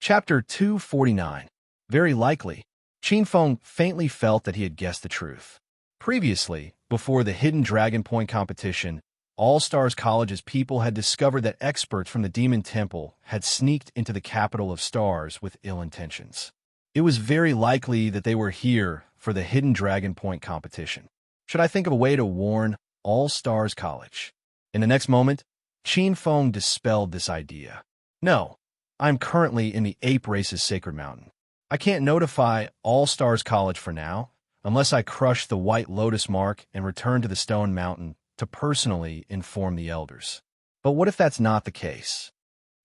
Chapter 249. Very likely. Qin Feng faintly felt that he had guessed the truth. Previously, before the Hidden Dragon Point competition, All-Stars College's people had discovered that experts from the Demon Temple had sneaked into the capital of stars with ill intentions. It was very likely that they were here for the Hidden Dragon Point competition. Should I think of a way to warn All-Stars College? In the next moment, Qin Feng dispelled this idea. No, I'm currently in the Ape Race's Sacred Mountain. I can't notify All-Stars College for now, unless I crush the White Lotus Mark and return to the Stone Mountain to personally inform the elders. But what if that's not the case?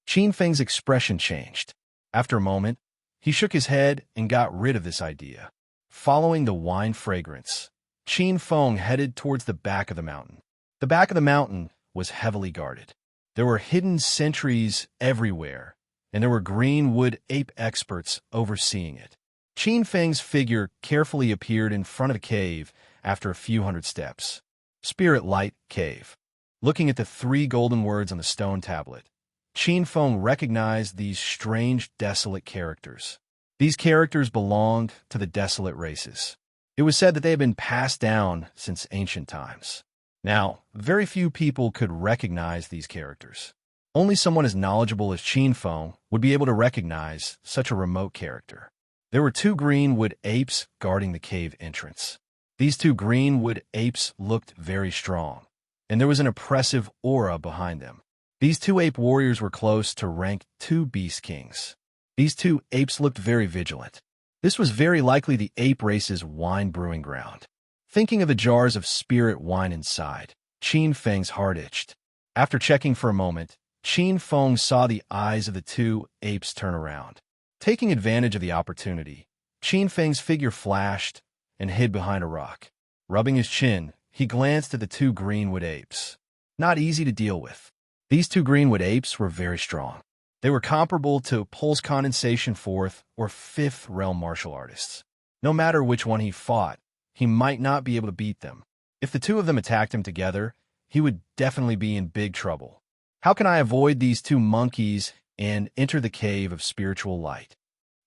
Qin Feng's expression changed. After a moment, he shook his head and got rid of this idea. Following the wine fragrance, Qin Feng headed towards the back of the mountain. The back of the mountain was heavily guarded. There were hidden sentries everywhere, and there were green wood ape experts overseeing it. Qin Feng's figure carefully appeared in front of the cave after a few hundred steps. Spirit Light Cave. Looking at the 3 golden words on the stone tablet, Qin Feng recognized these strange, desolate characters. These characters belonged to the desolate races. It was said that they had been passed down since ancient times. Now, very few people could recognize these characters. Only someone as knowledgeable as Qin Feng would be able to recognize such a remote character. There were 2 green wood apes guarding the cave entrance. These 2 green wood apes looked very strong, and there was an oppressive aura behind them. These 2 ape warriors were close to rank 2 beast kings. These 2 apes looked very vigilant. This was very likely the ape race's wine brewing ground. Thinking of the jars of spirit wine inside, Qin Feng's heart itched. After checking for a moment, Qin Feng saw the eyes of the 2 apes turn around. Taking advantage of the opportunity, Qin Feng's figure flashed and hid behind a rock. Rubbing his chin, he glanced at the 2 greenwood apes. Not easy to deal with. These 2 greenwood apes were very strong. They were comparable to pulse condensation 4th or 5th realm martial artists. No matter which one he fought, he might not be able to beat them. If the 2 of them attacked him together, he would definitely be in big trouble. How can I avoid these 2 monkeys and enter the cave of spiritual light?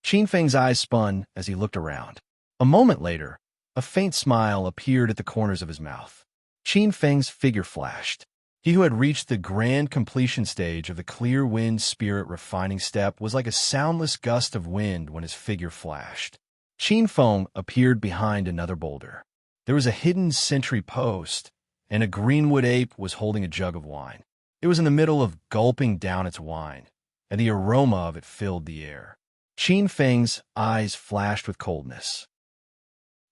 Qin Feng's eyes spun as he looked around. A moment later, a faint smile appeared at the corners of his mouth. Qin Feng's figure flashed. He who had reached the grand completion stage of the clear wind spirit refining step was like a soundless gust of wind when his figure flashed. Qin Feng appeared behind another boulder. There was a hidden sentry post, and a greenwood ape was holding a jug of wine. It was in the middle of gulping down its wine, and the aroma of it filled the air. Qin Feng's eyes flashed with coldness.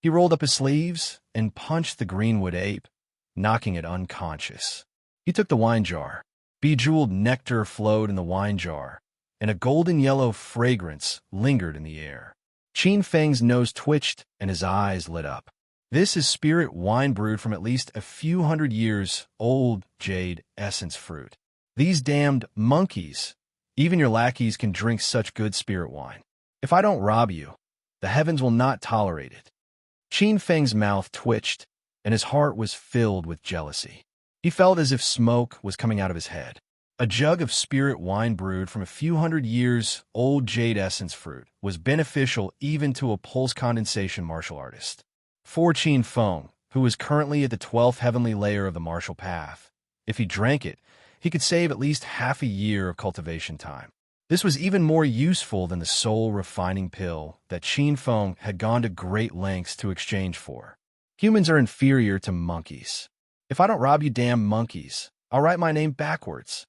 He rolled up his sleeves and punched the greenwood ape, knocking it unconscious. He took the wine jar. Bejeweled nectar flowed in the wine jar, and a golden yellow fragrance lingered in the air. Qin Feng's nose twitched and his eyes lit up. This is spirit wine brewed from at least a few hundred years old jade essence fruit. These damned monkeys, even your lackeys can drink such good spirit wine. If I don't rob you, the heavens will not tolerate it. Qin Feng's mouth twitched, and his heart was filled with jealousy. He felt as if smoke was coming out of his head. A jug of spirit wine brewed from a few hundred years old jade essence fruit was beneficial even to a pulse condensation martial artist. For Qin Feng, who was currently at the 12th heavenly layer of the martial path, if he drank it, he could save at least half a year of cultivation time. This was even more useful than the soul-refining pill that Qin Feng had gone to great lengths to exchange for. Humans are inferior to monkeys. If I don't rob you damn monkeys, I'll write my name backwards.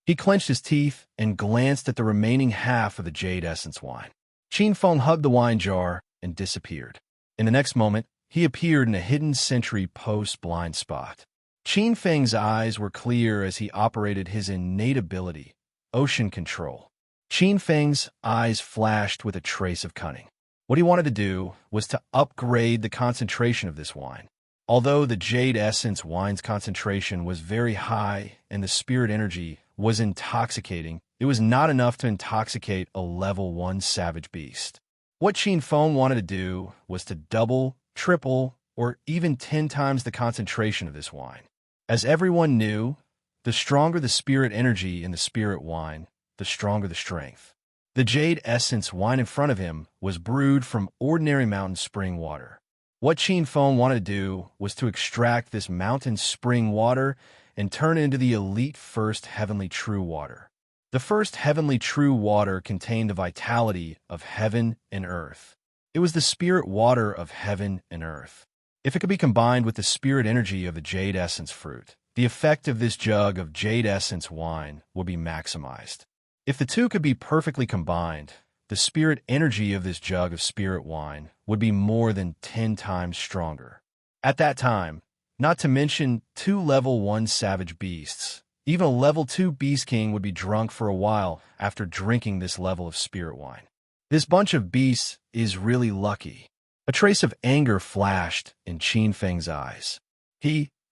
He clenched his teeth and glanced at the remaining half of the jade essence wine. Qin Feng hugged the wine jar and disappeared. In the next moment, he appeared in a hidden sentry post blind spot. Qin Feng's eyes were clear as he operated his innate ability, ocean control. Qin Feng's eyes flashed with a trace of cunning. What he wanted to do was to upgrade the concentration of this wine. Although the jade essence wine's concentration was very high and the spirit energy was intoxicating, it was not enough to intoxicate a level 1 savage beast. What Qin Feng wanted to do was to double, triple, or even 10 times the concentration of this wine. As everyone knew, the stronger the spirit energy in the spirit wine, the stronger the strength. The jade essence wine in front of him was brewed from ordinary mountain spring water. What Qin Feng wanted to do was to extract this mountain spring water and turn it into the elite first heavenly true water. The first heavenly true water contained the vitality of heaven and earth. It was the spirit water of heaven and earth. If it could be combined with the spirit energy of the jade essence fruit, the effect of this jug of jade essence wine would be maximized. If the two could be perfectly combined, the spirit energy of this jug of spirit wine would be more than 10 times stronger. At that time, not to mention 2 level 1 savage beasts, even a level 2 beast king would be drunk for a while after drinking this level of spirit wine. This bunch of beasts is really lucky. A trace of anger flashed in Qin Feng's eyes.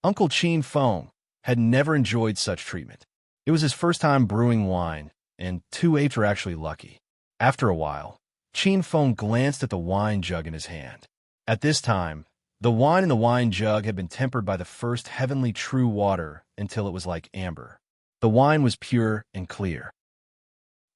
Uncle Qin Feng, had never enjoyed such treatment. It was his first time brewing wine, and 2 apes were actually lucky. After a while, Qin Feng glanced at the wine jug in his hand. At this time, the wine in the wine jug had been tempered by the first heavenly true water until it was like amber. The wine was pure and clear.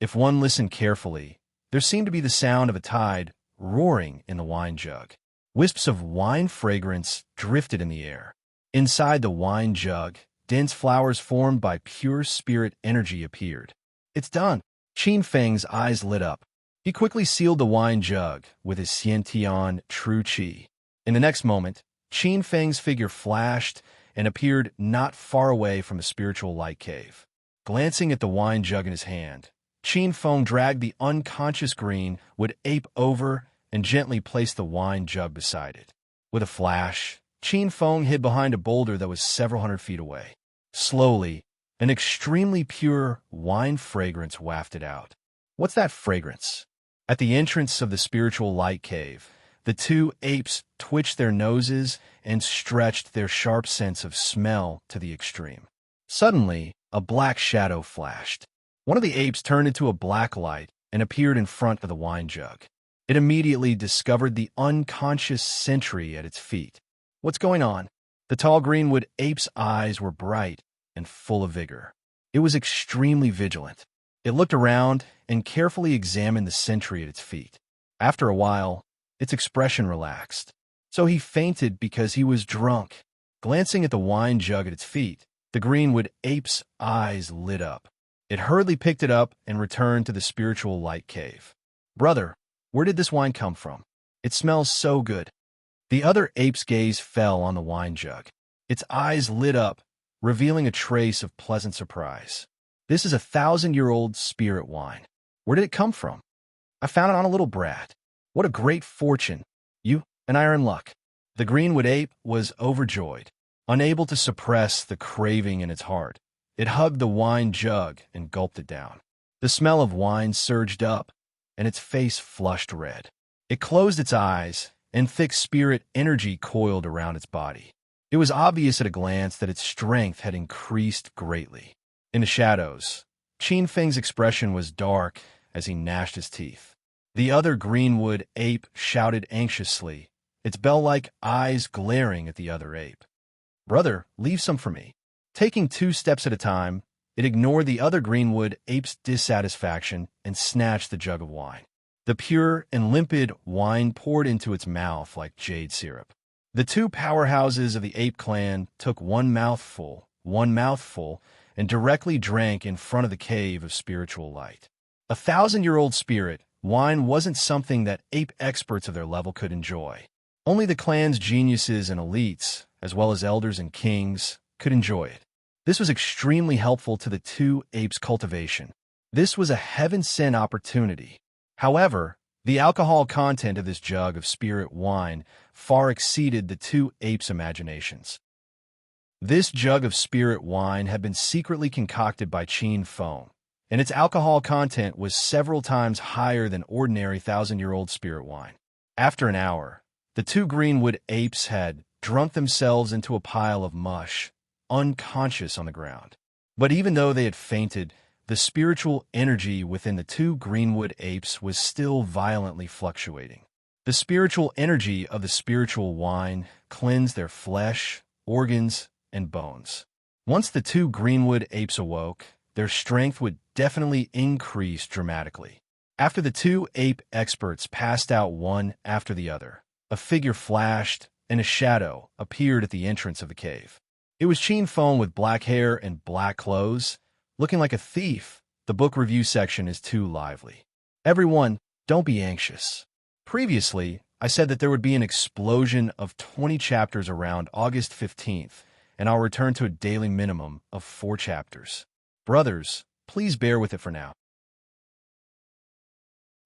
If one listened carefully, there seemed to be the sound of a tide roaring in the wine jug. Wisps of wine fragrance drifted in the air. Inside the wine jug, dense flowers formed by pure spirit energy appeared. It's done. Qin Feng's eyes lit up. He quickly sealed the wine jug with his Xiantian true qi. In the next moment, Qin Feng's figure flashed and appeared not far away from the spiritual light cave. Glancing at the wine jug in his hand, Qin Feng dragged the unconscious greenwood ape over and gently placed the wine jug beside it. With a flash, Qin Feng hid behind a boulder that was several hundred feet away. Slowly, an extremely pure wine fragrance wafted out. What's that fragrance? At the entrance of the spiritual light cave, the 2 apes twitched their noses and stretched their sharp sense of smell to the extreme. Suddenly, a black shadow flashed. One of the apes turned into a black light and appeared in front of the wine jug. It immediately discovered the unconscious sentry at its feet. What's going on? The tall greenwood ape's eyes were bright and full of vigor. It was extremely vigilant. It looked around and carefully examined the sentry at its feet. After a while, its expression relaxed. So he fainted because he was drunk. Glancing at the wine jug at its feet, the greenwood ape's eyes lit up. It hurriedly picked it up and returned to the spiritual light cave. Brother, where did this wine come from? It smells so good. The other ape's gaze fell on the wine jug. Its eyes lit up, revealing a trace of pleasant surprise. This is 1,000-year-old spirit wine. Where did it come from? I found it on a little brat. What a great fortune. You and I are in luck. The greenwood ape was overjoyed, unable to suppress the craving in its heart. It hugged the wine jug and gulped it down. The smell of wine surged up, and its face flushed red. It closed its eyes, and thick spirit energy coiled around its body. It was obvious at a glance that its strength had increased greatly. In the shadows, Qin Feng's expression was dark as he gnashed his teeth. The other greenwood ape shouted anxiously, its bell-like eyes glaring at the other ape. Brother, leave some for me. Taking 2 steps at a time, it ignored the other greenwood ape's dissatisfaction and snatched the jug of wine. The pure and limpid wine poured into its mouth like jade syrup. The 2 powerhouses of the ape clan took one mouthful, and directly drank in front of the cave of spiritual light. 1,000-year-old spirit wine wasn't something that ape experts of their level could enjoy. Only the clan's geniuses and elites, as well as elders and kings, could enjoy it. This was extremely helpful to the 2 apes' cultivation. This was a heaven-sent opportunity. However, the alcohol content of this jug of spirit wine far exceeded the 2 apes' imaginations. This jug of spirit wine had been secretly concocted by Qin Feng, and its alcohol content was several times higher than ordinary 1,000-year-old spirit wine. After an hour, the 2 greenwood apes had drunk themselves into a pile of mush, unconscious on the ground. But even though they had fainted, the spiritual energy within the 2 greenwood apes was still violently fluctuating. The spiritual energy of the spiritual wine cleansed their flesh, organs, and bones. Once the 2 greenwood apes awoke, their strength would definitely increase dramatically. After the two ape experts passed out one after the other, a figure flashed and a shadow appeared at the entrance of the cave. It was Chin Feng with black hair and black clothes, looking like a thief. The book review section is too lively. Everyone, don't be anxious. Previously, I said that there would be an explosion of 20 chapters around August 15th, and I'll return to a daily minimum of 4 chapters. Brothers, please bear with it for now.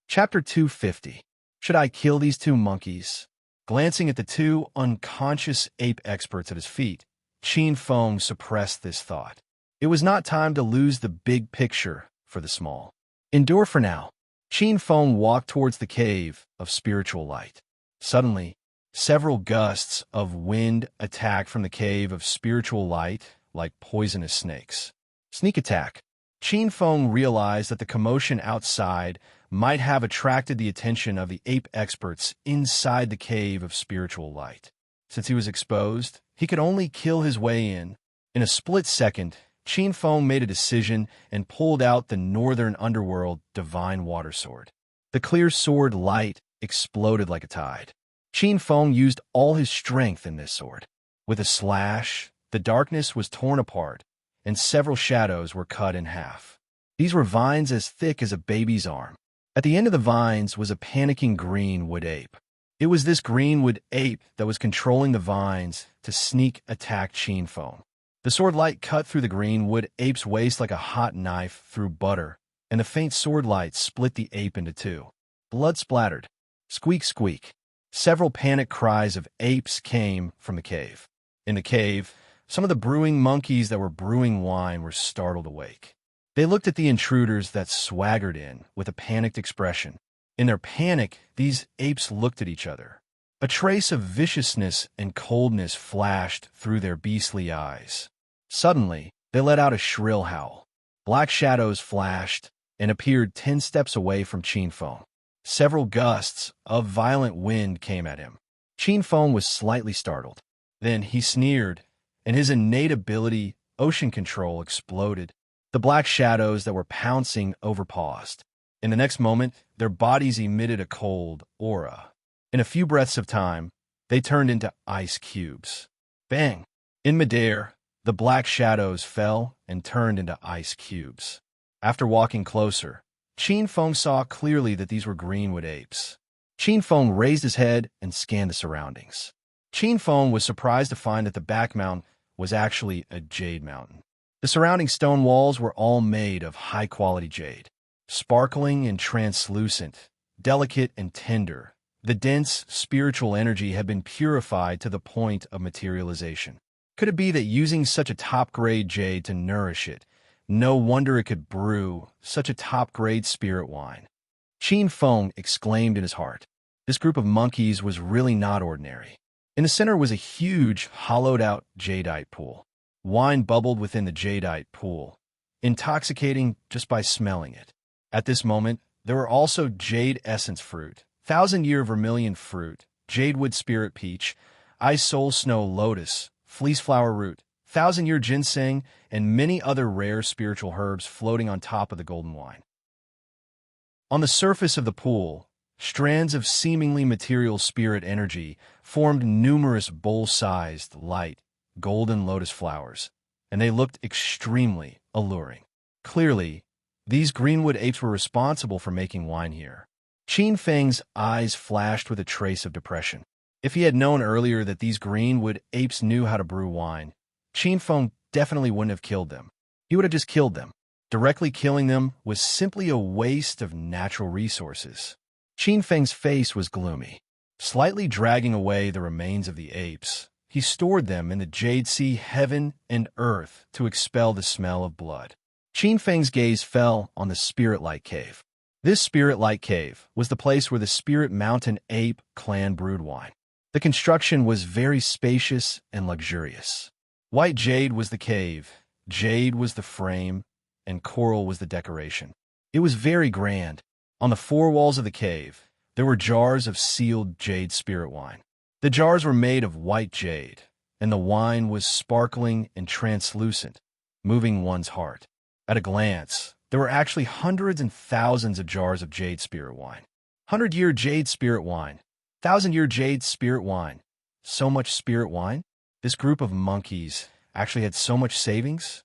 Chapter 250. Should I kill these two monkeys? Glancing at the two unconscious ape experts at his feet, Chin Feng suppressed this thought. It was not time to lose the big picture for the small. Endure for now. Chin Feng walked towards the cave of spiritual light. Suddenly, several gusts of wind attacked from the cave of spiritual light like poisonous snakes. Sneak attack. Chin Feng realized that the commotion outside might have attracted the attention of the ape experts inside the cave of spiritual light. Since he was exposed, he could only kill his way in. In a split second, Chin Feng made a decision and pulled out the northern underworld divine water sword. The clear sword light exploded like a tide. Chin Feng used all his strength in this sword. With a slash, the darkness was torn apart, and several shadows were cut in half. These were vines as thick as a baby's arm. At the end of the vines was a panicking greenwood ape. It was this greenwood ape that was controlling the vines to sneak attack Chin Feng. The sword light cut through the greenwood ape's waist like a hot knife through butter, and the faint sword light split the ape into two. Blood splattered. Squeak, squeak. Several panic cries of apes came from the cave. In the cave, some of the brewing monkeys that were brewing wine were startled awake. They looked at the intruders that swaggered in with a panicked expression. In their panic, these apes looked at each other. A trace of viciousness and coldness flashed through their beastly eyes. Suddenly, they let out a shrill howl. Black shadows flashed and appeared 10 steps away from Chin Feng. Several gusts of violent wind came at him. Chin Feng was slightly startled. Then he sneered, and his innate ability, ocean control, exploded. The black shadows that were pouncing overpaused. In the next moment, their bodies emitted a cold aura. In a few breaths of time, they turned into ice cubes. Bang! In midair, the black shadows fell and turned into ice cubes. After walking closer, Chin Feng saw clearly that these were greenwood apes. Chin Feng raised his head and scanned the surroundings. Chin Feng was surprised to find that the back mountain was actually a jade mountain. The surrounding stone walls were all made of high-quality jade. Sparkling and translucent, delicate and tender, the dense spiritual energy had been purified to the point of materialization. Could it be that using such a top-grade jade to nourish it, no wonder it could brew such a top-grade spirit wine? Chin Feng exclaimed in his heart. This group of monkeys was really not ordinary. In the center was a huge, hollowed-out jadeite pool. Wine bubbled within the jadeite pool, intoxicating just by smelling it. At this moment, there were also jade essence fruit, thousand-year vermilion fruit, jadewood spirit peach, ice soul snow lotus, fleece flower root, thousand-year ginseng, and many other rare spiritual herbs floating on top of the golden wine. On the surface of the pool, strands of seemingly material spirit energy formed numerous bowl-sized, light, golden lotus flowers, and they looked extremely alluring. Clearly, these greenwood apes were responsible for making wine here. Chin Feng's eyes flashed with a trace of depression. If he had known earlier that these greenwood apes knew how to brew wine, Chin Feng definitely wouldn't have killed them. He would have just killed them. Directly killing them was simply a waste of natural resources. Chin Feng's face was gloomy. Slightly dragging away the remains of the apes, he stored them in the jade sea heaven and earth to expel the smell of blood. Chin Feng's gaze fell on the Spirit Light Cave. This Spirit Light Cave was the place where the Spirit Mountain Ape clan brewed wine. The construction was very spacious and luxurious. White jade was the cave, jade was the frame, and coral was the decoration. It was very grand. On the 4 walls of the cave, there were jars of sealed jade spirit wine. The jars were made of white jade, and the wine was sparkling and translucent, moving one's heart. At a glance, There were actually hundreds and thousands of jars of jade spirit wine. 100-year jade spirit wine. 1,000-year jade spirit wine. So much spirit wine? This group of monkeys actually had so much savings?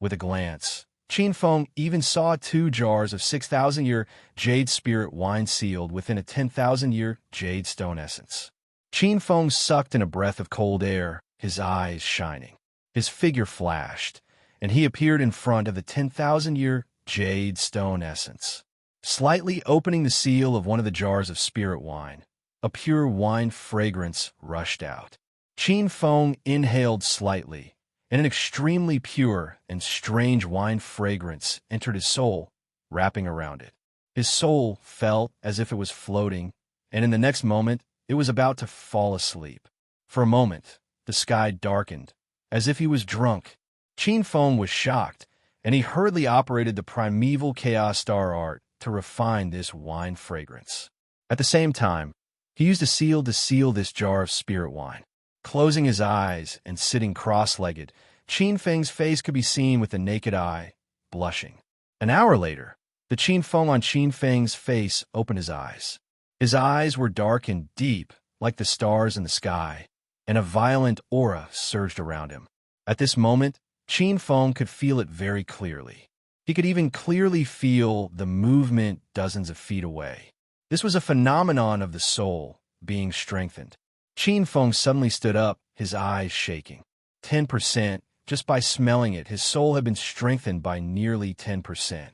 With a glance, Qin Feng even saw 2 jars of 6,000-year jade spirit wine sealed within a 10,000-year jade stone essence. Qin Feng sucked in a breath of cold air, his eyes shining. His figure flashed, and he appeared in front of the 10,000-year jade stone essence. Slightly opening the seal of one of the jars of spirit wine, a pure wine fragrance rushed out. Qin Feng inhaled slightly, and an extremely pure and strange wine fragrance entered his soul, wrapping around it. His soul felt as if it was floating, and in the next moment, it was about to fall asleep. For a moment, the sky darkened, as if he was drunk. Qin Feng was shocked, and he hurriedly operated the primeval chaos star art to refine this wine fragrance. At the same time, he used a seal to seal this jar of spirit wine. Closing his eyes and sitting cross-legged, Qin Feng's face could be seen with the naked eye, blushing. An hour later, the Qin Feng on Qin Feng's face opened his eyes. His eyes were dark and deep, like the stars in the sky, and a violent aura surged around him. At this moment, Qin Feng could feel it very clearly. He could even clearly feel the movement dozens of feet away. This was a phenomenon of the soul being strengthened. Qin Feng suddenly stood up, his eyes shaking. 10%, just by smelling it, his soul had been strengthened by nearly 10%.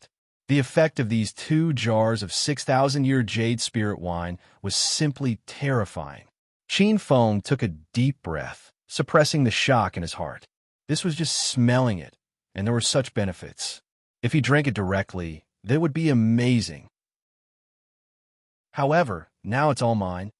The effect of these 2 jars of 6,000-year jade spirit wine was simply terrifying. Qin Feng took a deep breath, suppressing the shock in his heart. This was just smelling it, and there were such benefits. If he drank it directly, that would be amazing. However, now it's all mine.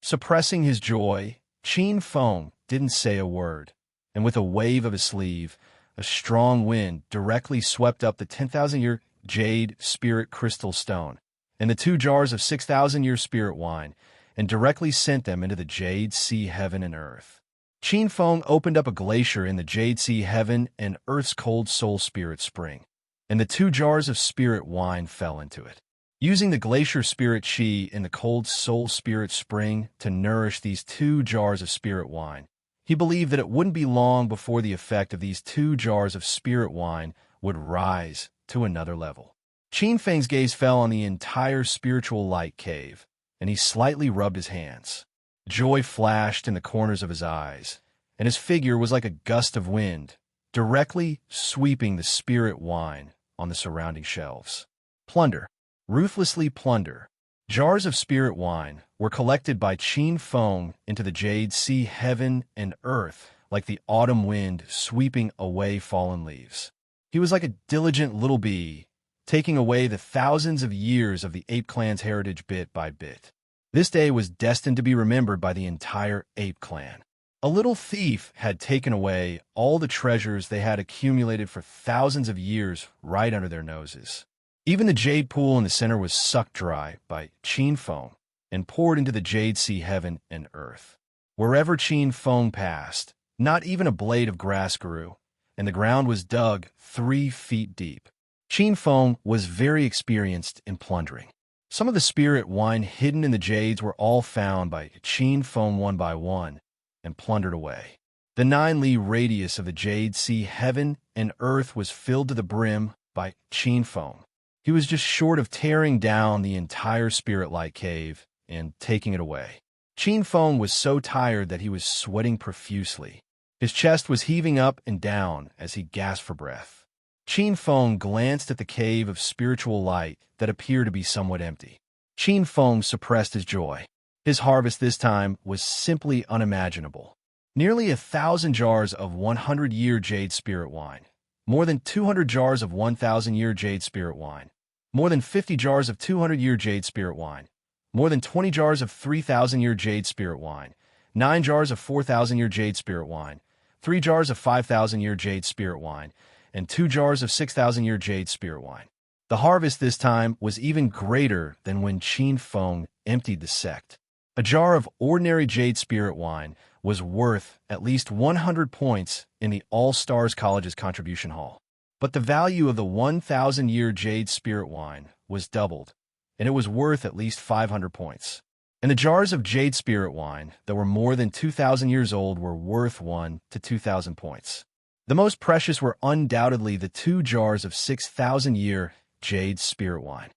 Suppressing his joy, Qin Feng didn't say a word, and with a wave of his sleeve, a strong wind directly swept up the 10,000-year jade spirit crystal stone and the 2 jars of 6,000-year spirit wine, and directly sent them into the jade sea heaven and earth. Qin Feng opened up a glacier in the jade sea heaven and earth's cold soul spirit spring, and the 2 jars of spirit wine fell into it. Using the glacier spirit chi in the cold soul spirit spring to nourish these 2 jars of spirit wine, he believed that it wouldn't be long before the effect of these 2 jars of spirit wine would rise to another level. Qin Feng's gaze fell on the entire spiritual light cave, and he slightly rubbed his hands. Joy flashed in the corners of his eyes, and his figure was like a gust of wind, directly sweeping the spirit wine on the surrounding shelves. Plunder. Ruthlessly plunder. Jars of spirit wine were collected by Qin Feng into the jade sea heaven and earth like the autumn wind sweeping away fallen leaves. He was like a diligent little bee, taking away the thousands of years of the ape clan's heritage bit by bit. This day was destined to be remembered by the entire ape clan. A little thief had taken away all the treasures they had accumulated for thousands of years right under their noses. Even the jade pool in the center was sucked dry by Qin Feng and poured into the jade sea heaven and earth. Wherever Qin Feng passed, not even a blade of grass grew, and the ground was dug 3 feet deep. Qin Feng was very experienced in plundering. Some of the spirit wine hidden in the jades were all found by Qin Feng one by one and plundered away. The 9-li radius of the jade sea heaven and earth was filled to the brim by Qin Feng. He was just short of tearing down the entire spirit light cave and taking it away. Qin Feng was so tired that he was sweating profusely. His chest was heaving up and down as he gasped for breath. Qin Feng glanced at the cave of spiritual light that appeared to be somewhat empty. Qin Feng suppressed his joy. His harvest this time was simply unimaginable. Nearly 1,000 jars of 100-year jade spirit wine, more than 200 jars of 1,000-year jade spirit wine, more than 50 jars of 200-year jade spirit wine, more than 20 jars of 3,000-year jade spirit wine, 9 jars of 4,000-year jade spirit wine, 3 jars of 5,000-year jade spirit wine, and 2 jars of 6,000-year jade spirit wine. The harvest this time was even greater than when Qin Feng emptied the sect. A jar of ordinary jade spirit wine was worth at least 100 points in the All-Stars College's contribution hall. But the value of the 1,000-year jade spirit wine was doubled, and it was worth at least 500 points. And the jars of jade spirit wine that were more than 2,000 years old were worth 1 to 2,000 points. The most precious were undoubtedly the 2 jars of 6,000-year jade spirit wine.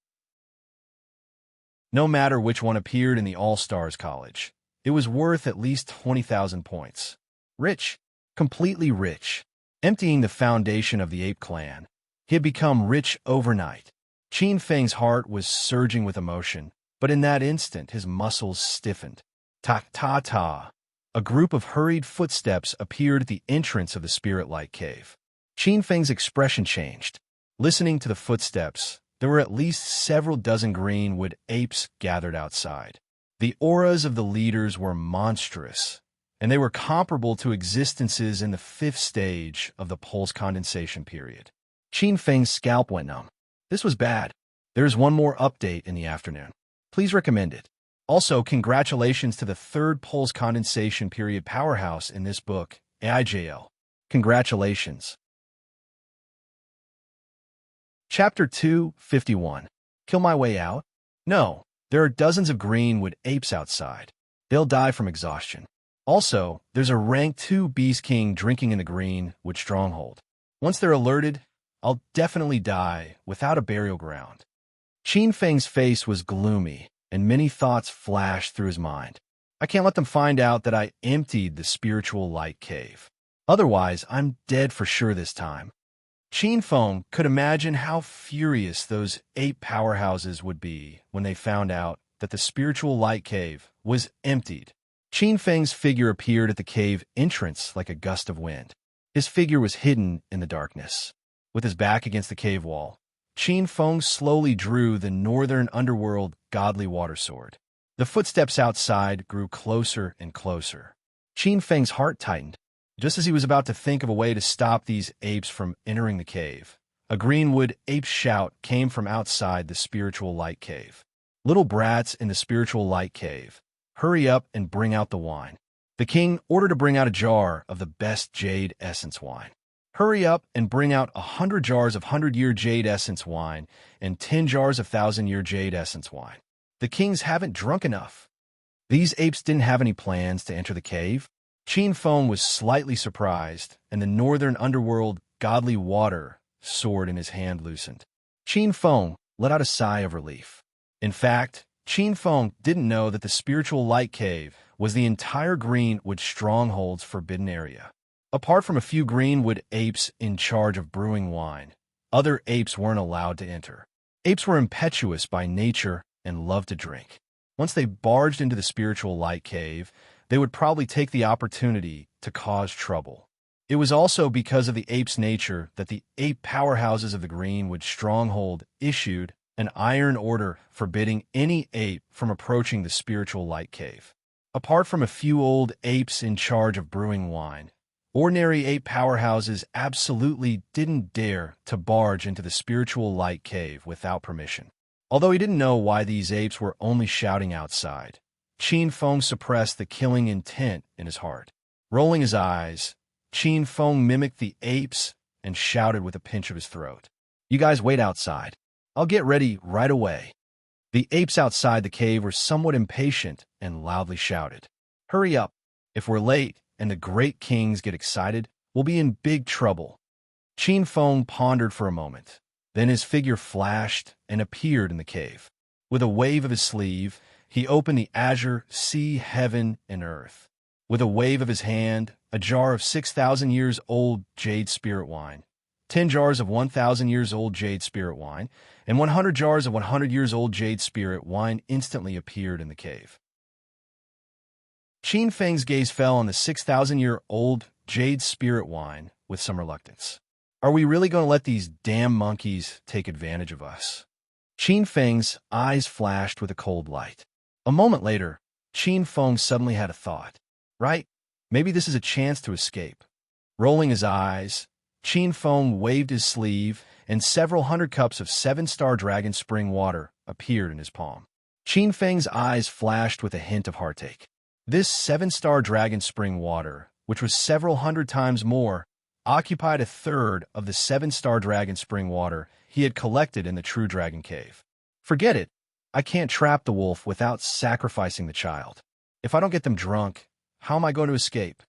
No matter which one appeared in the All-Stars College, it was worth at least 20,000 points. Rich, completely rich, emptying the foundation of the ape clan. He had become rich overnight. Qin Feng's heart was surging with emotion, but in that instant his muscles stiffened. Ta-ta-ta! A group of hurried footsteps appeared at the entrance of the Spirit Light Cave. Qin Feng's expression changed. Listening to the footsteps, there were at least several dozen greenwood apes gathered outside. The auras of the leaders were monstrous, and they were comparable to existences in the 5th stage of the pulse condensation period. Qin Feng's scalp went numb. This was bad. There's one more update in the afternoon. Please recommend it. Also, congratulations to the 3rd pulse condensation period powerhouse in this book, AIJL. Congratulations. Chapter 251. Kill my way out? No, there are dozens of greenwood apes outside. They'll die from exhaustion. Also, there's a rank 2 Beast King drinking in the greenwood stronghold. Once they're alerted, I'll definitely die without a burial ground. Qin Feng's face was gloomy, and many thoughts flashed through his mind. I can't let them find out that I emptied the spiritual light cave. Otherwise, I'm dead for sure this time. Qin Feng could imagine how furious those ape powerhouses would be when they found out that the spiritual light cave was emptied. Qin Feng's figure appeared at the cave entrance like a gust of wind. His figure was hidden in the darkness. With his back against the cave wall, Qin Feng slowly drew the northern underworld godly water sword. The footsteps outside grew closer and closer. Qin Feng's heart tightened. Just as he was about to think of a way to stop these apes from entering the cave, a greenwood ape shout came from outside the spiritual light cave. Little brats in the spiritual light cave, hurry up and bring out the wine. The king ordered to bring out a jar of the best jade essence wine. Hurry up and bring out 100 jars of 100-year jade essence wine and 10 jars of 1,000-year jade essence wine. The kings haven't drunk enough. These apes didn't have any plans to enter the cave. Qin Feng was slightly surprised, and the northern underworld godly water sword in his hand loosened. Qin Feng let out a sigh of relief. In fact, Qin Feng didn't know that the spiritual light cave was the entire greenwood stronghold's forbidden area. Apart from a few greenwood apes in charge of brewing wine, other apes weren't allowed to enter. Apes were impetuous by nature and loved to drink. Once they barged into the spiritual light cave, they would probably take the opportunity to cause trouble. It was also because of the ape's nature that the ape powerhouses of the greenwood stronghold issued an iron order forbidding any ape from approaching the spiritual light cave. Apart from a few old apes in charge of brewing wine, ordinary ape powerhouses absolutely didn't dare to barge into the spiritual light cave without permission. Although he didn't know why these apes were only shouting outside, Qin Feng suppressed the killing intent in his heart. Rolling his eyes, Qin Feng mimicked the apes and shouted with a pinch of his throat. "You guys wait outside. I'll get ready right away." The apes outside the cave were somewhat impatient and loudly shouted, "Hurry up. If we're late and the great kings get excited, we'll be in big trouble." Qin Feng pondered for a moment. Then his figure flashed and appeared in the cave. With a wave of his sleeve, he opened the azure sea, heaven, and earth. With a wave of his hand, a jar of 6,000 years old jade spirit wine, 10 jars of 1,000 years old jade spirit wine, and 100 jars of 100 years old jade spirit wine instantly appeared in the cave. Qin Feng's gaze fell on the 6,000-year-old jade spirit wine with some reluctance. Are we really going to let these damn monkeys take advantage of us? Qin Feng's eyes flashed with a cold light. A moment later, Qin Feng suddenly had a thought. Right, maybe this is a chance to escape. Rolling his eyes, Qin Feng waved his sleeve, and several hundred cups of 7-star dragon spring water appeared in his palm. Qin Feng's eyes flashed with a hint of heartache. This 7-star dragon spring water, which was several hundred times more, occupied a third of the 7-star dragon spring water he had collected in the true dragon cave. Forget it. I can't trap the wolf without sacrificing the child. If I don't get them drunk, how am I going to escape?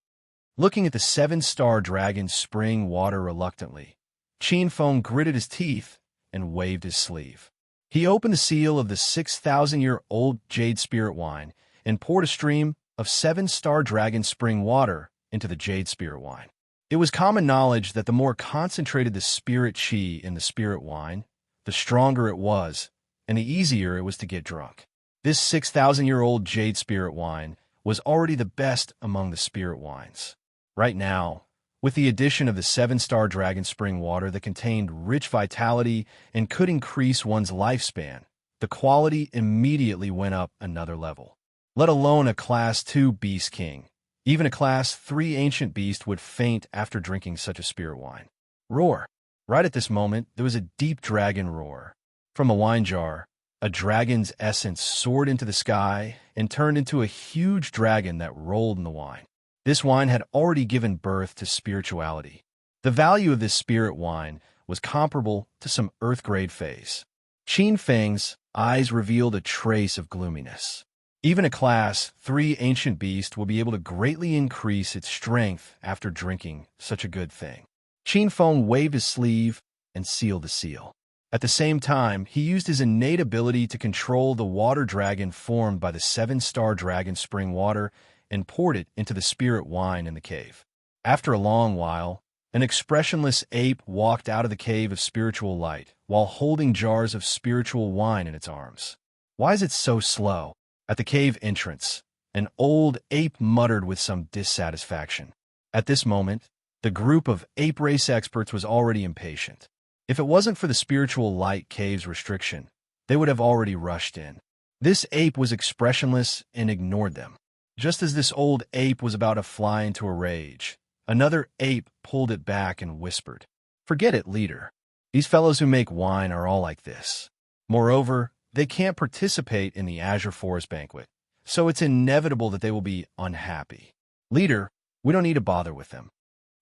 Looking at the 7-star dragon spring water reluctantly, Qin Feng gritted his teeth and waved his sleeve. He opened the seal of the 6,000-year-old jade spirit wine and poured a stream of 7-star dragon spring water into the jade spirit wine. It was common knowledge that the more concentrated the spirit qi in the spirit wine, the stronger it was, and the easier it was to get drunk. This 6,000-year-old jade spirit wine was already the best among the spirit wines. Right now, with the addition of the 7-star dragon spring water that contained rich vitality and could increase one's lifespan, the quality immediately went up another level. Let alone a Class 2 Beast King. Even a Class 3 Ancient Beast would faint after drinking such a spirit wine. Roar! Right at this moment, there was a deep dragon roar. From a wine jar, a dragon's essence soared into the sky and turned into a huge dragon that rolled in the wine. This wine had already given birth to spirituality. The value of this spirit wine was comparable to some earth-grade phase. Qin Feng's eyes revealed a trace of gloominess. Even a Class 3 Ancient Beast will be able to greatly increase its strength after drinking such a good thing. Qin Feng waved his sleeve and sealed the seal. At the same time, he used his innate ability to control the water dragon formed by the 7-star dragon spring water and poured it into the spirit wine in the cave. After a long while, an expressionless ape walked out of the cave of spiritual light while holding jars of spiritual wine in its arms. Why is it so slow? At the cave entrance, an old ape muttered with some dissatisfaction. At this moment, the group of ape race experts was already impatient. If it wasn't for the spiritual light cave's restriction, they would have already rushed in. This ape was expressionless and ignored them. Just as this old ape was about to fly into a rage, another ape pulled it back and whispered, "Forget it, leader. These fellows who make wine are all like this. Moreover, they can't participate in the Azure Forest banquet, so it's inevitable that they will be unhappy. Leader, we don't need to bother with them."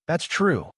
That's true.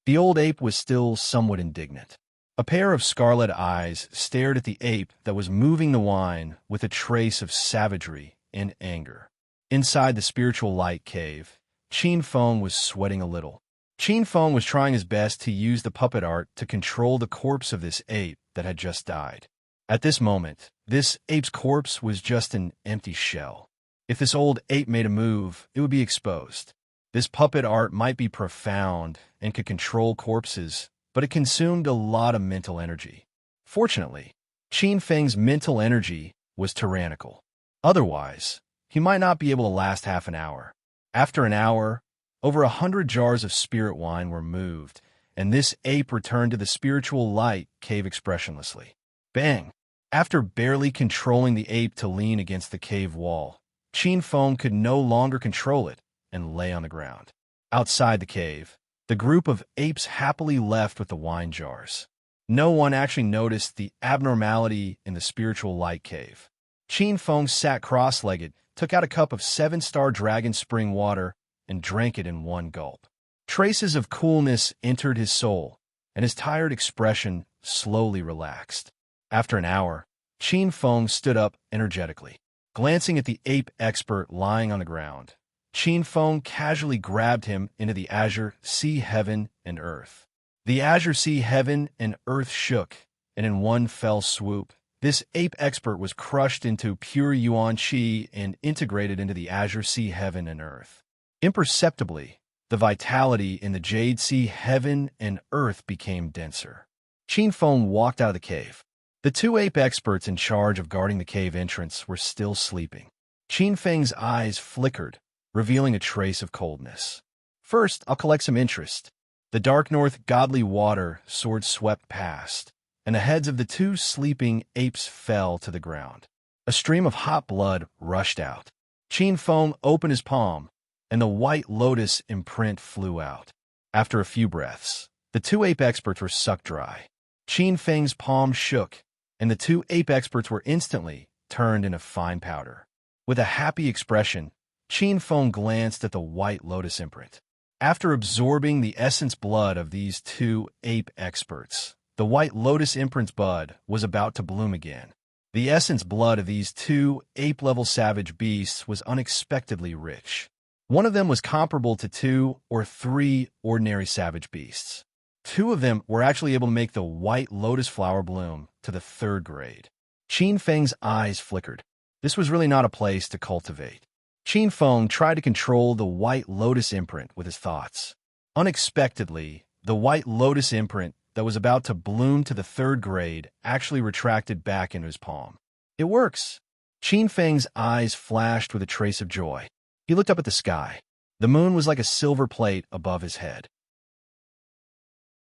The old ape was still somewhat indignant. A pair of scarlet eyes stared at the ape that was moving the wine with a trace of savagery and anger. Inside the spiritual light cave, Qin Feng was sweating a little. Qin Feng was trying his best to use the puppet art to control the corpse of this ape that had just died. At this moment, this ape's corpse was just an empty shell. If this old ape made a move, it would be exposed. This puppet art might be profound and could control corpses, but it consumed a lot of mental energy. Fortunately, Qin Feng's mental energy was tyrannical. Otherwise, he might not be able to last half an hour. After an hour, over 100 jars of spirit wine were moved, and this ape returned to the spiritual light cave expressionlessly. Bang! After barely controlling the ape to lean against the cave wall, Qin Feng could no longer control it and lay on the ground. Outside the cave, the group of apes happily left with the wine jars. No one actually noticed the abnormality in the spiritual light cave. Qin Feng sat cross-legged, took out a cup of 7-star dragon spring water, and drank it in one gulp. Traces of coolness entered his soul, and his tired expression slowly relaxed. After an hour, Qin Feng stood up energetically. Glancing at the ape expert lying on the ground, Qin Feng casually grabbed him into the azure sea heaven and earth. The azure sea heaven and earth shook, and in one fell swoop, this ape expert was crushed into pure yuan qi and integrated into the azure sea heaven and earth. Imperceptibly, the vitality in the jade sea heaven and earth became denser. Qin Feng walked out of the cave. The two ape experts in charge of guarding the cave entrance were still sleeping. Qin Feng's eyes flickered, revealing a trace of coldness. First, I'll collect some interest. The dark north godly water sword swept past, and the heads of the two sleeping apes fell to the ground. A stream of hot blood rushed out. Qin Feng opened his palm, and the white lotus imprint flew out. After a few breaths, the two ape experts were sucked dry. Qin Feng's palm shook, and the two ape experts were instantly turned into fine powder. With a happy expression, Qin Feng glanced at the white lotus imprint. After absorbing the essence blood of these two ape experts, the white lotus imprint's bud was about to bloom again. The essence blood of these two ape-level savage beasts was unexpectedly rich. One of them was comparable to 2 or 3 ordinary savage beasts. 2 of them were actually able to make the white lotus flower bloom to the 3rd grade. Qin Feng's eyes flickered. This was really not a place to cultivate. Qin Feng tried to control the white lotus imprint with his thoughts. Unexpectedly, the white lotus imprint that was about to bloom to the 3rd grade actually retracted back into his palm. It works! Qin Feng's eyes flashed with a trace of joy. He looked up at the sky. The moon was like a silver plate above his head.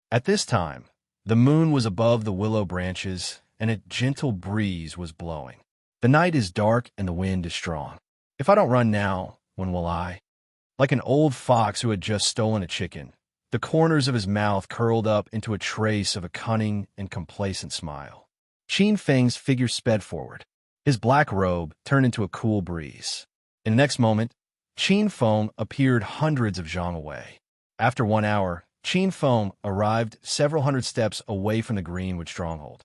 At this time, the moon was above the willow branches, and a gentle breeze was blowing. The night is dark and the wind is strong. If I don't run now, when will I? Like an old fox who had just stolen a chicken, the corners of his mouth curled up into a trace of a cunning and complacent smile. Qin Feng's figure sped forward. His black robe turned into a cool breeze. In the next moment, Qin Feng appeared hundreds of zhang away. After 1 hour, Qin Feng arrived several hundred steps away from the Greenwood stronghold.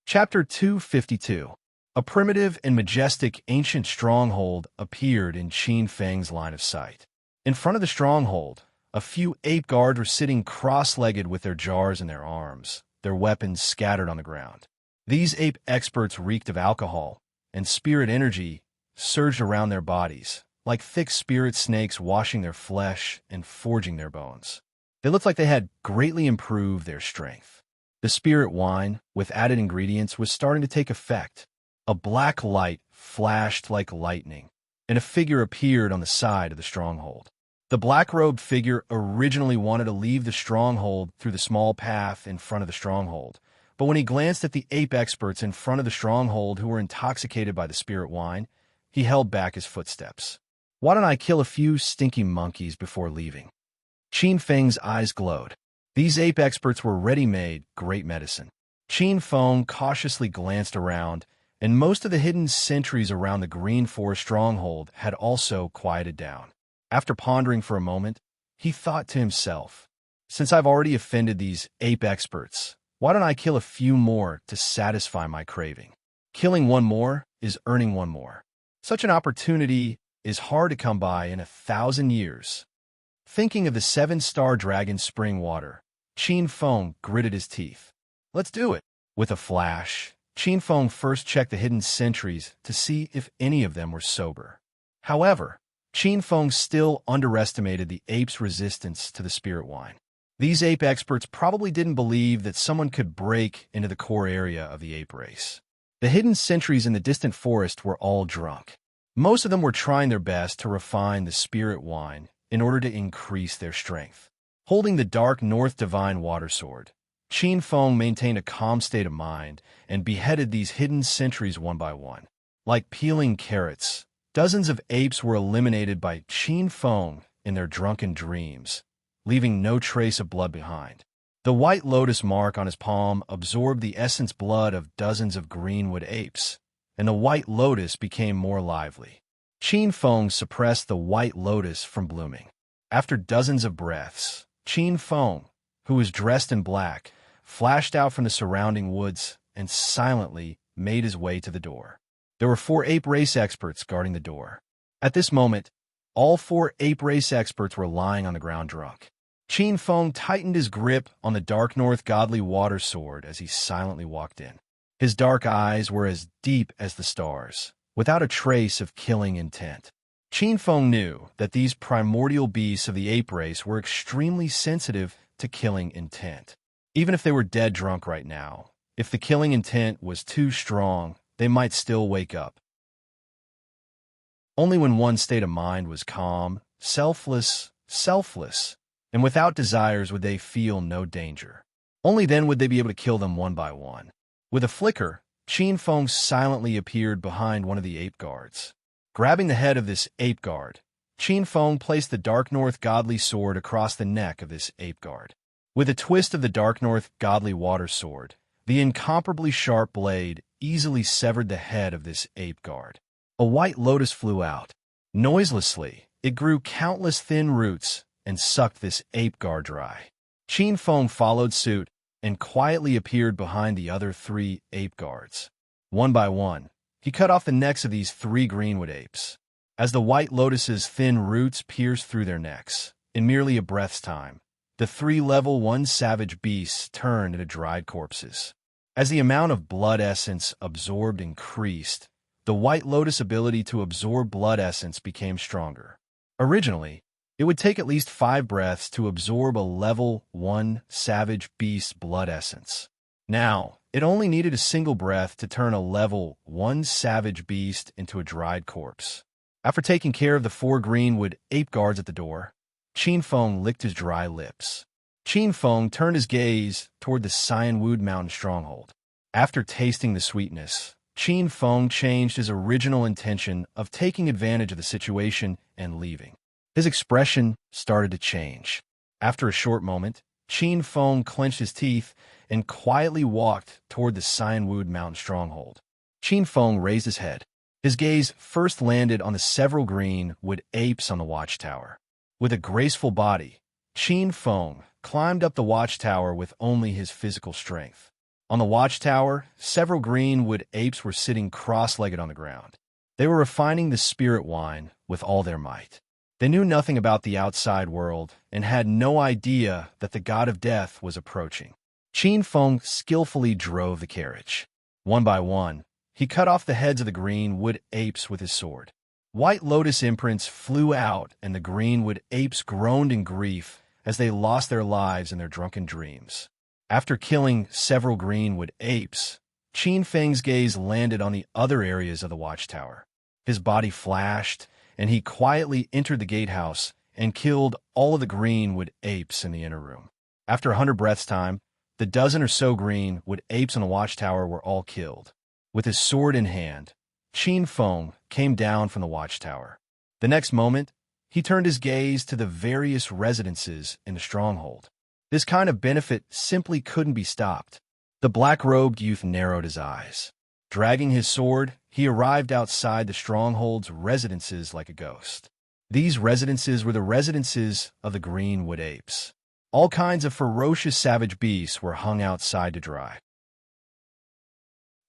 Chapter 252. A primitive and majestic ancient stronghold appeared in Qin Feng's line of sight. In front of the stronghold, a few ape guards were sitting cross-legged with their jars in their arms, their weapons scattered on the ground. These ape experts reeked of alcohol, and spirit energy surged around their bodies, like thick spirit snakes washing their flesh and forging their bones. They looked like they had greatly improved their strength. The spirit wine, with added ingredients, was starting to take effect. A black light flashed like lightning, and a figure appeared on the side of the stronghold. The black-robed figure originally wanted to leave the stronghold through the small path in front of the stronghold, but when he glanced at the ape experts in front of the stronghold who were intoxicated by the spirit wine, he held back his footsteps. Why don't I kill a few stinky monkeys before leaving? Qin Feng's eyes glowed. These ape experts were ready-made great medicine. Qin Feng cautiously glanced around, and most of the hidden sentries around the Green Forest stronghold had also quieted down. After pondering for a moment, he thought to himself, since I've already offended these ape experts, why don't I kill a few more to satisfy my craving? Killing one more is earning one more. Such an opportunity is hard to come by in 1,000 years. Thinking of the 7-star dragon spring water, Qin Feng gritted his teeth. Let's do it. With a flash, Qin Feng first checked the hidden sentries to see if any of them were sober. However, Qin Feng still underestimated the ape's resistance to the spirit wine. These ape experts probably didn't believe that someone could break into the core area of the ape race. The hidden sentries in the distant forest were all drunk. Most of them were trying their best to refine the spirit wine in order to increase their strength. Holding the dark North Divine Water Sword, Qin Feng maintained a calm state of mind and beheaded these hidden sentries one by one. Like peeling carrots, dozens of apes were eliminated by Qin Feng in their drunken dreams, leaving no trace of blood behind. The white lotus mark on his palm absorbed the essence blood of dozens of greenwood apes, and the white lotus became more lively. Qin Feng suppressed the white lotus from blooming. After dozens of breaths, Qin Feng, who was dressed in black, flashed out from the surrounding woods and silently made his way to the door. There were 4 ape race experts guarding the door. At this moment, all 4 ape race experts were lying on the ground drunk. Qin Feng tightened his grip on the Dark North Godly Water Sword as he silently walked in. His dark eyes were as deep as the stars, without a trace of killing intent. Qin Feng knew that these primordial beasts of the ape race were extremely sensitive to killing intent. Even if they were dead drunk right now, if the killing intent was too strong, they might still wake up. Only when one's state of mind was calm, selfless, and without desires would they feel no danger. Only then would they be able to kill them one by one. With a flicker, Qin Feng silently appeared behind one of the ape guards. Grabbing the head of this ape guard, Qin Feng placed the Dark North Godly Sword across the neck of this ape guard. With a twist of the Dark North Godly Water Sword, the incomparably sharp blade easily severed the head of this ape guard. A white lotus flew out. Noiselessly, it grew countless thin roots and sucked this ape guard dry. Qin Feng followed suit and quietly appeared behind the other 3 ape guards. One by one, he cut off the necks of these 3 greenwood apes. As the white lotus's thin roots pierced through their necks, in merely a breath's time, the 3 level 1 savage beasts turned into dried corpses. As the amount of blood essence absorbed increased, the white lotus ability to absorb blood essence became stronger. Originally, it would take at least 5 breaths to absorb a level 1 savage beast's blood essence. Now, it only needed a single breath to turn a level 1 savage beast into a dried corpse. After taking care of the 4 greenwood ape guards at the door, Qin Feng licked his dry lips. Qin Feng turned his gaze toward the Cyanwood Mountain stronghold. After tasting the sweetness, Qin Feng changed his original intention of taking advantage of the situation and leaving. His expression started to change. After a short moment, Qin Feng clenched his teeth and quietly walked toward the Cyanwood Mountain stronghold. Qin Feng raised his head. His gaze first landed on the several greenwood apes on the watchtower. With a graceful body, Qin Feng climbed up the watchtower with only his physical strength. On the watchtower, several greenwood apes were sitting cross-legged on the ground. They were refining the spirit wine with all their might. They knew nothing about the outside world and had no idea that the god of death was approaching. Qin Feng skillfully drove the carriage. One by one, he cut off the heads of the greenwood apes with his sword. White lotus imprints flew out, and the greenwood apes groaned in grief as they lost their lives in their drunken dreams. After killing several greenwood apes, Qin Feng's gaze landed on the other areas of the watchtower. His body flashed, and he quietly entered the gatehouse and killed all of the greenwood apes in the inner room. After 100 breaths' time, the dozen or so greenwood apes on the watchtower were all killed. With his sword in hand, Qin Feng came down from the watchtower. The next moment, he turned his gaze to the various residences in the stronghold. This kind of benefit simply couldn't be stopped. The black-robed youth narrowed his eyes. Dragging his sword, he arrived outside the stronghold's residences like a ghost. These residences were the residences of the greenwood apes. All kinds of ferocious savage beasts were hung outside to dry.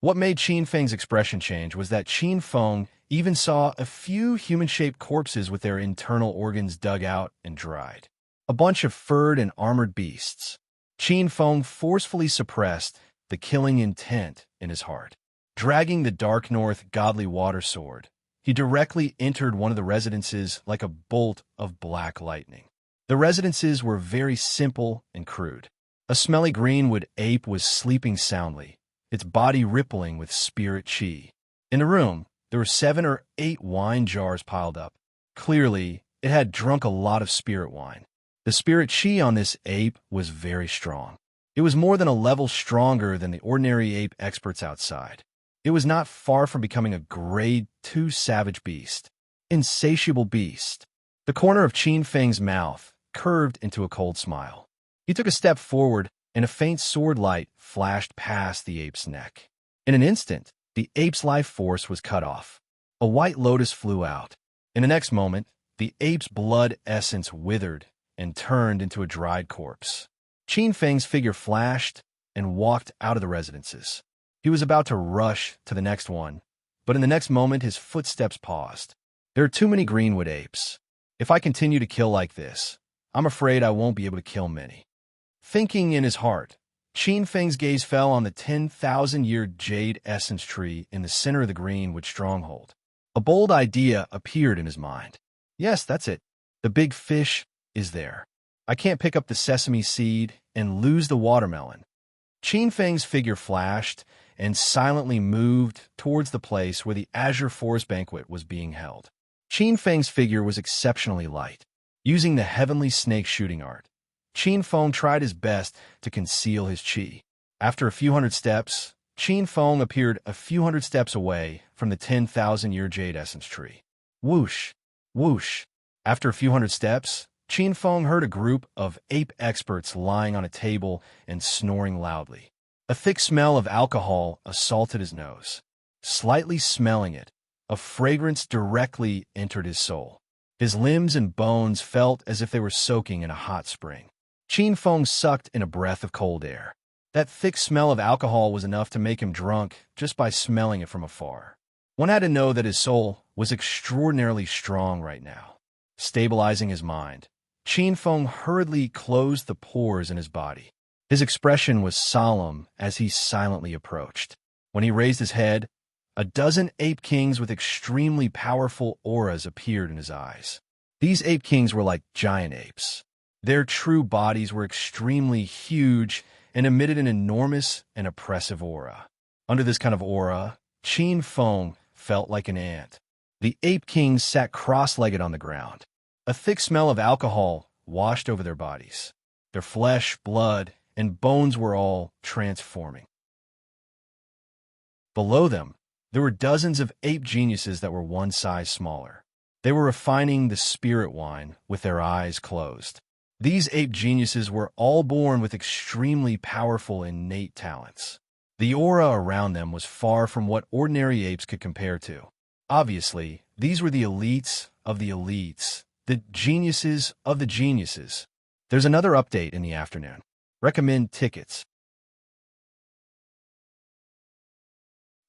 What made Qin Feng's expression change was that Qin Feng even saw a few human-shaped corpses with their internal organs dug out and dried. A bunch of furred and armored beasts. Qin Feng forcefully suppressed the killing intent in his heart. Dragging the Dark North godly water sword, he directly entered one of the residences like a bolt of black lightning. The residences were very simple and crude. A smelly greenwood ape was sleeping soundly, its body rippling with spirit chi. In the room, there were 7 or 8 wine jars piled up. Clearly, it had drunk a lot of spirit wine. The spirit chi on this ape was very strong. It was more than a level stronger than the ordinary ape experts outside. It was not far from becoming a grade 2 savage beast. Insatiable beast. The corner of Qin Feng's mouth curved into a cold smile. He took a step forward, and a faint sword light flashed past the ape's neck. In an instant, the ape's life force was cut off. A white lotus flew out. In the next moment, the ape's blood essence withered and turned into a dried corpse. Qin Feng's figure flashed and walked out of the residences. He was about to rush to the next one, but in the next moment his footsteps paused. There are too many greenwood apes. If I continue to kill like this, I'm afraid I won't be able to kill many. Thinking in his heart, Qin Feng's gaze fell on the 10,000-year jade essence tree in the center of the greenwood stronghold. A bold idea appeared in his mind. Yes, that's it. The big fish is there. I can't pick up the sesame seed and lose the watermelon. Qin Feng's figure flashed and silently moved towards the place where the Azure Forest Banquet was being held. Qin Feng's figure was exceptionally light. Using the heavenly snake shooting art, Qin Feng tried his best to conceal his chi. After a few hundred steps, Qin Feng appeared a few hundred steps away from the 10,000-year jade essence tree. Whoosh! Whoosh! After a few hundred steps, Qin Feng heard a group of ape experts lying on a table and snoring loudly. A thick smell of alcohol assaulted his nose. Slightly smelling it, A fragrance directly entered his soul. His limbs and bones felt as if they were soaking in a hot spring. Qin Feng sucked in a breath of cold air. That thick smell of alcohol was enough to make him drunk just by smelling it from afar. One had to know that his soul was extraordinarily strong right now. Stabilizing his mind, Qin Feng hurriedly closed the pores in his body. His expression was solemn as he silently approached. When he raised his head, a dozen ape kings with extremely powerful auras appeared in his eyes. These ape kings were like giant apes. Their true bodies were extremely huge and emitted an enormous and oppressive aura. Under this kind of aura, Qin Feng felt like an ant. The ape kings sat cross-legged on the ground. A thick smell of alcohol washed over their bodies. Their flesh, blood, and bones were all transforming. Below them, there were dozens of ape geniuses that were one size smaller. They were refining the spirit wine with their eyes closed. These ape geniuses were all born with extremely powerful innate talents. The aura around them was far from what ordinary apes could compare to. Obviously, these were the elites of the elites, the geniuses of the geniuses. There's another update in the afternoon. Recommend tickets.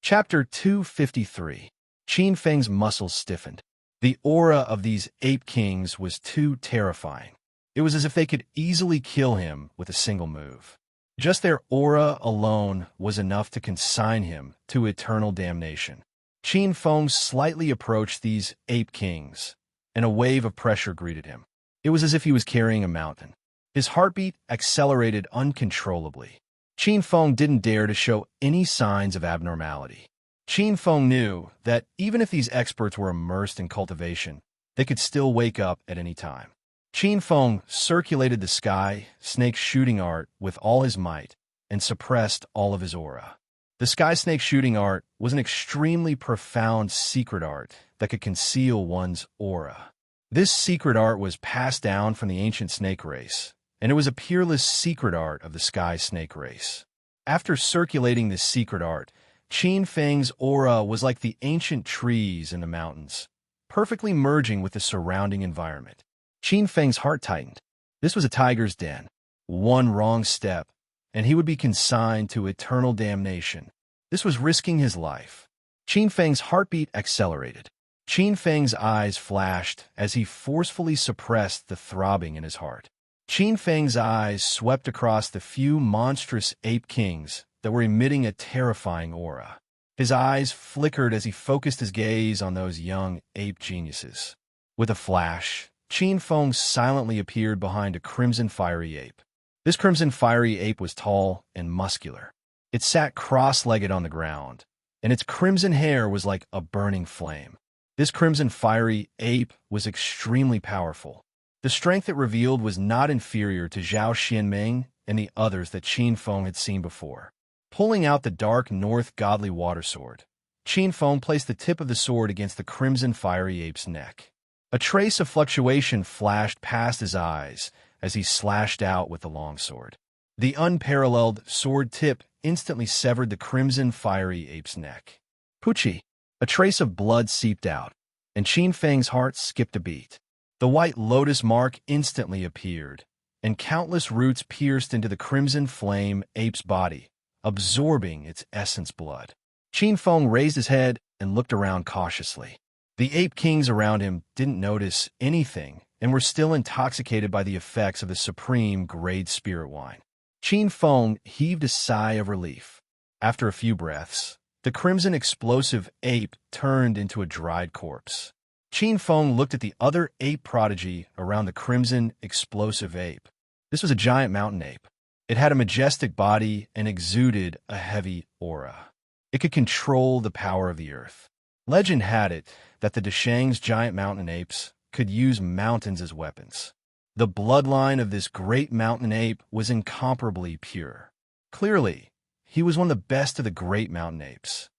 Chapter 253. Qin Feng's muscles stiffened. The aura of these ape kings was too terrifying. It was as if they could easily kill him with a single move. Just their aura alone was enough to consign him to eternal damnation. Qin Feng slightly approached these ape kings, and a wave of pressure greeted him. It was as if he was carrying a mountain. His heartbeat accelerated uncontrollably. Qin Feng didn't dare to show any signs of abnormality. Qin Feng knew that even if these experts were immersed in cultivation, they could still wake up at any time. Qin Feng circulated the sky snake shooting art with all his might and suppressed all of his aura. The sky snake shooting art was an extremely profound secret art that could conceal one's aura. This secret art was passed down from the ancient snake race, and it was a peerless secret art of the sky snake race. After circulating this secret art, Qin Feng's aura was like the ancient trees in the mountains, perfectly merging with the surrounding environment. Qin Feng's heart tightened. This was a tiger's den. One wrong step, and he would be consigned to eternal damnation. This was risking his life. Qin Feng's heartbeat accelerated. Qin Feng's eyes flashed as he forcefully suppressed the throbbing in his heart. Qin Feng's eyes swept across the few monstrous ape kings that were emitting a terrifying aura. His eyes flickered as he focused his gaze on those young ape geniuses. With a flash, Qin Feng silently appeared behind a crimson fiery ape. This crimson fiery ape was tall and muscular. It sat cross-legged on the ground, and its crimson hair was like a burning flame. This crimson fiery ape was extremely powerful. The strength it revealed was not inferior to Zhao Xianming and the others that Qin Feng had seen before. Pulling out the dark north godly water sword, Qin Feng placed the tip of the sword against the crimson fiery ape's neck. A trace of fluctuation flashed past his eyes as he slashed out with the longsword. The unparalleled sword tip instantly severed the crimson fiery ape's neck. Pucci! A trace of blood seeped out, and Qin Feng's heart skipped a beat. The white lotus mark instantly appeared, and countless roots pierced into the crimson flame ape's body, absorbing its essence blood. Qin Feng raised his head and looked around cautiously. The ape kings around him didn't notice anything and were still intoxicated by the effects of the supreme grade spirit wine. Qin Feng heaved a sigh of relief. After a few breaths, the crimson explosive ape turned into a dried corpse. Qin Feng looked at the other ape prodigy around the crimson explosive ape. This was a giant mountain ape. It had a majestic body and exuded a heavy aura. It could control the power of the earth. Legend had it that the Deshang's giant mountain apes could use mountains as weapons. The bloodline of this great mountain ape was incomparably pure. Clearly, he was one of the best of the great mountain apes.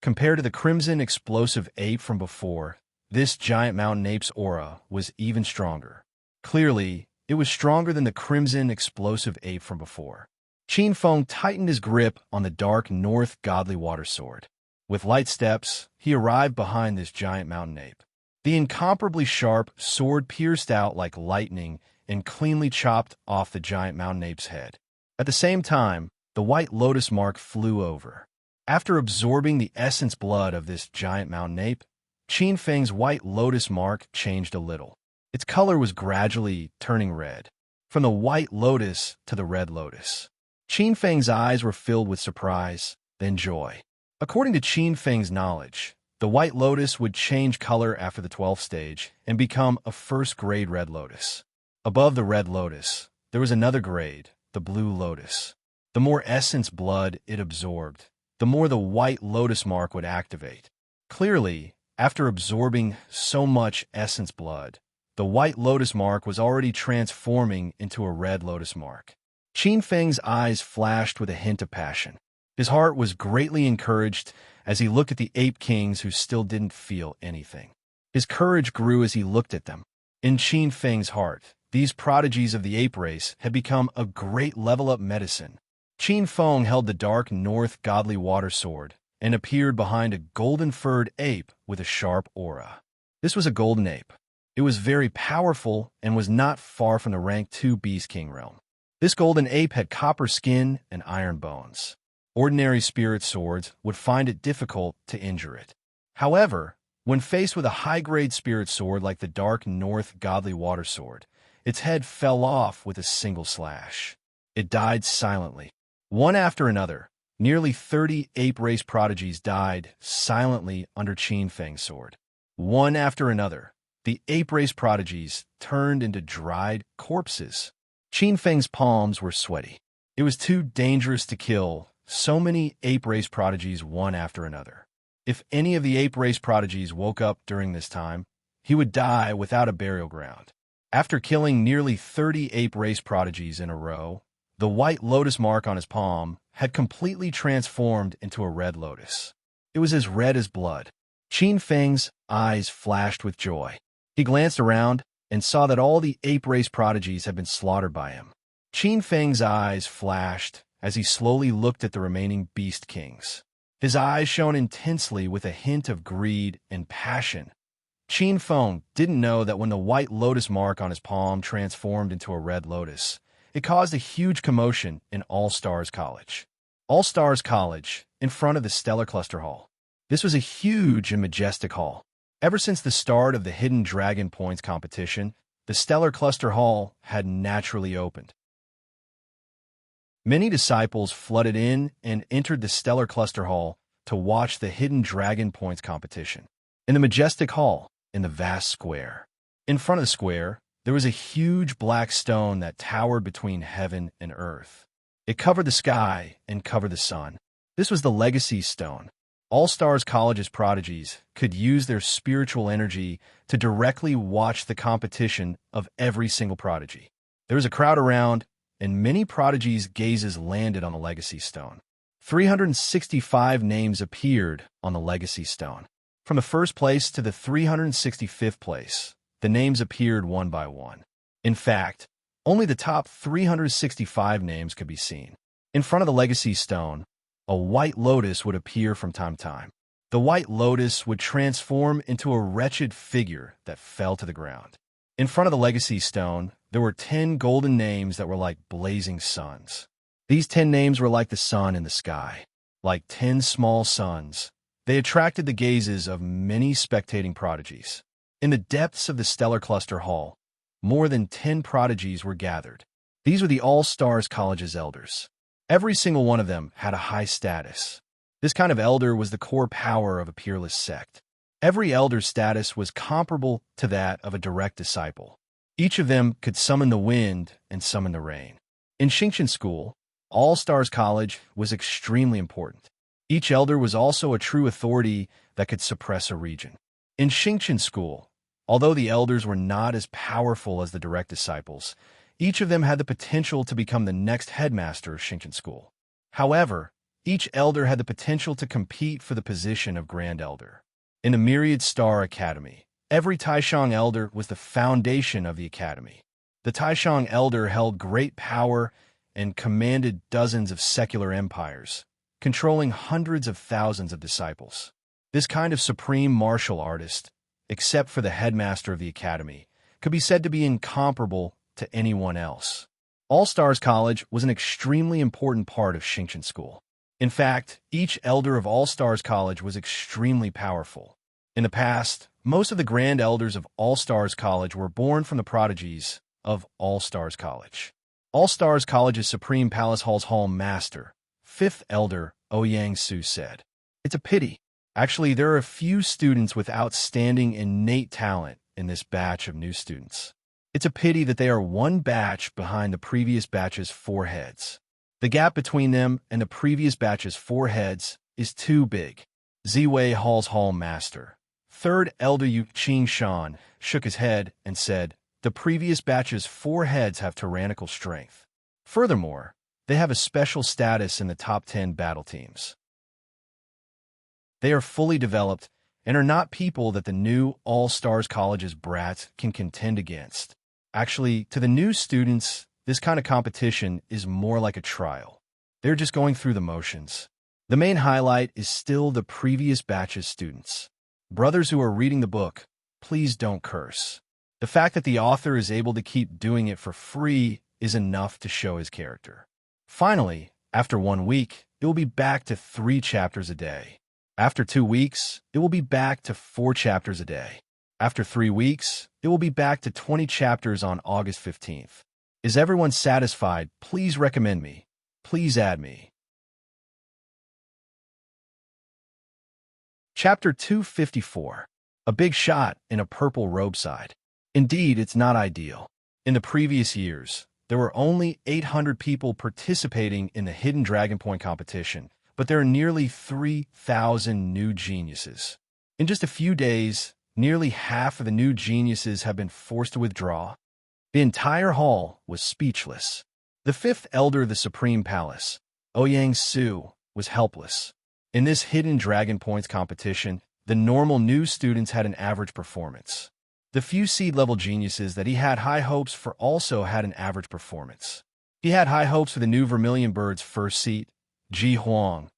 Compared to the crimson explosive ape from before, this giant mountain ape's aura was even stronger. Clearly, it was stronger than the crimson explosive ape from before. Qin Feng tightened his grip on the dark north godly water sword. With light steps, he arrived behind this giant mountain ape. The incomparably sharp sword pierced out like lightning and cleanly chopped off the giant mountain ape's head. At the same time, the white lotus mark flew over. After absorbing the essence blood of this giant mountain ape, Qin Feng's white lotus mark changed a little. Its color was gradually turning red, from the white lotus to the red lotus. Qin Feng's eyes were filled with surprise, then joy. According to Qin Feng's knowledge, the white lotus would change color after the 12th stage and become a first-grade red lotus. Above the red lotus, there was another grade, the blue lotus. The more essence blood it absorbed, the more the white lotus mark would activate. Clearly, after absorbing so much essence blood, the white lotus mark was already transforming into a red lotus mark. Qin Feng's eyes flashed with a hint of passion. His heart was greatly encouraged as he looked at the ape kings who still didn't feel anything. His courage grew as he looked at them. In Qin Feng's heart, these prodigies of the ape race had become a great level-up medicine. Qin Feng held the dark north godly water sword and appeared behind a golden-furred ape with a sharp aura. This was a golden ape. It was very powerful and was not far from the rank 2 Beast King realm. This golden ape had copper skin and iron bones. Ordinary spirit swords would find it difficult to injure it. However, when faced with a high-grade spirit sword like the Dark North Godly Water Sword, its head fell off with a single slash. It died silently. One after another, nearly 30 ape race prodigies died silently under Qin Feng's sword. One after another, the ape race prodigies turned into dried corpses. Qin Feng's palms were sweaty. It was too dangerous to kill so many ape race prodigies one after another. If any of the ape race prodigies woke up during this time, he would die without a burial ground. After killing nearly 30 ape race prodigies in a row, the white lotus mark on his palm had completely transformed into a red lotus. It was as red as blood. Qin Feng's eyes flashed with joy. He glanced around and saw that all the ape race prodigies had been slaughtered by him. Qin Feng's eyes flashed as he slowly looked at the remaining beast kings. His eyes shone intensely with a hint of greed and passion. Qin Feng didn't know that when the white lotus mark on his palm transformed into a red lotus, it caused a huge commotion in All Stars College. All Stars College, in front of the Stellar Cluster Hall. This was a huge and majestic hall. Ever since the start of the Hidden Dragon Points competition, the Stellar Cluster Hall had naturally opened. Many disciples flooded in and entered the Stellar Cluster Hall to watch the Hidden Dragon Points competition. In the majestic hall, in the vast square. In front of the square, there was a huge black stone that towered between heaven and earth. It covered the sky and covered the sun. This was the Legacy Stone. All Stars College's prodigies could use their spiritual energy to directly watch the competition of every single prodigy. There was a crowd around, and many prodigies' gazes landed on the Legacy Stone. 365 names appeared on the Legacy Stone. From the first place to the 365th place, the names appeared one by one. In fact, only the top 365 names could be seen. In front of the Legacy Stone, a white lotus would appear from time to time. The white lotus would transform into a wretched figure that fell to the ground. In front of the Legacy Stone, there were 10 golden names that were like blazing suns. These 10 names were like the sun in the sky. Like 10 small suns, they attracted the gazes of many spectating prodigies. In the depths of the Stellar Cluster Hall, more than 10 prodigies were gathered. These were the All Stars College's elders. Every single one of them had a high status. This kind of elder was the core power of a peerless sect. Every elder's status was comparable to that of a direct disciple. Each of them could summon the wind and summon the rain. In Xingqian School, All Stars College was extremely important. Each elder was also a true authority that could suppress a region. In Xingqian School, although the elders were not as powerful as the direct disciples, each of them had the potential to become the next headmaster of Xingqian School. However, each elder had the potential to compete for the position of Grand Elder. In the Myriad Star Academy, every Taishang elder was the foundation of the academy. The Taishang elder held great power and commanded dozens of secular empires, controlling hundreds of thousands of disciples. This kind of supreme martial artist, except for the headmaster of the academy, could be said to be incomparable to anyone else. All-Stars College was an extremely important part of Xingqian School. In fact, each elder of All-Stars College was extremely powerful. In the past, most of the grand elders of All-Stars College were born from the prodigies of All-Stars College. All-Stars College's Supreme Palace Hall's Hall Master, 5th Elder Ouyang Su said, "It's a pity. Actually, there are a few students with outstanding innate talent in this batch of new students. It's a pity that they are one batch behind the previous batch's 4 heads. The gap between them and the previous batch's 4 heads is too big." Ziwei Hall's Hall Master, 3rd Elder Yu Qingshan, shook his head and said, "The previous batch's 4 heads have tyrannical strength. Furthermore, they have a special status in the top 10 battle teams. They are fully developed and are not people that the new All-Stars College's brats can contend against. Actually, to the new students, this kind of competition is more like a trial. They're just going through the motions. The main highlight is still the previous batch's students. Brothers who are reading the book, please don't curse. The fact that the author is able to keep doing it for free is enough to show his character. Finally, after 1 week, it will be back to 3 chapters a day. After 2 weeks, it will be back to 4 chapters a day. After 3 weeks, it will be back to 20 chapters on August 15th. Is everyone satisfied? Please recommend me. Please add me. Chapter 254. A big shot in a purple robe side. Indeed, it's not ideal. In the previous years, there were only 800 people participating in the Hidden Dragon Point competition, but there are nearly 3,000 new geniuses. In just a few days, nearly half of the new geniuses have been forced to withdraw. The entire hall was speechless. The 5th Elder of the Supreme Palace, Ouyang Su, was helpless. In this Hidden Dragon Points competition, the normal new students had an average performance. The few seed-level geniuses that he had high hopes for also had an average performance. He had high hopes for the new Vermilion Bird's first seat, Ji Huang,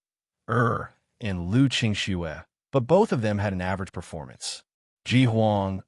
and Lu Qingxue, but both of them had an average performance. Ji Huang,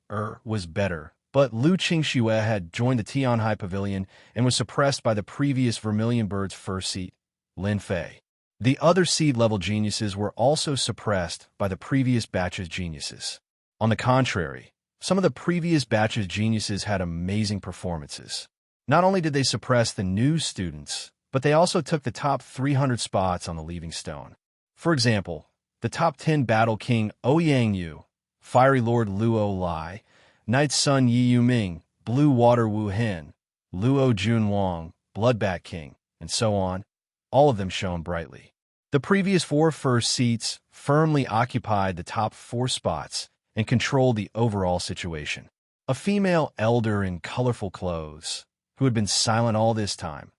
was better, but Lu Qingxue had joined the Tianhai Pavilion and was suppressed by the previous Vermilion Bird's first seat, Lin Fei. The other seed-level geniuses were also suppressed by the previous batch's geniuses. On the contrary, some of the previous batch's geniuses had amazing performances. Not only did they suppress the new students, but they also took the top 300 spots on the Leaving Stone. For example, the top 10 Battle King Ouyang Yu, Fiery Lord Luo Lai, Night Sun Yi Yuming, Blue Water Wu Hen, Luo Jun Wang, Bloodbat King, and so on, all of them shone brightly. The previous 4 first seats firmly occupied the top 4 spots and controlled the overall situation. A female elder in colorful clothes, who had been silent all this time,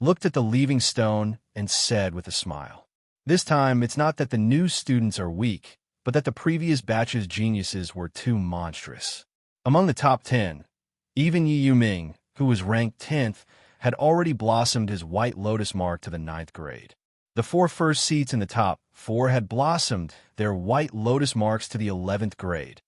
looked at the Leaving Stone and said with a smile, "This time, it's not that the new students are weak, but that the previous batch's geniuses were too monstrous." Among the top 10, even Yi Yuming, who was ranked 10th, had already blossomed his White Lotus mark to the 9th grade. The 4 first seats in the top 4 had blossomed their White Lotus marks to the 11th grade.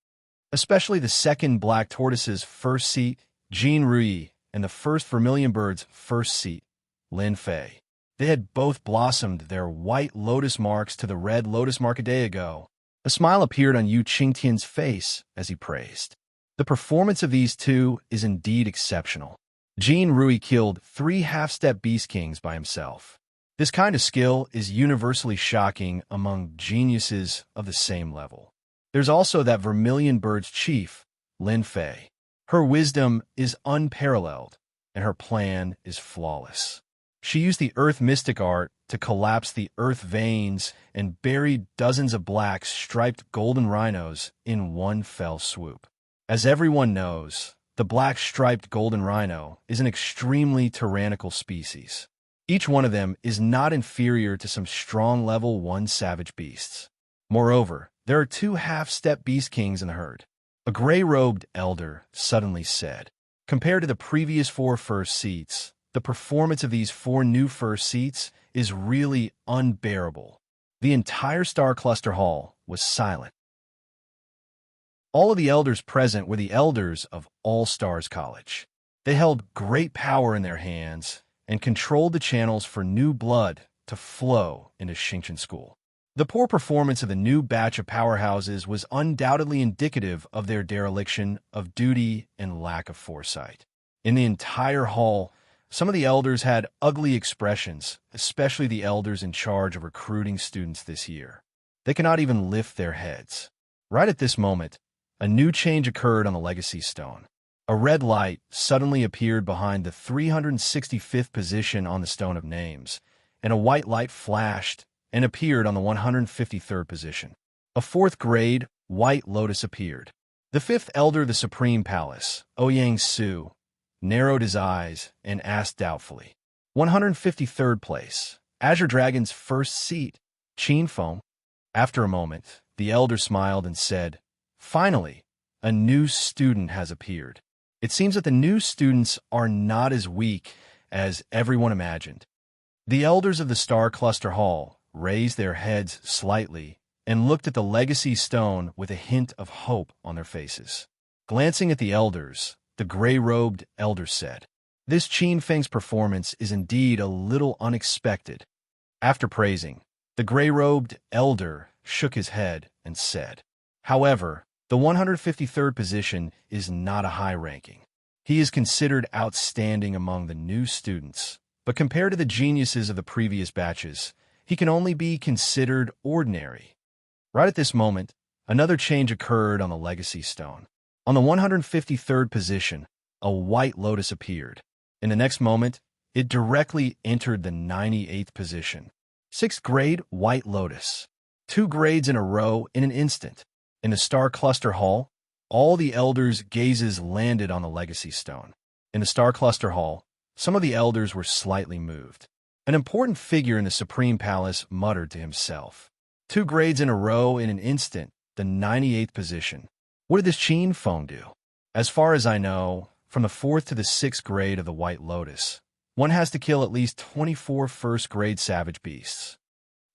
Especially the 2nd Black Tortoise's first seat, Jin Rui, and the 1st Vermilion Bird's first seat, Lin Fei. They had both blossomed their White Lotus marks to the Red Lotus mark a day ago. A smile appeared on Yu Qingtian's face as he praised. The performance of these two is indeed exceptional. Jin Rui killed 3 half-step Beast Kings by himself. This kind of skill is universally shocking among geniuses of the same level. There's also that Vermilion Bird's chief, Lin Fei. Her wisdom is unparalleled, and her plan is flawless. She used the Earth Mystic Art to collapse the Earth veins and buried dozens of black striped golden rhinos in one fell swoop. As everyone knows, the black striped golden rhino is an extremely tyrannical species. Each one of them is not inferior to some strong level 1 savage beasts. Moreover, there are 2 half-step Beast Kings in the herd. A gray-robed elder suddenly said, "Compared to the previous 4 first seats, the performance of these 4 new first seats is really unbearable. The entire Star Cluster Hall was silent. All of the elders present were the elders of All Stars College. They held great power in their hands and controlled the channels for new blood to flow into Shingshan School. The poor performance of the new batch of powerhouses was undoubtedly indicative of their dereliction of duty and lack of foresight. In the entire hall, some of the elders had ugly expressions, especially the elders in charge of recruiting students this year. They cannot even lift their heads. Right at this moment, a new change occurred on the Legacy Stone. A red light suddenly appeared behind the 365th position on the Stone of Names, and a white light flashed and appeared on the 153rd position. A 4th grade White Lotus appeared. The 5th Elder of the Supreme Palace, Ouyang Su, narrowed his eyes and asked doubtfully, 153rd place, Azure Dragon's first seat, Qin Feng. After a moment, the elder smiled and said, finally, a new student has appeared. It seems that the new students are not as weak as everyone imagined. The elders of the Star Cluster Hall raised their heads slightly and looked at the Legacy Stone with a hint of hope on their faces. Glancing at the elders, the gray-robed elder said, this Qin Feng's performance is indeed a little unexpected. After praising, the gray-robed elder shook his head and said, however, the 153rd position is not a high ranking. He is considered outstanding among the new students, but compared to the geniuses of the previous batches, he can only be considered ordinary. Right at this moment, another change occurred on the Legacy Stone. On the 153rd position, a White Lotus appeared. In the next moment, it directly entered the 98th position. 6th grade White Lotus. 2 grades in a row in an instant. In the Star Cluster Hall, all the elders' gazes landed on the Legacy Stone. In the Star Cluster Hall, some of the elders were slightly moved. An important figure in the Supreme Palace muttered to himself, 2 grades in a row in an instant, the 98th position. What did this Qin Feng do? As far as I know, from the 4th to the 6th grade of the White Lotus, one has to kill at least 24 first-grade savage beasts.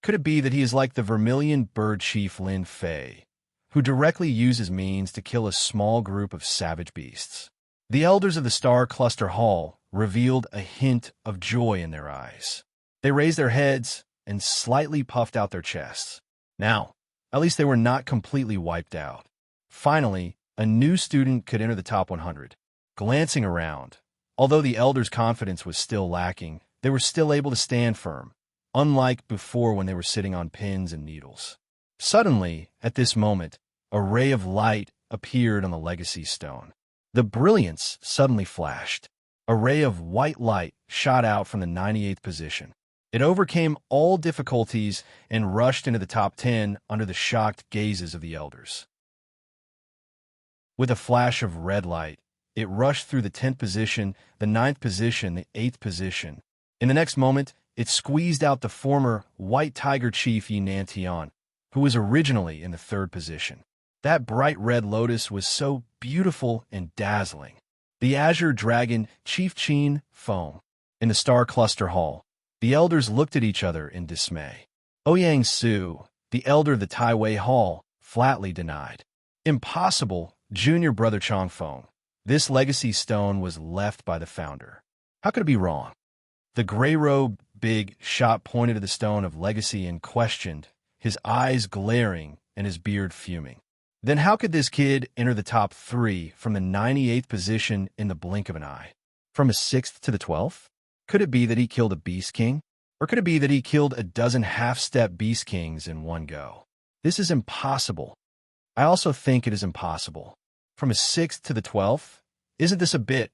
Could it be that he is like the Vermilion Bird Chief Lin Fei, who directly uses means to kill a small group of savage beasts? The elders of the Star Cluster Hall revealed a hint of joy in their eyes. They raised their heads and slightly puffed out their chests. Now, at least they were not completely wiped out. Finally, a new student could enter the top 100. Glancing around, although the elders' confidence was still lacking, they were still able to stand firm, unlike before when they were sitting on pins and needles. Suddenly, at this moment, a ray of light appeared on the Legacy Stone. The brilliance suddenly flashed. A ray of white light shot out from the 98th position. It overcame all difficulties and rushed into the top 10 under the shocked gazes of the elders. With a flash of red light, it rushed through the 10th position, the 9th position, the 8th position. In the next moment, it squeezed out the former White Tiger Chief Yinan Tian, who was originally in the 3rd position. That bright red lotus was so beautiful and dazzling. The Azure Dragon Chief Qin Feng. In the Star Cluster Hall, the elders looked at each other in dismay. Ouyang Su, the elder of the Taiwei Hall, flatly denied. Impossible, junior brother Changfeng. This legacy stone was left by the founder. How could it be wrong? The gray-robed big shot pointed to the stone of legacy and questioned, his eyes glaring and his beard fuming. Then how could this kid enter the top 3 from the 98th position in the blink of an eye? From a 6th to the 12th? Could it be that he killed a Beast King? Or could it be that he killed a dozen half-step Beast Kings in one go? This is impossible. I also think it is impossible. From a 6th to the 12th? Isn't this a bit?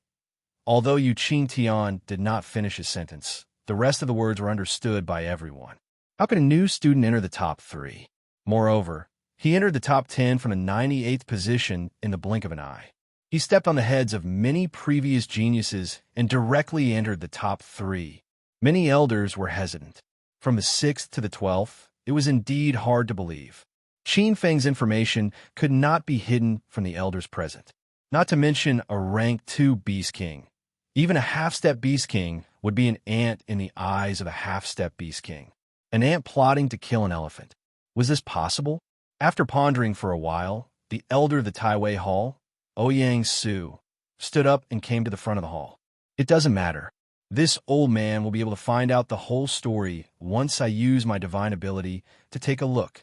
Although Yu Qing Tian did not finish his sentence, the rest of the words were understood by everyone. How could a new student enter the top 3? Moreover, he entered the top 10 from the 98th position in the blink of an eye. He stepped on the heads of many previous geniuses and directly entered the top 3. Many elders were hesitant. From the 6th to the 12th, it was indeed hard to believe. Qin Feng's information could not be hidden from the elders present. Not to mention a rank 2 Beast King. Even a half-step Beast King would be an ant in the eyes of a half-step beast king. An ant plotting to kill an elephant. Was this possible? After pondering for a while, the elder of the Taiwei Hall, Ouyang Su, stood up and came to the front of the hall. It doesn't matter. This old man will be able to find out the whole story once I use my divine ability to take a look.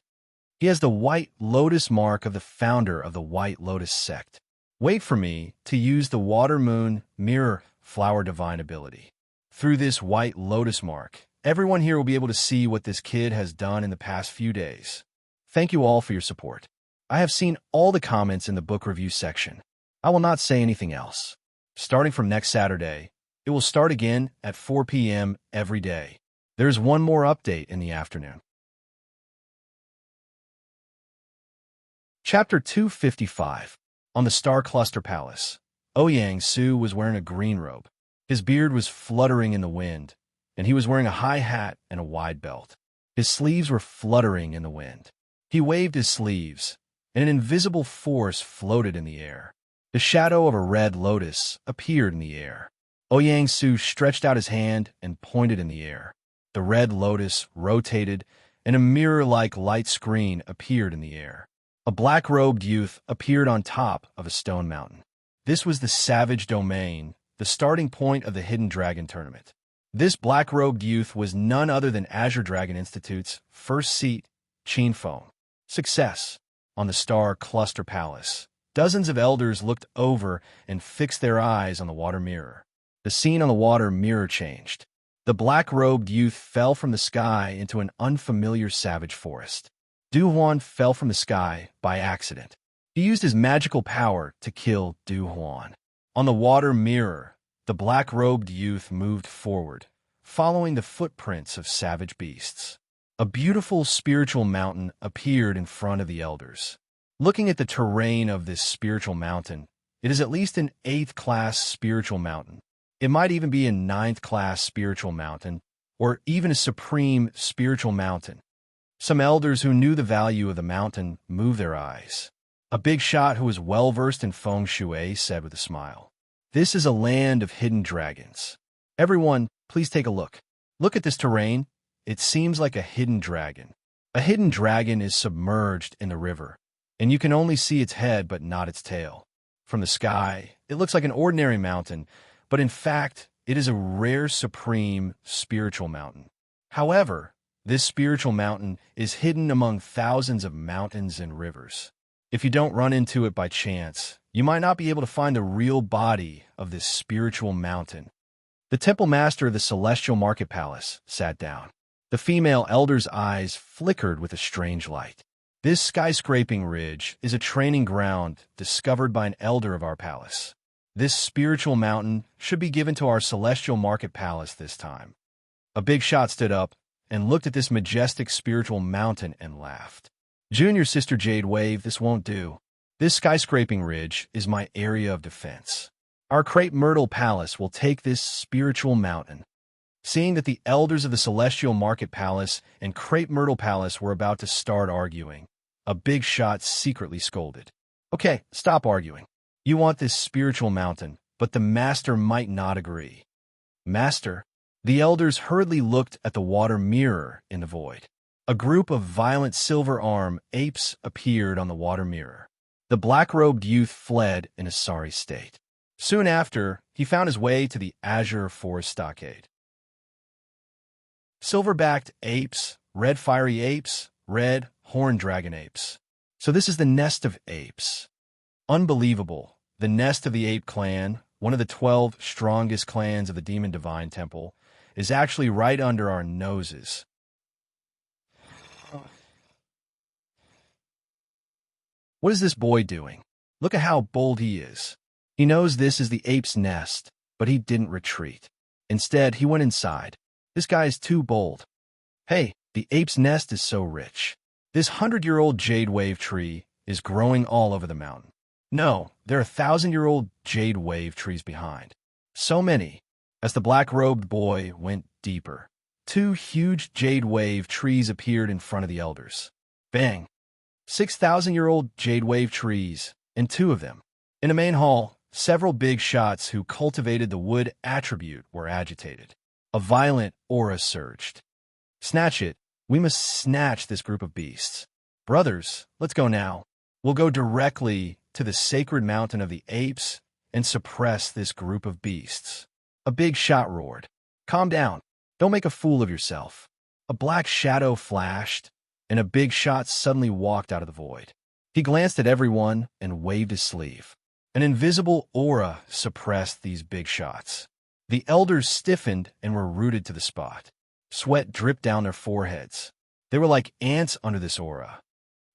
He has the white lotus mark of the founder of the White Lotus sect. Wait for me to use the water moon mirror flower divine ability. Through this white lotus mark, everyone here will be able to see what this kid has done in the past few days. Thank you all for your support. I have seen all the comments in the book review section. I will not say anything else. Starting from next Saturday, it will start again at 4 p.m. every day. There's one more update in the afternoon. Chapter 255. On the Star Cluster Palace, Ouyang Su was wearing a green robe. His beard was fluttering in the wind, and he was wearing a high hat and a wide belt. His sleeves were fluttering in the wind. He waved his sleeves, and an invisible force floated in the air. The shadow of a red lotus appeared in the air. Ouyang Su stretched out his hand and pointed in the air. The red lotus rotated, and a mirror-like light screen appeared in the air. A black-robed youth appeared on top of a stone mountain. This was the Savage Domain, the starting point of the Hidden Dragon Tournament. This black-robed youth was none other than Azure Dragon Institute's first seat, Qinfeng. Success. On the Star Cluster Palace, dozens of elders looked over and fixed their eyes on the water mirror. The scene on the water mirror changed. The black-robed youth fell from the sky into an unfamiliar savage forest. Du Huan fell from the sky by accident. He used his magical power to kill Du Huan. On the water mirror, the black-robed youth moved forward, following the footprints of savage beasts. A beautiful spiritual mountain appeared in front of the elders. Looking at the terrain of this spiritual mountain, it is at least an 8th-class spiritual mountain. It might even be a 9th-class spiritual mountain, or even a supreme spiritual mountain. Some elders who knew the value of the mountain moved their eyes. A big shot who was well-versed in feng shui said with a smile, "This is a land of hidden dragons. Everyone, please take a look. Look at this terrain. It seems like a hidden dragon. A hidden dragon is submerged in the river, and you can only see its head but not its tail. From the sky, it looks like an ordinary mountain, but in fact, it is a rare supreme spiritual mountain. However, this spiritual mountain is hidden among thousands of mountains and rivers. If you don't run into it by chance, you might not be able to find the real body of this spiritual mountain." The temple master of the Celestial Market Palace sat down. The female elder's eyes flickered with a strange light. This skyscraping ridge is a training ground discovered by an elder of our palace. This spiritual mountain should be given to our Celestial Market Palace this time. A big shot stood up and looked at this majestic spiritual mountain and laughed. "Junior Sister Jade Wave, this won't do. This skyscraping ridge is my area of defense. Our Crepe Myrtle Palace will take this spiritual mountain." Seeing that the elders of the Celestial Market Palace and Crepe Myrtle Palace were about to start arguing, a big shot secretly scolded. "Okay, stop arguing. You want this spiritual mountain, but the master might not agree." "Master?" The elders hurriedly looked at the water mirror in the void. A group of violent silver-armed apes appeared on the water mirror. The black-robed youth fled in a sorry state. Soon after, he found his way to the Azure Forest Stockade. Silver-backed apes, red fiery apes, red horned dragon apes. So this is the nest of apes. Unbelievable. The nest of the ape clan, one of the 12 strongest clans of the Demon Divine Temple, is actually right under our noses. What is this boy doing? Look at how bold he is. He knows this is the ape's nest, but he didn't retreat. Instead, he went inside. This guy is too bold. Hey, the ape's nest is so rich. This 100-year-old jade wave tree is growing all over the mountain. No, there are 1,000-year-old jade wave trees behind. So many. As the black-robed boy went deeper, 2 huge jade wave trees appeared in front of the elders. Bang! 6,000-year-old jade wave trees, and 2 of them. In the main hall, several big shots who cultivated the wood attribute were agitated. A violent aura surged. Snatch it. We must snatch this group of beasts. Brothers, let's go now. We'll go directly to the sacred mountain of the apes and suppress this group of beasts. A big shot roared. Calm down. Don't make a fool of yourself. A black shadow flashed, and a big shot suddenly walked out of the void. He glanced at everyone and waved his sleeve. An invisible aura suppressed these big shots. The elders stiffened and were rooted to the spot. Sweat dripped down their foreheads. They were like ants under this aura.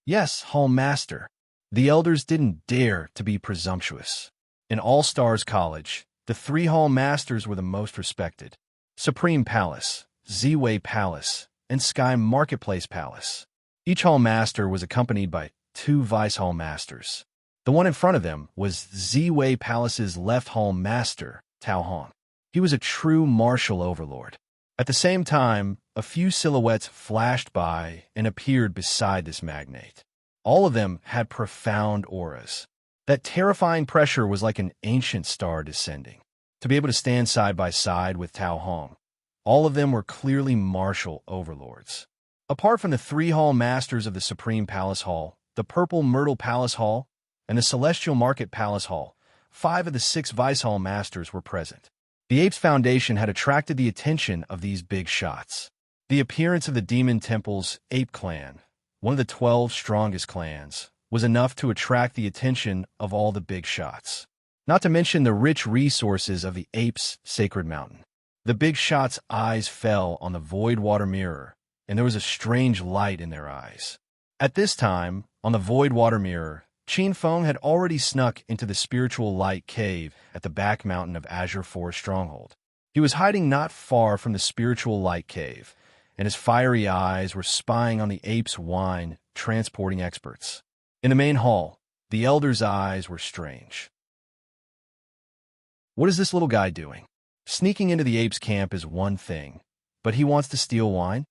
Yes, Hall Master. The elders didn't dare to be presumptuous. In All Stars College, the 3 Hall Masters were the most respected. Supreme Palace, Z-Way Palace, and Sky Marketplace Palace. Each Hall Master was accompanied by 2 Vice Hall Masters. The one in front of them was Z-Way Palace's left Hall Master, Tao Hong. He was a true martial overlord. At the same time, a few silhouettes flashed by and appeared beside this magnate. All of them had profound auras. That terrifying pressure was like an ancient star descending. To be able to stand side by side with Tao Hong, all of them were clearly martial overlords. Apart from the 3 Hall Masters of the Supreme Palace Hall, the Purple Myrtle Palace Hall, and the Celestial Market Palace Hall, 5 of the 6 Vice Hall Masters were present. The Apes Foundation had attracted the attention of these big shots. The appearance of the Demon Temple's Ape Clan, one of the 12 strongest clans, was enough to attract the attention of all the big shots. Not to mention the rich resources of the Apes' Sacred Mountain. The big shots' eyes fell on the void water mirror, and there was a strange light in their eyes. At this time, on the void water mirror, Qin Feng had already snuck into the spiritual light cave at the back mountain of Azure Forest Stronghold. He was hiding not far from the spiritual light cave, and his fiery eyes were spying on the apes' wine transporting experts. In the main hall, the elders' eyes were strange. What is this little guy doing? Sneaking into the apes' camp is one thing, but he wants to steal wine?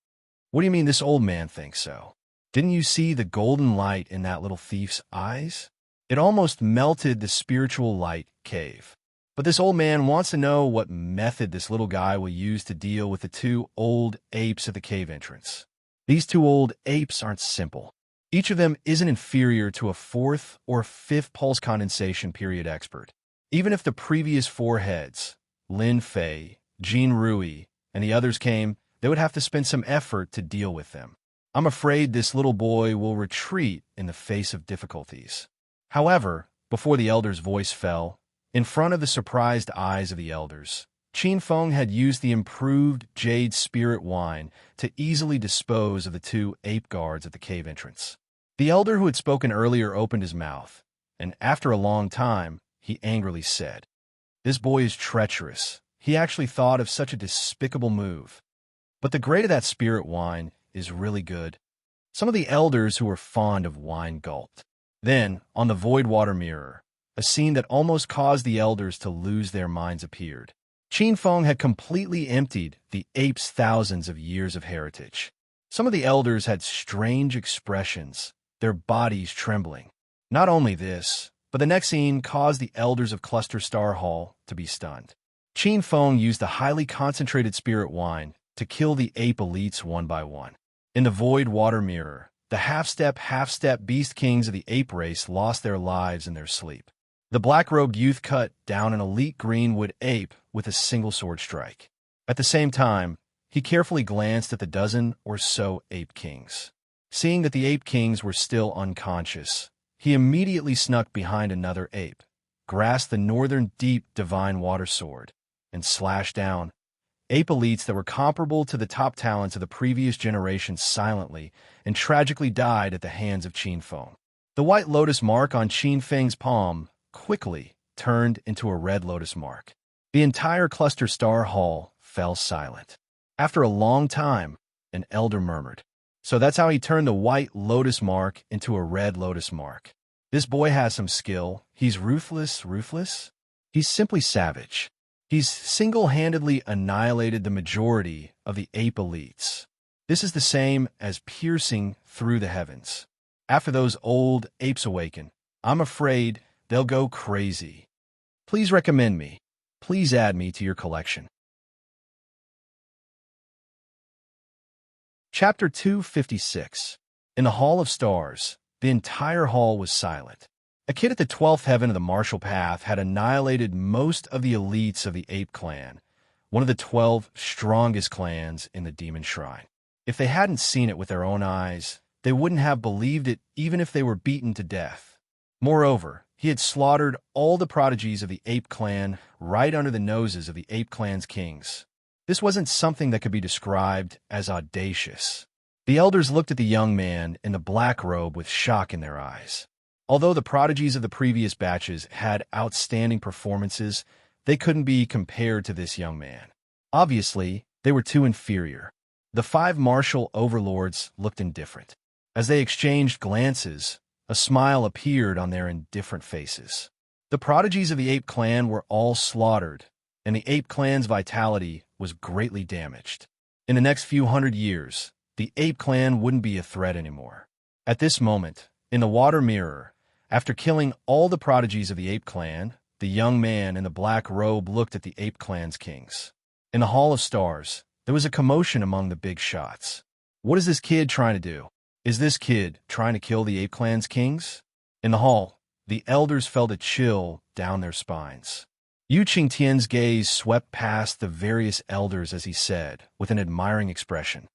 What do you mean this old man thinks so? Didn't you see the golden light in that little thief's eyes? It almost melted the spiritual light cave. But this old man wants to know what method this little guy will use to deal with the 2 old apes at the cave entrance. These 2 old apes aren't simple. Each of them isn't inferior to a 4th or 5th pulse condensation period expert. Even if the previous 4 heads, Lin Fei, Jean Rui, and the others came, they would have to spend some effort to deal with them. I'm afraid this little boy will retreat in the face of difficulties. However, before the elder's voice fell, in front of the surprised eyes of the elders, Qin Feng had used the improved Jade Spirit Wine to easily dispose of the 2 ape guards at the cave entrance. The elder who had spoken earlier opened his mouth, and after a long time, he angrily said, "This boy is treacherous. He actually thought of such a despicable move. But the grade of that spirit wine is really good." Some of the elders who were fond of wine gulped. Then, on the void water mirror, a scene that almost caused the elders to lose their minds appeared. Qin Feng had completely emptied the apes' thousands of years of heritage. Some of the elders had strange expressions, their bodies trembling. Not only this, but the next scene caused the elders of Cluster Star Hall to be stunned. Qin Feng used the highly concentrated spirit wine to kill the ape elites one by one. In the void water mirror, the half-step beast kings of the ape race lost their lives in their sleep. The black-robed youth cut down an elite greenwood ape with a single sword strike. At the same time, he carefully glanced at the dozen or so ape kings. Seeing that the ape kings were still unconscious, he immediately snuck behind another ape, grasped the northern deep divine water sword, and slashed down ape elites that were comparable to the top talents of the previous generation silently and tragically died at the hands of Qin Feng. The white lotus mark on Qin Feng's palm quickly turned into a red lotus mark. The entire Cluster Star Hall fell silent. After a long time, an elder murmured, "So that's how he turned the white lotus mark into a red lotus mark. This boy has some skill. He's ruthless? He's simply savage. He's single-handedly annihilated the majority of the ape elites. This is the same as piercing through the heavens. After those old apes awaken, I'm afraid they'll go crazy. Please recommend me. Please add me to your collection." Chapter 256. In the Hall of Stars, the entire hall was silent. A kid at the 12th heaven of the martial path had annihilated most of the elites of the Ape Clan, one of the 12 strongest clans in the Demon Shrine. If they hadn't seen it with their own eyes, they wouldn't have believed it even if they were beaten to death. Moreover, he had slaughtered all the prodigies of the Ape Clan right under the noses of the Ape Clan's kings. This wasn't something that could be described as audacious. The elders looked at the young man in the black robe with shock in their eyes. Although the prodigies of the previous batches had outstanding performances, they couldn't be compared to this young man. Obviously, they were too inferior. The 5 martial overlords looked indifferent. As they exchanged glances, a smile appeared on their indifferent faces. The prodigies of the Ape Clan were all slaughtered, and the Ape Clan's vitality was greatly damaged. In the next few hundred years, the Ape Clan wouldn't be a threat anymore. At this moment, in the water mirror, after killing all the prodigies of the Ape Clan, the young man in the black robe looked at the Ape Clan's kings. In the Hall of Stars, there was a commotion among the big shots. What is this kid trying to do? Is this kid trying to kill the Ape Clan's kings? In the hall, the elders felt a chill down their spines. Yu Qingtian's gaze swept past the various elders as he said, with an admiring expression,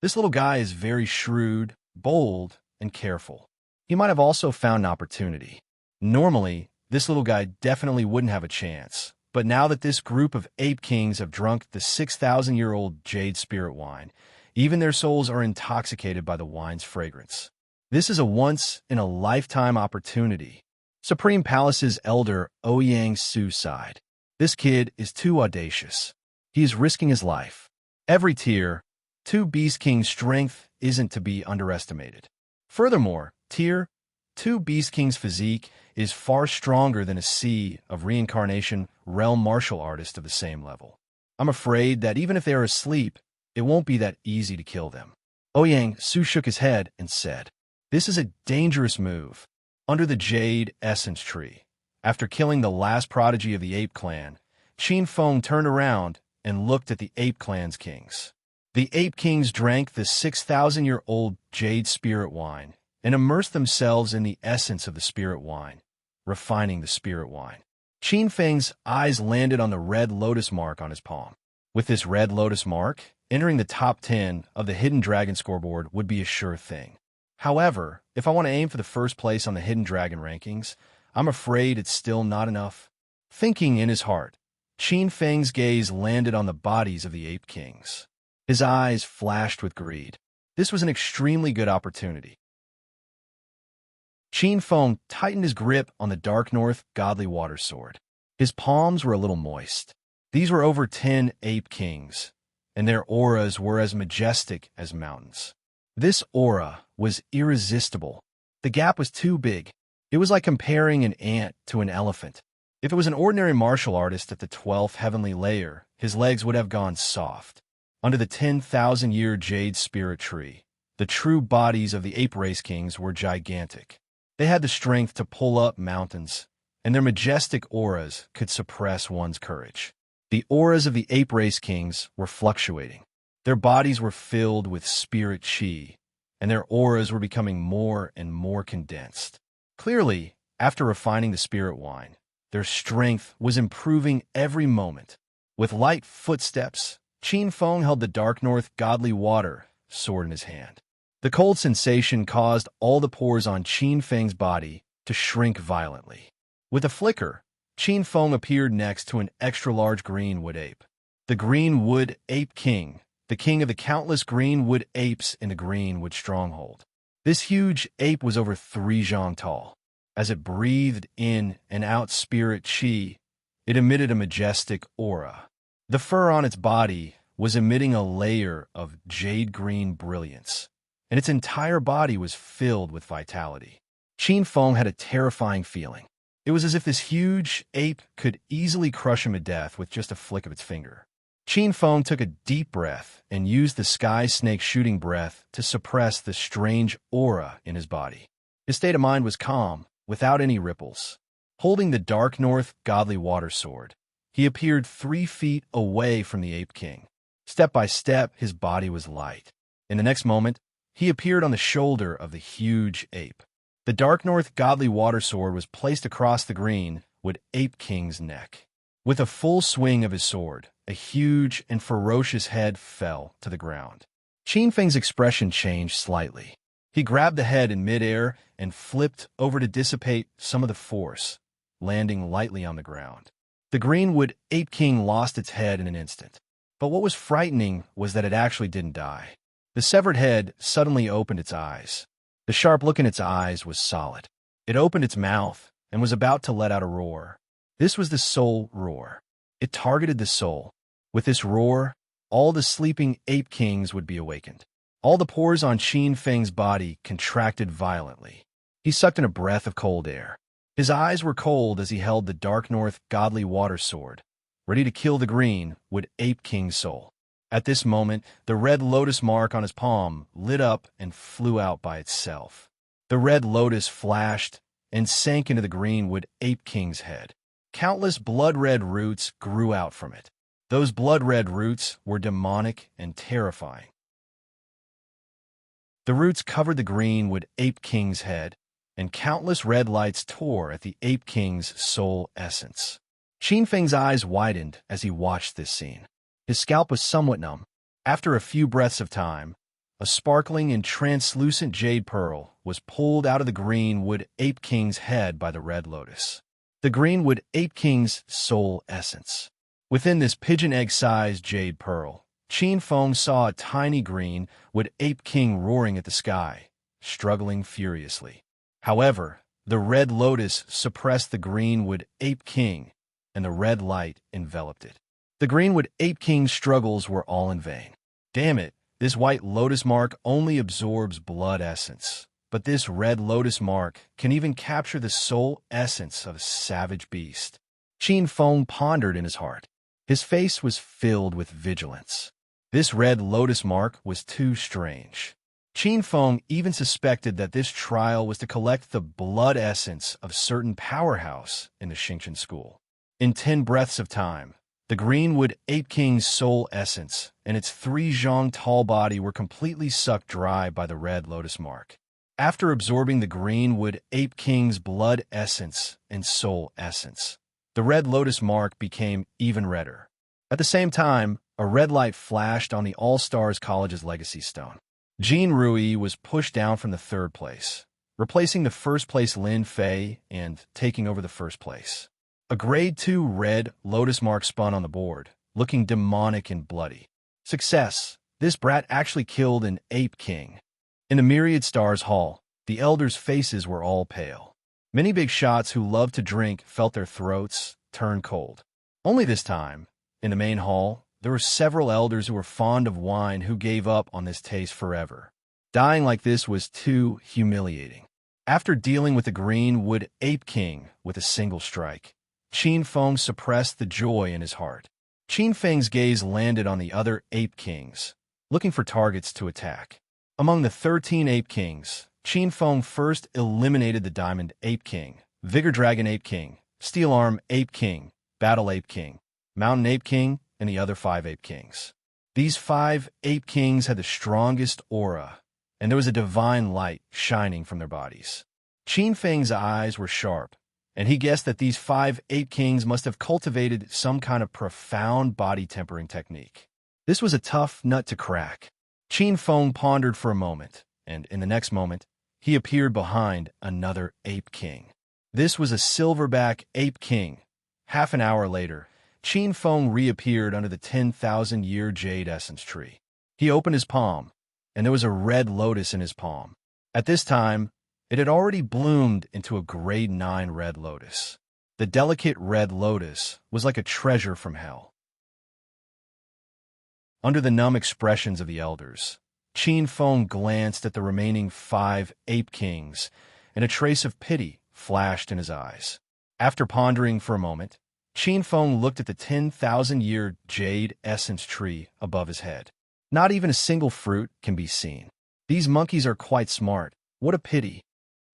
"This little guy is very shrewd, bold, and careful. He might have also found an opportunity. Normally, this little guy definitely wouldn't have a chance, but now that this group of ape kings have drunk the 6,000-year-old jade spirit wine, even their souls are intoxicated by the wine's fragrance. This is a once-in-a-lifetime opportunity." Supreme Palace's elder Ouyang Su sighed. "This kid is too audacious. He is risking his life. Every tier, 2 Beast King's strength isn't to be underestimated. Furthermore, tier 2 Beast King's physique is far stronger than a sea of reincarnation realm martial artists of the same level. I'm afraid that even if they are asleep, it won't be that easy to kill them." Ouyang Su shook his head and said, "This is a dangerous move." Under the Jade Essence Tree, after killing the last prodigy of the Ape Clan, Qin Feng turned around and looked at the Ape Clan's kings. The Ape Kings drank the 6,000-year-old Jade Spirit Wine and immersed themselves in the essence of the Spirit Wine, refining the Spirit Wine. Qin Feng's eyes landed on the red lotus mark on his palm. With this red lotus mark, entering the top 10 of the Hidden Dragon scoreboard would be a sure thing. However, if I want to aim for the first place on the Hidden Dragon rankings, I'm afraid it's still not enough. Thinking in his heart, Qin Feng's gaze landed on the bodies of the Ape Kings. His eyes flashed with greed. This was an extremely good opportunity. Qin Feng tightened his grip on the Dark North Godly Water Sword. His palms were a little moist. These were over 10 Ape Kings, and their auras were as majestic as mountains. This aura was irresistible. The gap was too big. It was like comparing an ant to an elephant. If it was an ordinary martial artist at the 12th heavenly layer, his legs would have gone soft. Under the 10,000-year Jade Spirit Tree, the true bodies of the Ape Race Kings were gigantic. They had the strength to pull up mountains, and their majestic auras could suppress one's courage. The auras of the Ape Race Kings were fluctuating. Their bodies were filled with spirit chi, and their auras were becoming more and more condensed. Clearly, after refining the spirit wine, their strength was improving every moment. With light footsteps, Qin Feng held the Dark North Godly Water sword in his hand. The cold sensation caused all the pores on Qin Feng's body to shrink violently. With a flicker, Qin Feng appeared next to an extra-large green wood ape. The Green Wood Ape King, the king of the countless green wood apes in the Greenwood stronghold. This huge ape was over 3 zhang tall. As it breathed in and out spirit chi, it emitted a majestic aura. The fur on its body was emitting a layer of jade-green brilliance, and its entire body was filled with vitality. Qin Feng had a terrifying feeling. It was as if this huge ape could easily crush him to death with just a flick of its finger. Qin Feng took a deep breath and used the sky snake shooting breath to suppress the strange aura in his body. His state of mind was calm, without any ripples. Holding the Dark North Godly Water Sword, he appeared 3 feet away from the Ape King. Step by step, his body was light. In the next moment, he appeared on the shoulder of the huge ape. The Dark North godly water sword was placed across the greenwood ape king's neck. With a full swing of his sword, a huge and ferocious head fell to the ground. Qin Feng's expression changed slightly. He grabbed the head in midair and flipped over to dissipate some of the force, landing lightly on the ground. The greenwood ape king lost its head in an instant. But what was frightening was that it actually didn't die. The severed head suddenly opened its eyes. The sharp look in its eyes was solid. It opened its mouth and was about to let out a roar. This was the soul roar. It targeted the soul. With this roar, all the sleeping ape kings would be awakened. All the pores on Qin Feng's body contracted violently. He sucked in a breath of cold air. His eyes were cold as he held the Dark North godly water sword, ready to kill the greenwood ape king's soul. At this moment, the red lotus mark on his palm lit up and flew out by itself. The red lotus flashed and sank into the greenwood ape king's head. Countless blood-red roots grew out from it. Those blood-red roots were demonic and terrifying. The roots covered the greenwood ape king's head, and countless red lights tore at the ape king's soul essence. Qin Feng's eyes widened as he watched this scene. His scalp was somewhat numb. After a few breaths of time, a sparkling and translucent jade pearl was pulled out of the greenwood ape king's head by the red lotus. The greenwood ape king's soul essence. Within this pigeon egg-sized jade pearl, Qin Feng saw a tiny greenwood ape king roaring at the sky, struggling furiously. However, the red lotus suppressed the greenwood ape king, and the red light enveloped it. The greenwood ape king's struggles were all in vain. Damn it, this white lotus mark only absorbs blood essence. But this red lotus mark can even capture the soul essence of a savage beast. Qin Feng pondered in his heart. His face was filled with vigilance. This red lotus mark was too strange. Qin Feng even suspected that this trial was to collect the blood essence of certain powerhouse in the Xingqian school. In 10 breaths of time, the greenwood ape king's soul essence and its 3 zhang tall body were completely sucked dry by the red lotus mark. After absorbing the greenwood ape king's blood essence and soul essence, the red lotus mark became even redder. At the same time, a red light flashed on the All-Stars College's legacy stone. Jean Rui was pushed down from the 3rd place, replacing the 1st place Lin Fei and taking over the 1st place. A grade 2 red lotus mark spun on the board, looking demonic and bloody. Success! This brat actually killed an ape king. In the Myriad Stars Hall, the elders' faces were all pale. Many big shots who loved to drink felt their throats turn cold. Only this time, in the main hall, there were several elders who were fond of wine who gave up on this taste forever. Dying like this was too humiliating. After dealing with the greenwood ape king with a single strike, Qin Feng suppressed the joy in his heart. Qin Feng's gaze landed on the other ape kings, looking for targets to attack. Among the 13 ape kings, Qin Feng first eliminated the Diamond Ape King, Vigor Dragon Ape King, Steel Arm Ape King, Battle Ape King, Mountain Ape King, and the other 5 ape kings. These 5 ape kings had the strongest aura, and there was a divine light shining from their bodies. Qin Feng's eyes were sharp, and he guessed that these 5 ape kings must have cultivated some kind of profound body tempering technique. This was a tough nut to crack. Qin Feng pondered for a moment, and in the next moment, he appeared behind another ape king. This was a silverback ape king. Half an hour later, Qin Feng reappeared under the 10,000-year jade essence tree. He opened his palm, and there was a red lotus in his palm. At this time, it had already bloomed into a grade 9 red lotus. The delicate red lotus was like a treasure from hell. Under the numb expressions of the elders, Qin Feng glanced at the remaining 5 ape kings, and a trace of pity flashed in his eyes. After pondering for a moment, Qin Feng looked at the 10,000-year jade essence tree above his head. Not even a single fruit can be seen. These monkeys are quite smart. What a pity.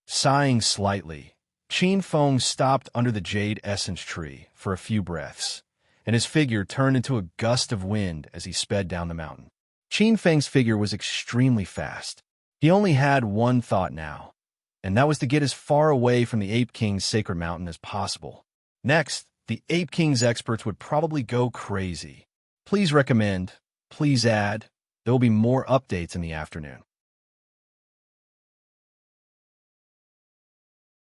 Sighing slightly, Qin Feng stopped under the jade essence tree for a few breaths, and his figure turned into a gust of wind as he sped down the mountain. Qin Feng's figure was extremely fast. He only had one thought now, and that was to get as far away from the Ape King's sacred mountain as possible. Next, the Ape King's experts would probably go crazy. Please recommend, please add. There will be more updates in the afternoon.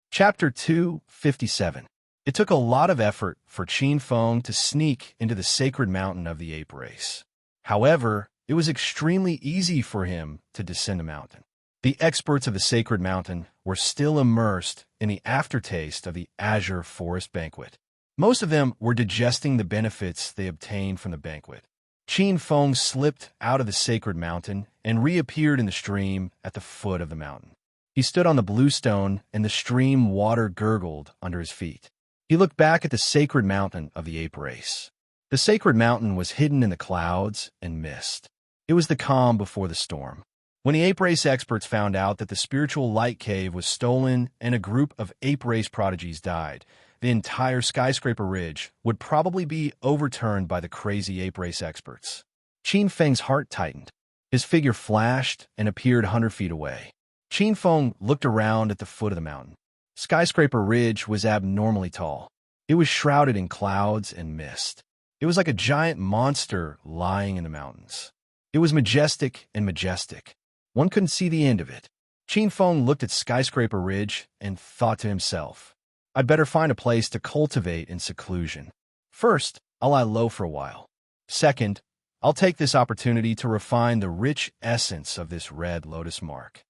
Chapter 257. It took a lot of effort for Qin Feng to sneak into the sacred mountain of the ape race. However, it was extremely easy for him to descend the mountain. The experts of the sacred mountain were still immersed in the aftertaste of the Azure Forest banquet. Most of them were digesting the benefits they obtained from the banquet. Qin Feng slipped out of the sacred mountain and reappeared in the stream at the foot of the mountain. He stood on the blue stone, and the stream water gurgled under his feet. He looked back at the sacred mountain of the ape race. The sacred mountain was hidden in the clouds and mist. It was the calm before the storm. When the ape race experts found out that the spiritual light cave was stolen and a group of ape race prodigies died, the entire skyscraper ridge would probably be overturned by the crazy ape race experts. Qin Feng's heart tightened. His figure flashed and appeared 100 feet away. Qin Feng looked around at the foot of the mountain. Skyscraper Ridge was abnormally tall. It was shrouded in clouds and mist. It was like a giant monster lying in the mountains. It was majestic and majestic. One couldn't see the end of it. Qin Feng looked at Skyscraper Ridge and thought to himself, I'd better find a place to cultivate in seclusion. First, I'll lie low for a while. Second, I'll take this opportunity to refine the rich essence of this red lotus mark.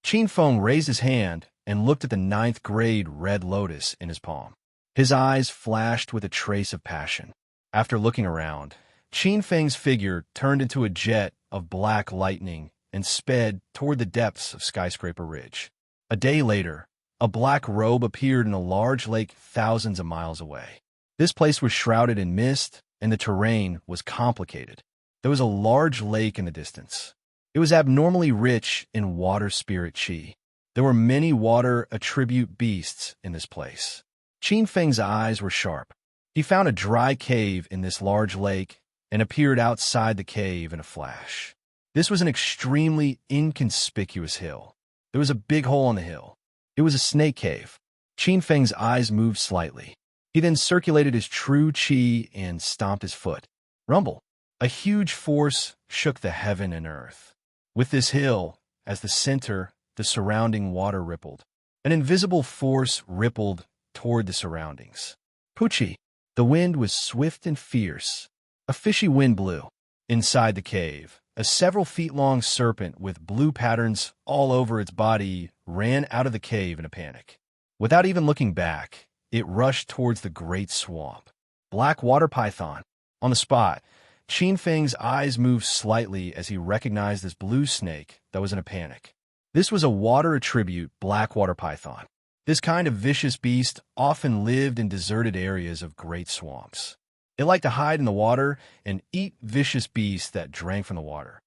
Qin Feng raised his hand and looked at the 9th grade red lotus in his palm. His eyes flashed with a trace of passion. After looking around, Qin Feng's figure turned into a jet of black lightning and sped toward the depths of Skyscraper Ridge. A day later, a black robe appeared in a large lake thousands of miles away. This place was shrouded in mist, and the terrain was complicated. There was a large lake in the distance. It was abnormally rich in water spirit chi. There were many water attribute beasts in this place. Qin Feng's eyes were sharp. He found a dry cave in this large lake and appeared outside the cave in a flash. This was an extremely inconspicuous hill. There was a big hole in the hill. It was a snake cave. Qin Feng's eyes moved slightly. He then circulated his true chi and stomped his foot. Rumble. A huge force shook the heaven and earth. With this hill as the center, the surrounding water rippled. An invisible force rippled toward the surroundings. Puchi. The wind was swift and fierce. A fishy wind blew. Inside the cave, a several feet long serpent with blue patterns all over its body ran out of the cave in a panic. Without even looking back, it rushed towards the great swamp. Black water python. On the spot, Qin Feng's eyes moved slightly as he recognized this blue snake that was in a panic. This was a water attribute black water python. This kind of vicious beast often lived in deserted areas of great swamps. It liked to hide in the water and eat vicious beasts that drank from the water.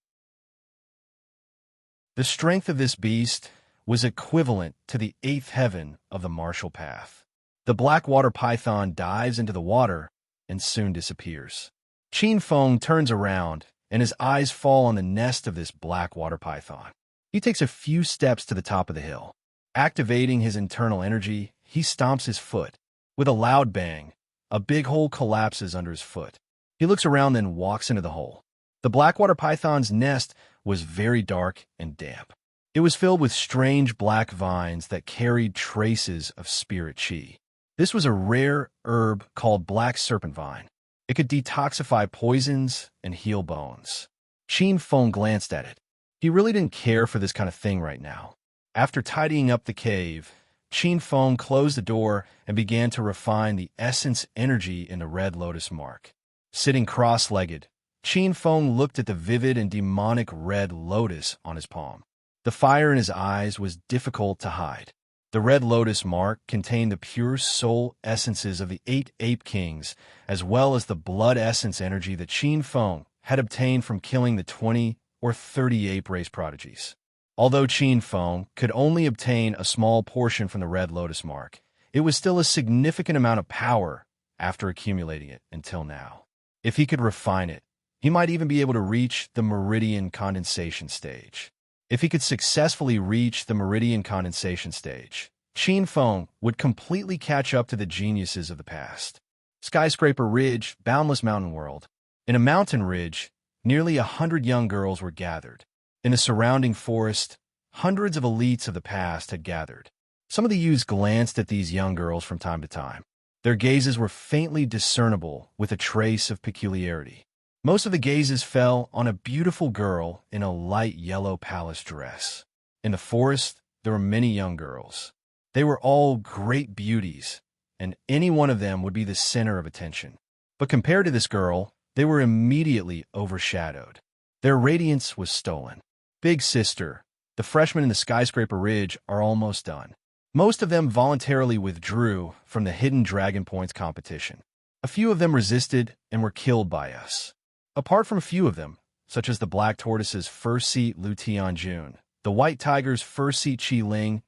The strength of this beast was equivalent to the 8th heaven of the martial path. The black water python dives into the water and soon disappears. Qin Feng turns around, and his eyes fall on the nest of this black water python. He takes a few steps to the top of the hill. Activating his internal energy, he stomps his foot. With a loud bang, a big hole collapses under his foot. He looks around, then walks into the hole. The black water python's nest was very dark and damp. It was filled with strange black vines that carried traces of spirit chi. This was a rare herb called black serpent vine. It could detoxify poisons and heal bones. Qin Feng glanced at it. He really didn't care for this kind of thing right now. After tidying up the cave, Qin Feng closed the door and began to refine the essence energy in the red lotus mark. Sitting cross-legged, Qin Feng looked at the vivid and demonic red lotus on his palm. The fire in his eyes was difficult to hide. The red lotus mark contained the pure soul essences of the 8 ape kings, as well as the blood essence energy that Qin Feng had obtained from killing the 20 or 30 ape race prodigies. Although Qin Feng could only obtain a small portion from the red lotus mark, it was still a significant amount of power after accumulating it until now. If he could refine it, He might even be able to reach the meridian condensation stage. If he could successfully reach the meridian condensation stage, Qin Feng would completely catch up to the geniuses of the past. Skyscraper Ridge, boundless mountain world. In a mountain ridge, nearly 100 young girls were gathered. In the surrounding forest, hundreds of elites of the past had gathered. Some of the youths glanced at these young girls from time to time. Their gazes were faintly discernible with a trace of peculiarity. Most of the gazes fell on a beautiful girl in a light yellow palace dress. In the forest, there were many young girls. They were all great beauties, and any one of them would be the center of attention. But compared to this girl, they were immediately overshadowed. Their radiance was stolen. Big sister, the freshmen in the Skyscraper Ridge are almost done. Most of them voluntarily withdrew from the Hidden Dragon Points competition. A few of them resisted and were killed by us. Apart from a few of them, such as the Black Tortoise's first seat Lu Tianjun, the White Tiger's first seat Qi Ling,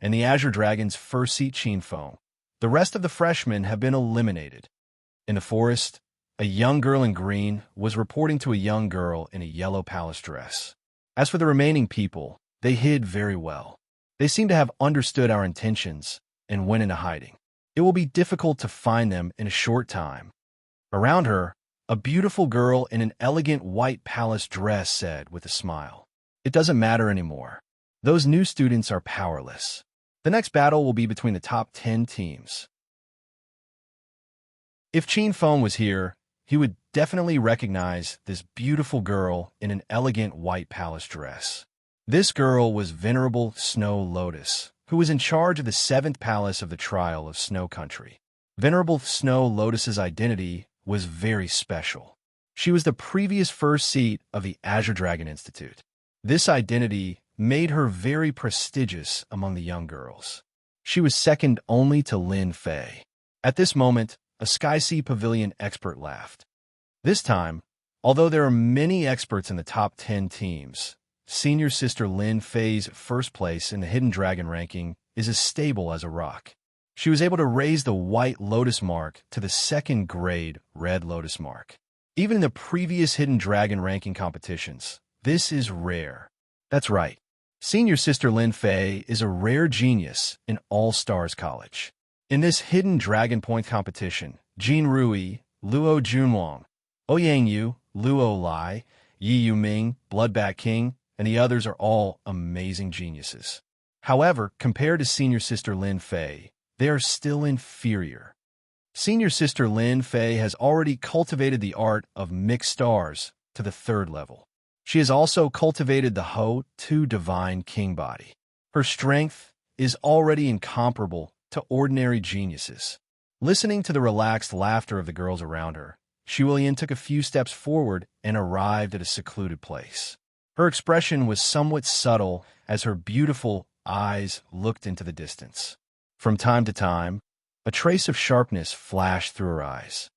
and the Azure Dragon's first seat Qin Feng, the rest of the freshmen have been eliminated. In the forest, a young girl in green was reporting to a young girl in a yellow palace dress. As for the remaining people, they hid very well. They seem to have understood our intentions and went into hiding. It will be difficult to find them in a short time. Around her, a beautiful girl in an elegant white palace dress said with a smile, "It doesn't matter anymore. Those new students are powerless. The next battle will be between the top 10 teams." If Qin Feng was here, he would definitely recognize this beautiful girl in an elegant white palace dress. This girl was Venerable Snow Lotus, who was in charge of the 7th palace of the Trial of Snow Country. Venerable Snow Lotus's identity was very special. She was the previous first seat of the Azure Dragon Institute. This identity made her very prestigious among the young girls. She was second only to Lin Fei. At this moment, a Sky Sea Pavilion expert laughed. This time, although there are many experts in the top 10 teams, Senior Sister Lin Fei's first place in the Hidden Dragon ranking is as stable as a rock. She was able to raise the White Lotus mark to the 2nd grade Red Lotus mark. Even in the previous Hidden Dragon ranking competitions, this is rare. That's right. Senior Sister Lin Fei is a rare genius in All-Stars College. In this Hidden Dragon Point competition, Jin Rui, Luo Junwang, Ouyang Yu, Luo Lai, Yi Yuming, Bloodbat King, and the others are all amazing geniuses. However, compared to Senior Sister Lin Fei, they are still inferior. Senior Sister Lin Fei has already cultivated the art of mixed stars to the 3rd level. She has also cultivated the Ho-2 Divine King body. Her strength is already incomparable to ordinary geniuses. Listening to the relaxed laughter of the girls around her, Shulian took a few steps forward and arrived at a secluded place. Her expression was somewhat subtle as her beautiful eyes looked into the distance. From time to time, a trace of sharpness flashed through her eyes.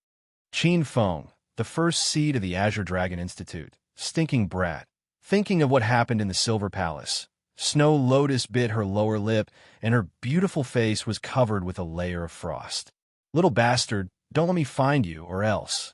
Qin Feng, the first seed of the Azure Dragon Institute, stinking brat, thinking of what happened in the Silver Palace. Snow Lotus bit her lower lip, and her beautiful face was covered with a layer of frost. "Little bastard, don't let me find you, or else."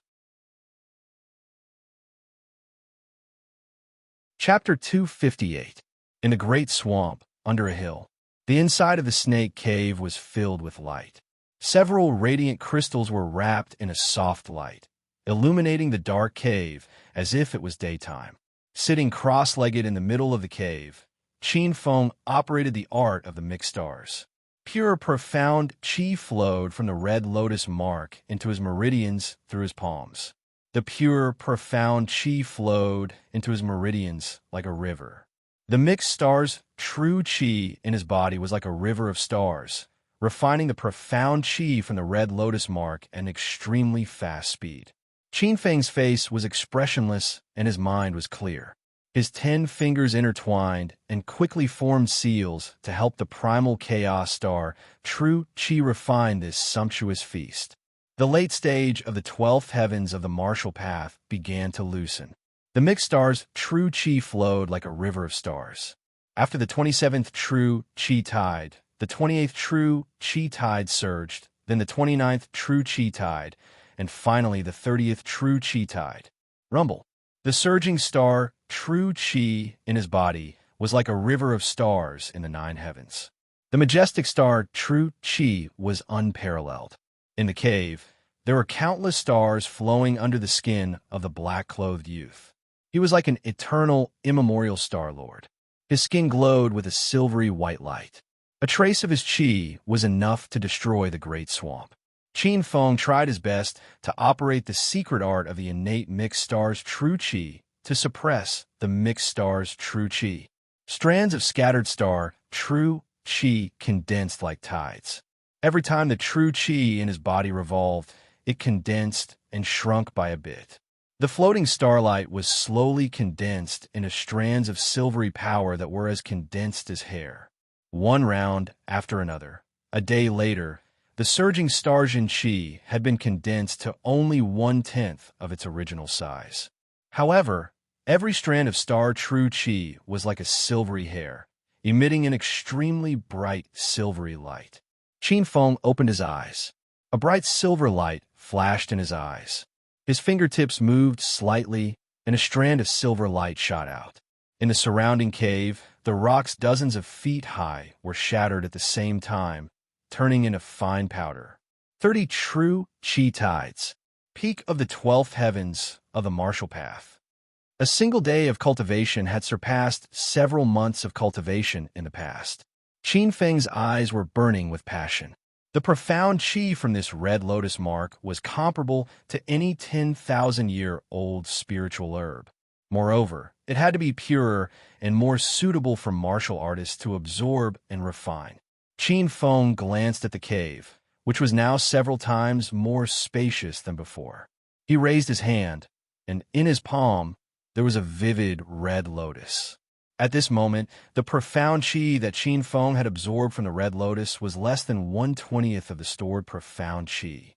Chapter 258. In a great swamp, under a hill, the inside of the snake cave was filled with light. Several radiant crystals were wrapped in a soft light, illuminating the dark cave as if it was daytime. Sitting cross-legged in the middle of the cave, Qin Feng operated the art of the mixed stars. Pure, profound qi flowed from the Red Lotus mark into his meridians through his palms. The pure, profound qi flowed into his meridians like a river. The mixed stars' true qi in his body was like a river of stars, refining the profound qi from the Red Lotus mark at an extremely fast speed. Qin Feng's face was expressionless and his mind was clear. His 10 fingers intertwined and quickly formed seals to help the primal chaos star true qi refine this sumptuous feast. The late stage of the 12th heavens of the martial path began to loosen. The mixed stars' true qi flowed like a river of stars. After the 27th true qi tide, the 28th true qi tide surged, then the 29th true qi tide, and finally the 30th true qi tide. rumble. The surging star, true chi, in his body was like a river of stars in the nine heavens. The majestic star, true chi, was unparalleled. In the cave, there were countless stars flowing under the skin of the black-clothed youth. He was like an eternal, immemorial star-lord. His skin glowed with a silvery white light. A trace of his chi was enough to destroy the great swamp. Qin Feng tried his best to operate the secret art of the innate mixed star's true chi to suppress the mixed star's true chi. Strands of scattered star, true chi condensed like tides. Every time the true chi in his body revolved, it condensed and shrunk by a bit. The floating starlight was slowly condensed into strands of silvery power that were as condensed as hair. One round after another. A day later, the surging Starjin chi had been condensed to only 1/10 of its original size. However, every strand of star true chi was like a silvery hair, emitting an extremely bright silvery light. Qin Feng opened his eyes. A bright silver light flashed in his eyes. His fingertips moved slightly, and a strand of silver light shot out. In the surrounding cave, the rocks dozens of feet high were shattered at the same time, turning into fine powder. 30 true chi tides, peak of the 12th heavens of the martial path. A single day of cultivation had surpassed several months of cultivation in the past. Qin Feng's eyes were burning with passion. The profound chi from this red lotus mark was comparable to any 10,000-year-old spiritual herb. Moreover, it had to be purer and more suitable for martial artists to absorb and refine. Qin Feng glanced at the cave, which was now several times more spacious than before. He raised his hand, and in his palm there was a vivid red lotus. At this moment, the profound chi that Qin Feng had absorbed from the red lotus was less than 1/20th of the stored profound chi.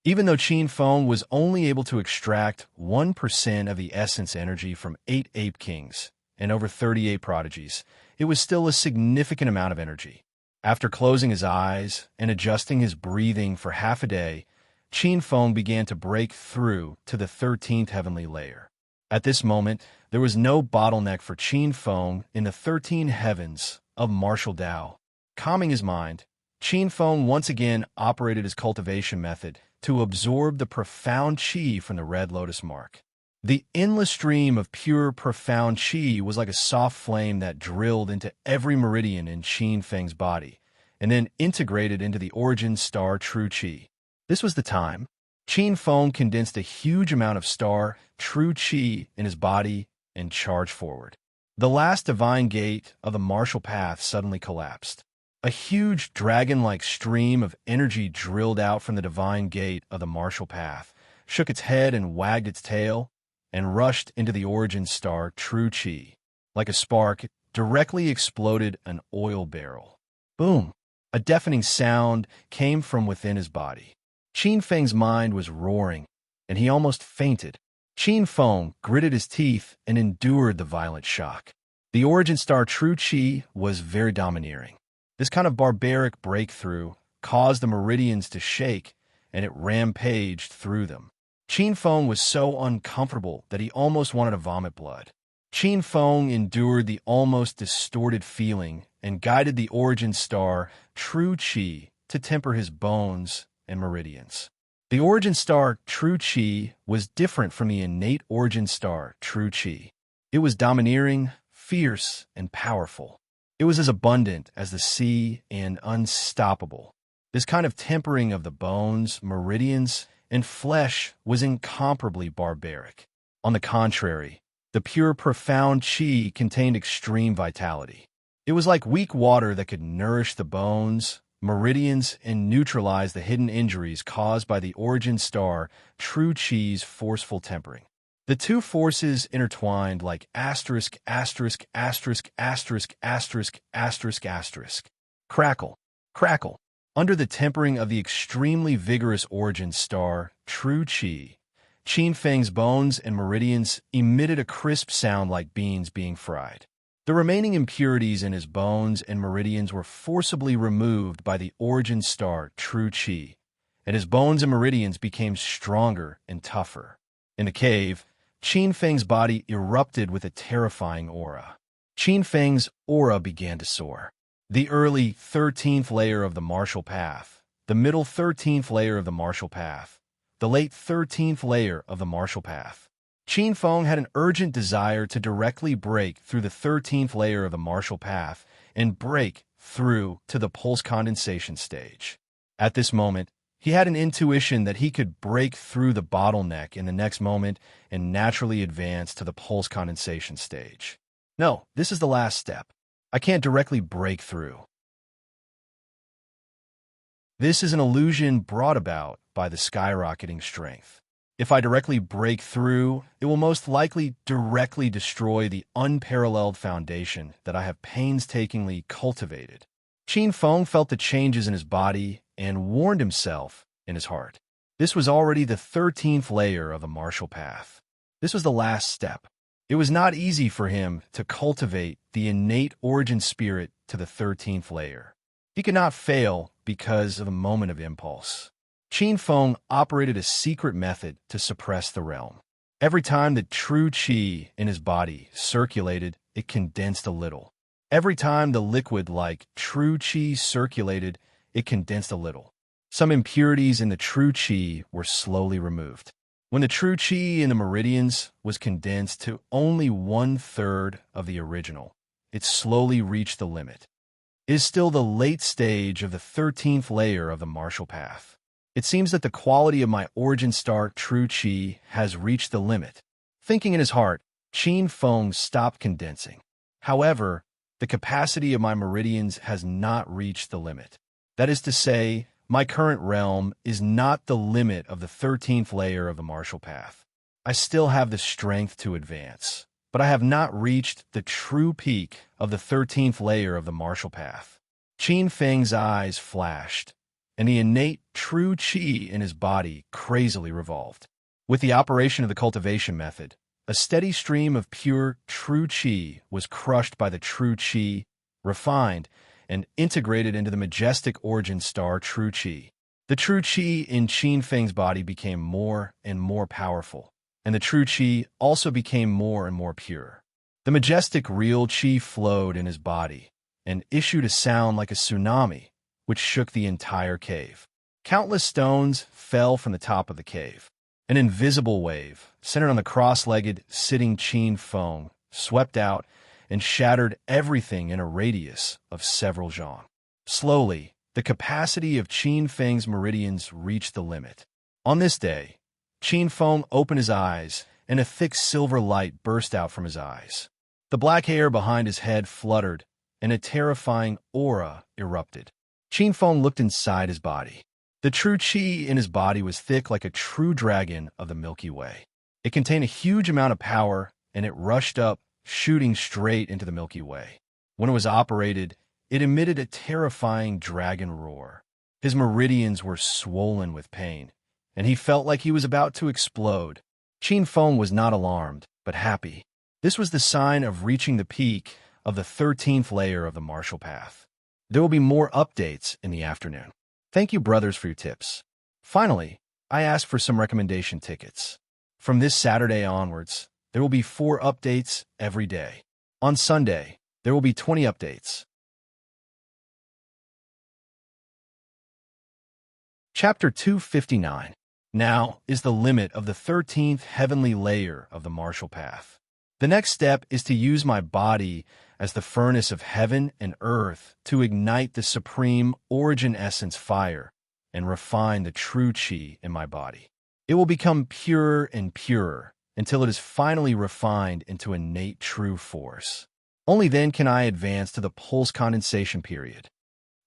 Even though Qin Feng was only able to extract 1% of the essence energy from 8 ape kings and over 38 prodigies, it was still a significant amount of energy. After closing his eyes and adjusting his breathing for half a day, Qin Feng began to break through to the 13th heavenly layer. At this moment, there was no bottleneck for Qin Feng in the 13 heavens of martial Tao. Calming his mind, Qin Feng once again operated his cultivation method to absorb the profound chi from the red lotus mark. The endless stream of pure, profound chi was like a soft flame that drilled into every meridian in Qin Feng's body, and then integrated into the origin star true chi. This was the time Qin Feng condensed a huge amount of star true chi in his body and charged forward. The last divine gate of the martial path suddenly collapsed. A huge dragon-like stream of energy drilled out from the divine gate of the martial path, shook its head and wagged its tail, and rushed into the origin star true chi. Like a spark, it directly exploded an oil barrel. Boom! A deafening sound came from within his body. Qin Feng's mind was roaring, and he almost fainted. Qin Feng gritted his teeth and endured the violent shock. The origin star true chi was very domineering. This kind of barbaric breakthrough caused the meridians to shake, and it rampaged through them. Qin Feng was so uncomfortable that he almost wanted to vomit blood. Qin Feng endured the almost distorted feeling and guided the origin star true chi to temper his bones and meridians. The origin star true chi was different from the innate origin star true chi. It was domineering, fierce, and powerful. It was as abundant as the sea and unstoppable. This kind of tempering of the bones, meridians, and flesh was incomparably barbaric. On the contrary, the pure, profound chi contained extreme vitality. It was like weak water that could nourish the bones, meridians, and neutralize the hidden injuries caused by the origin star true chi's forceful tempering. The two forces intertwined like asterisk, asterisk, asterisk, asterisk, asterisk, asterisk, asterisk. Crackle, crackle. Under the tempering of the extremely vigorous origin star true chi, Qin Feng's bones and meridians emitted a crisp sound like beans being fried. The remaining impurities in his bones and meridians were forcibly removed by the origin star true chi, and his bones and meridians became stronger and tougher. In the cave, Qin Feng's body erupted with a terrifying aura. Qin Feng's aura began to soar. The early 13th layer of the martial path, the middle 13th layer of the martial path, the late 13th layer of the martial path. Qin Feng had an urgent desire to directly break through the 13th layer of the martial path and break through to the pulse condensation stage. At this moment, he had an intuition that he could break through the bottleneck in the next moment and naturally advance to the pulse condensation stage. No, this is the last step. I can't directly break through. This is an illusion brought about by the skyrocketing strength. If I directly break through, it will most likely directly destroy the unparalleled foundation that I have painstakingly cultivated. Qin Feng felt the changes in his body and warned himself in his heart. This was already the 13th layer of the martial path. This was the last step. It was not easy for him to cultivate the innate origin spirit to the 13th layer. He could not fail because of a moment of impulse. Qin Feng operated a secret method to suppress the realm. Every time the true qi in his body circulated, it condensed a little. Every time the liquid-like true qi circulated, it condensed a little. Some impurities in the true qi were slowly removed. When the true qi in the meridians was condensed to only 1/3 of the original, it slowly reached the limit. It is still the late stage of the 13th layer of the martial path. It seems that the quality of my origin star true qi has reached the limit. Thinking in his heart, Qin Feng stopped condensing. However, the capacity of my meridians has not reached the limit. That is to say, my current realm is not the limit of the 13th layer of the martial path. I still have the strength to advance, but I have not reached the true peak of the 13th layer of the martial path. Qin Feng's eyes flashed, and the innate true qi in his body crazily revolved. With the operation of the cultivation method, a steady stream of pure true qi was crushed by the true qi, refined, and integrated into the majestic origin star true qi. The true qi in Qin Feng's body became more and more powerful, and the true qi also became more and more pure. The majestic real qi flowed in his body and issued a sound like a tsunami, which shook the entire cave. Countless stones fell from the top of the cave. An invisible wave, centered on the cross-legged, sitting Qin Feng, swept out and shattered everything in a radius of several zhang. Slowly, the capacity of Qin Feng's meridians reached the limit. On this day, Qin Feng opened his eyes, and a thick silver light burst out from his eyes. The black hair behind his head fluttered, and a terrifying aura erupted. Qin Feng looked inside his body. The true qi in his body was thick like a true dragon of the Milky Way. It contained a huge amount of power, and it rushed up, shooting straight into the Milky Way. When it was operated, it emitted a terrifying dragon roar. His meridians were swollen with pain, and he felt like he was about to explode. Qin Feng was not alarmed, but happy. This was the sign of reaching the peak of the 13th layer of the martial path. There will be more updates in the afternoon. Thank you, brothers, for your tips. Finally, I asked for some recommendation tickets. From this Saturday onwards, there will be 4 updates every day. On Sunday, there will be 20 updates. Chapter 259. Now is the limit of the 13th heavenly layer of the martial path. The next step is to use my body as the furnace of heaven and earth to ignite the supreme origin essence fire and refine the true qi in my body. It will become purer and purer until it is finally refined into innate true force. Only then can I advance to the pulse condensation period.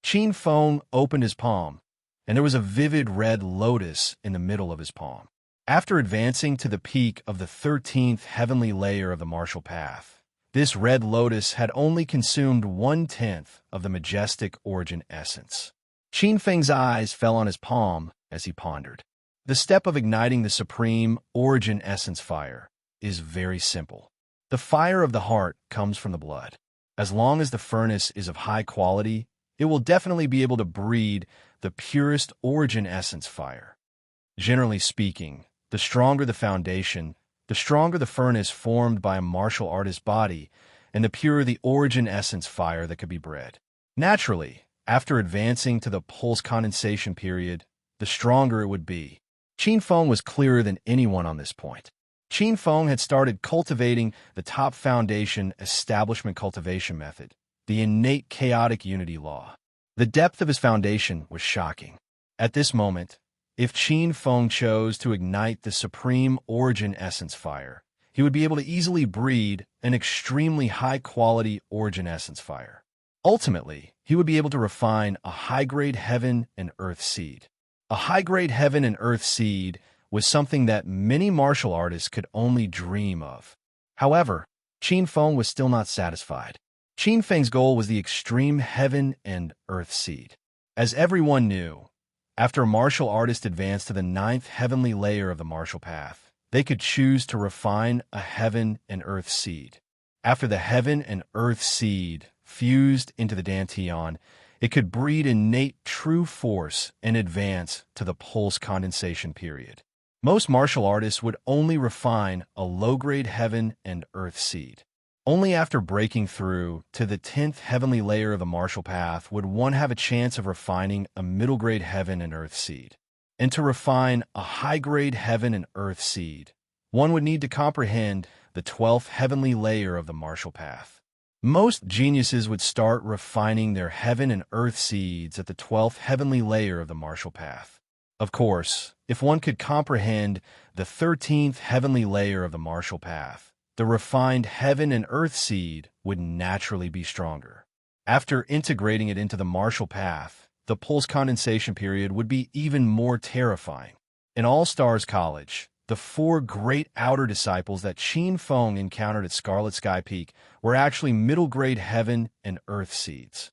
Qin Feng opened his palm, and there was a vivid red lotus in the middle of his palm. After advancing to the peak of the 13th heavenly layer of the martial path, this red lotus had only consumed 1/10 of the majestic origin essence. Qin Feng's eyes fell on his palm as he pondered. The step of igniting the supreme origin essence fire is very simple. The fire of the heart comes from the blood. As long as the furnace is of high quality, it will definitely be able to breed the purest origin essence fire. Generally speaking, the stronger the foundation, the stronger the furnace formed by a martial artist's body, and the purer the origin essence fire that could be bred. Naturally, after advancing to the pulse condensation period, the stronger it would be. Qin Feng was clearer than anyone on this point. Qin Feng had started cultivating the top foundation establishment cultivation method, the innate chaotic unity law. The depth of his foundation was shocking. At this moment, if Qin Feng chose to ignite the supreme origin essence fire, he would be able to easily breed an extremely high-quality origin essence fire. Ultimately, he would be able to refine a high-grade heaven and earth seed. A high-grade heaven and earth seed was something that many martial artists could only dream of. However, Qin Feng was still not satisfied. Qin Feng's goal was the extreme heaven and earth seed. As everyone knew, after a martial artist advanced to the 9th heavenly layer of the martial path, they could choose to refine a heaven and earth seed. After the heaven and earth seed fused into the Dantian, it could breed innate true force and advance to the pulse condensation period. Most martial artists would only refine a low-grade heaven and earth seed. Only after breaking through to the 10th heavenly layer of the martial path would one have a chance of refining a middle-grade heaven and earth seed. And to refine a high-grade heaven and earth seed, one would need to comprehend the 12th heavenly layer of the martial path. Most geniuses would start refining their heaven and earth seeds at the 12th heavenly layer of the martial path. Of course, if one could comprehend the 13th heavenly layer of the martial path, the refined heaven and earth seed would naturally be stronger. After integrating it into the martial path, the pulse condensation period would be even more terrifying. In All Stars College, the 4 great outer disciples that Qin Feng encountered at Scarlet Sky Peak were actually middle-grade heaven and earth seeds.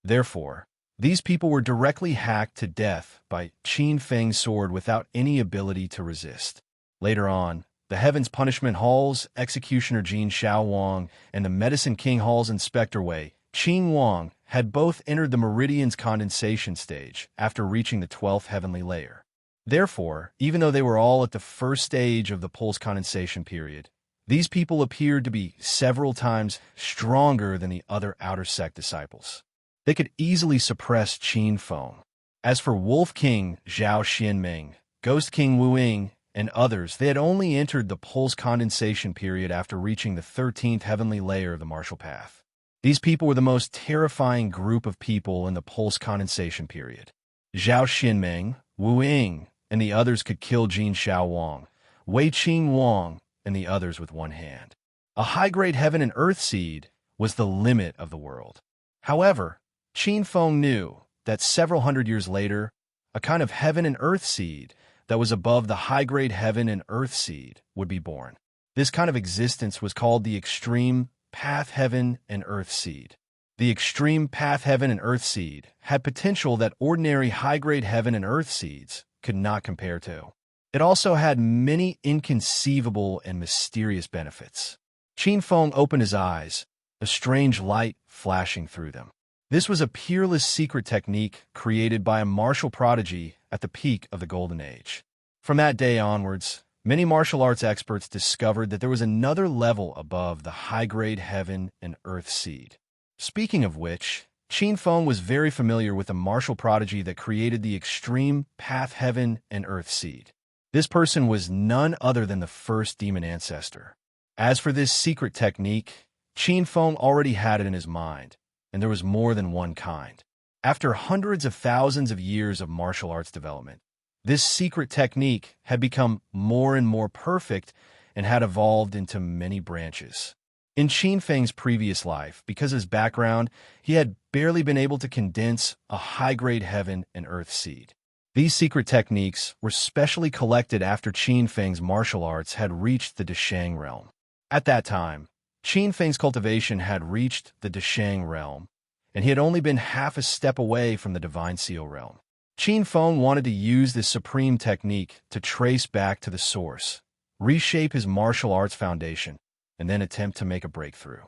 Therefore, these people were directly hacked to death by Qin Feng's sword without any ability to resist. Later on, the Heaven's Punishment Hall's executioner Jin Xiaowang and the Medicine King Hall's Inspector Wei, Qin Wang, had both entered the Meridian's condensation stage after reaching the 12th heavenly layer. Therefore, even though they were all at the first stage of the pulse condensation period, these people appeared to be several times stronger than the other outer sect disciples. They could easily suppress Qin Feng. As for Wolf King Zhao Xianming, Ghost King Wu Ying, and others, they had only entered the pulse condensation period after reaching the 13th heavenly layer of the martial path. These people were the most terrifying group of people in the pulse condensation period. Zhao Xianming, Wu Ying, and the others could kill Jin Xiaowang, Wei Qing Wang, and the others with one hand. A high-grade heaven and earth seed was the limit of the world. However, Qin Feng knew that several hundred years later, a kind of heaven and earth seed that was above the high-grade heaven and earth seed would be born. This kind of existence was called the extreme path heaven and earth seed. The extreme path heaven and earth seed had potential that ordinary high-grade heaven and earth seeds could not compare to. It also had many inconceivable and mysterious benefits. Qin Feng opened his eyes, a strange light flashing through them. This was a peerless secret technique created by a martial prodigy at the peak of the Golden Age. From that day onwards, many martial arts experts discovered that there was another level above the high-grade heaven and earth seed. Speaking of which, Qin Feng was very familiar with the martial prodigy that created the extreme path heaven and earth seed. This person was none other than the first demon ancestor. As for this secret technique, Qin Feng already had it in his mind, and there was more than one kind. After hundreds of thousands of years of martial arts development, this secret technique had become more and more perfect and had evolved into many branches. In Qin Feng's previous life, because of his background, he had barely been able to condense a high-grade heaven and earth seed. These secret techniques were specially collected after Qin Feng's martial arts had reached the Deshang realm. At that time, Qin Feng's cultivation had reached the Deshang realm, and he had only been half a step away from the Divine Seal realm. Qin Feng wanted to use this supreme technique to trace back to the source, reshape his martial arts foundation, and then attempt to make a breakthrough.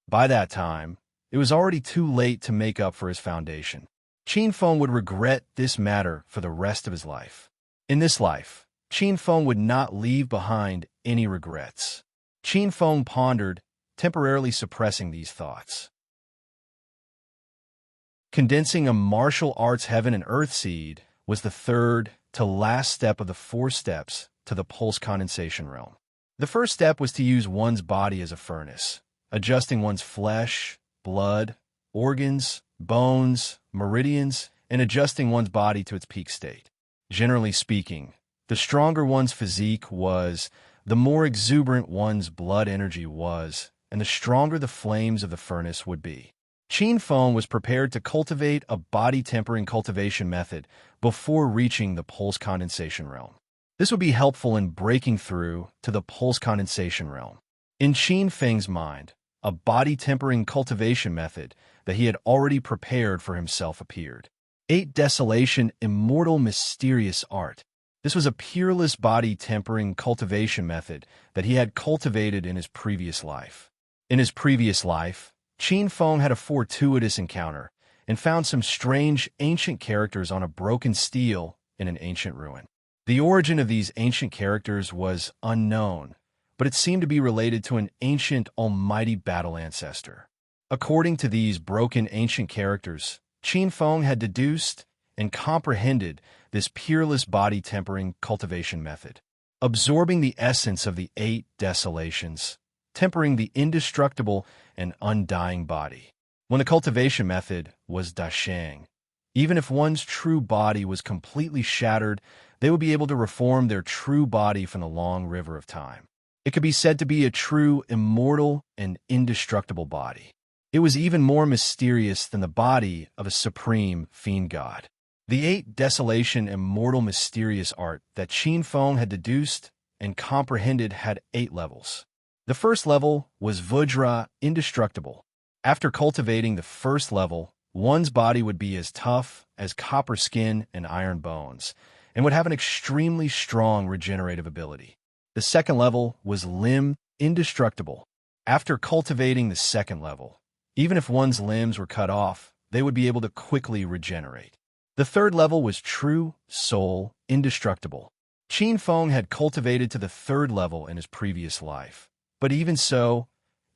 By that time, it was already too late to make up for his foundation. Qin Feng would regret this matter for the rest of his life. In this life, Qin Feng would not leave behind any regrets. Qin Feng pondered, temporarily suppressing these thoughts. Condensing a martial arts heaven and earth seed was the third to last step of the 4 steps to the pulse condensation realm. The first step was to use one's body as a furnace, adjusting one's flesh, blood, organs, bones, meridians, and adjusting one's body to its peak state. Generally speaking, the stronger one's physique was, the more exuberant one's blood energy was, and the stronger the flames of the furnace would be. Qin Feng was prepared to cultivate a body-tempering cultivation method before reaching the pulse condensation realm. This would be helpful in breaking through to the pulse condensation realm. In Qin Feng's mind, a body-tempering cultivation method that he had already prepared for himself appeared. 8 Desolation Immortal Mysterious Art. This was a peerless body-tempering cultivation method that he had cultivated in his previous life. In his previous life, Qin Feng had a fortuitous encounter and found some strange ancient characters on a broken stele in an ancient ruin. The origin of these ancient characters was unknown, but it seemed to be related to an ancient almighty battle ancestor. According to these broken ancient characters, Qin Feng had deduced and comprehended this peerless body-tempering cultivation method, absorbing the essence of the 8 desolations, tempering the indestructible and undying body. When the cultivation method was dashang, even if one's true body was completely shattered, they would be able to reform their true body from the long river of time. It could be said to be a true, immortal, and indestructible body. It was even more mysterious than the body of a supreme fiend god. The 8 Desolation Immortal Mysterious Art that Qin Feng had deduced and comprehended had 8 levels. The first level was Vajra, indestructible. After cultivating the first level, one's body would be as tough as copper skin and iron bones, and would have an extremely strong regenerative ability. The second level was Limb, indestructible. After cultivating the second level, even if one's limbs were cut off, they would be able to quickly regenerate. The third level was True, Soul, indestructible. Qin Feng had cultivated to the third level in his previous life. But even so,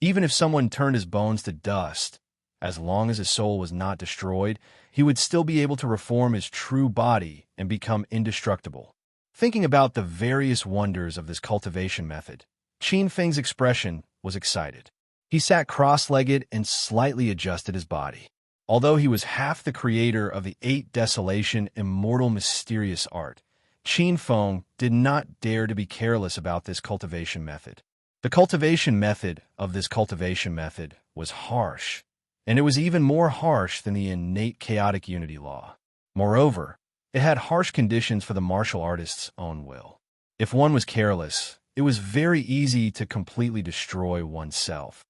even if someone turned his bones to dust, as long as his soul was not destroyed, he would still be able to reform his true body and become indestructible. Thinking about the various wonders of this cultivation method, Qin Feng's expression was excited. He sat cross-legged and slightly adjusted his body. Although he was half the creator of the 8 Desolation Immortal Mysterious Art, Qin Feng did not dare to be careless about this cultivation method. The cultivation method of this cultivation method was harsh, and it was even more harsh than the innate chaotic unity law. Moreover, it had harsh conditions for the martial artist's own will. If one was careless, it was very easy to completely destroy oneself.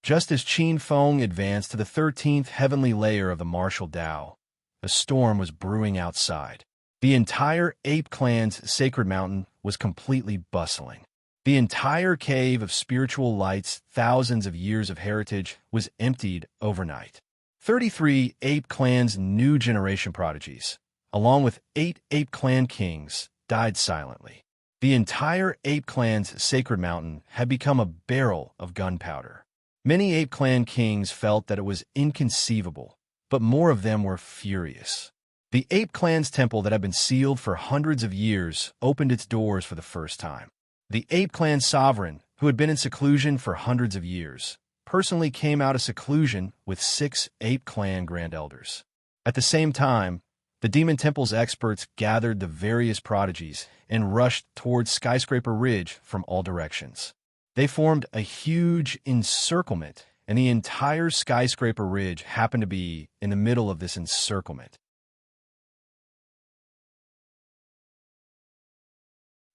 Just as Qin Feng advanced to the 13th heavenly layer of the martial Tao, a storm was brewing outside. The entire ape clan's sacred mountain was completely bustling. The entire cave of spiritual light's thousands of years of heritage was emptied overnight. 33 ape clan's new generation prodigies, along with 8 ape clan kings, died silently. The entire ape clan's sacred mountain had become a barrel of gunpowder. Many ape clan kings felt that it was inconceivable, but more of them were furious. The ape clan's temple that had been sealed for hundreds of years opened its doors for the first time. The ape clan sovereign, who had been in seclusion for hundreds of years, personally came out of seclusion with 6 ape clan grand elders. At the same time, the demon temple's experts gathered the various prodigies and rushed towards Skyscraper Ridge from all directions. They formed a huge encirclement, and the entire Skyscraper Ridge happened to be in the middle of this encirclement.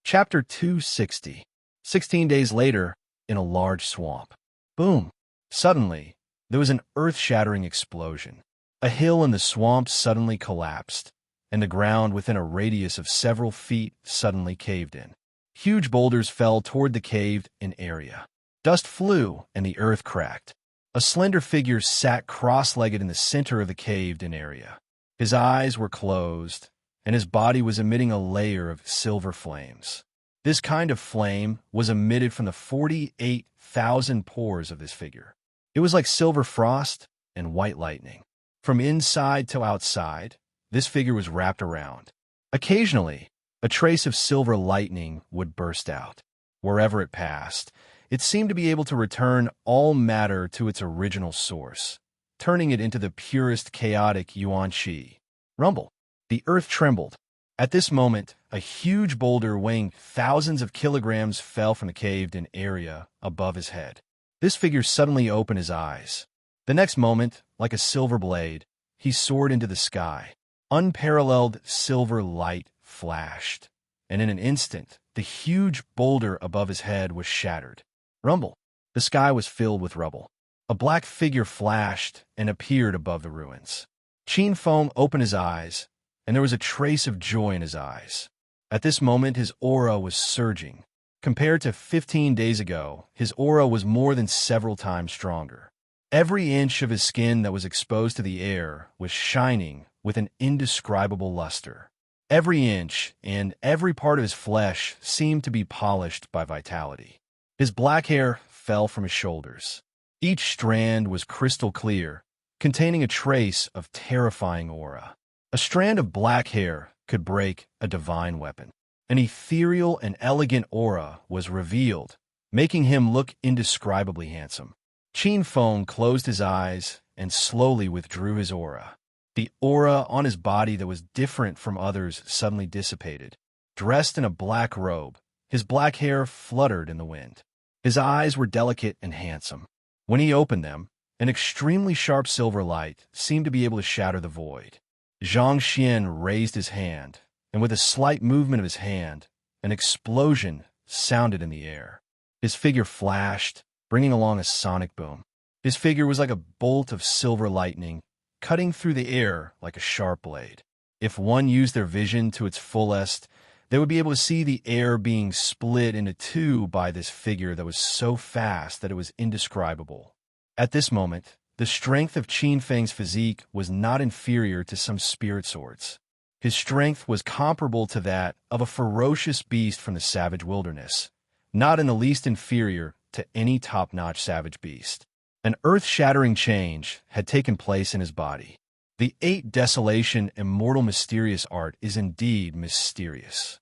Chapter 260. 16 days later, in a large swamp. Boom! Suddenly, there was an earth-shattering explosion. A hill in the swamp suddenly collapsed, and the ground within a radius of several feet suddenly caved in. Huge boulders fell toward the caved-in area. Dust flew, and the earth cracked. A slender figure sat cross-legged in the center of the caved-in area. His eyes were closed, and his body was emitting a layer of silver flames. This kind of flame was emitted from the 48,000 pores of this figure. It was like silver frost and white lightning. From inside to outside, this figure was wrapped around. Occasionally, a trace of silver lightning would burst out. Wherever it passed, it seemed to be able to return all matter to its original source, turning it into the purest chaotic yuan qi. Rumble. The earth trembled. At this moment, a huge boulder weighing thousands of kilograms fell from the caved-in area above his head. This figure suddenly opened his eyes. The next moment, like a silver blade, he soared into the sky. Unparalleled silver light flashed, and in an instant, the huge boulder above his head was shattered. Rumble. The sky was filled with rubble. A black figure flashed and appeared above the ruins. Qin Feng opened his eyes, and there was a trace of joy in his eyes. At this moment, his aura was surging. Compared to 15 days ago, his aura was more than several times stronger. Every inch of his skin that was exposed to the air was shining with an indescribable luster. Every inch and every part of his flesh seemed to be polished by vitality. His black hair fell from his shoulders. Each strand was crystal clear, containing a trace of terrifying aura. A strand of black hair could break a divine weapon. An ethereal and elegant aura was revealed, making him look indescribably handsome. Qin Feng closed his eyes and slowly withdrew his aura. The aura on his body that was different from others suddenly dissipated. Dressed in a black robe, his black hair fluttered in the wind. His eyes were delicate and handsome. When he opened them, an extremely sharp silver light seemed to be able to shatter the void. Zhang Xian raised his hand, and with a slight movement of his hand, an explosion sounded in the air. His figure flashed, bringing along a sonic boom. His figure was like a bolt of silver lightning, cutting through the air like a sharp blade. If one used their vision to its fullest, they would be able to see the air being split into two by this figure that was so fast that it was indescribable. At this moment, the strength of Qin Feng's physique was not inferior to some spirit swords. His strength was comparable to that of a ferocious beast from the savage wilderness, not in the least inferior to any top-notch savage beast. An earth-shattering change had taken place in his body. The 8 Desolation Immortal Mysterious Art is indeed mysterious.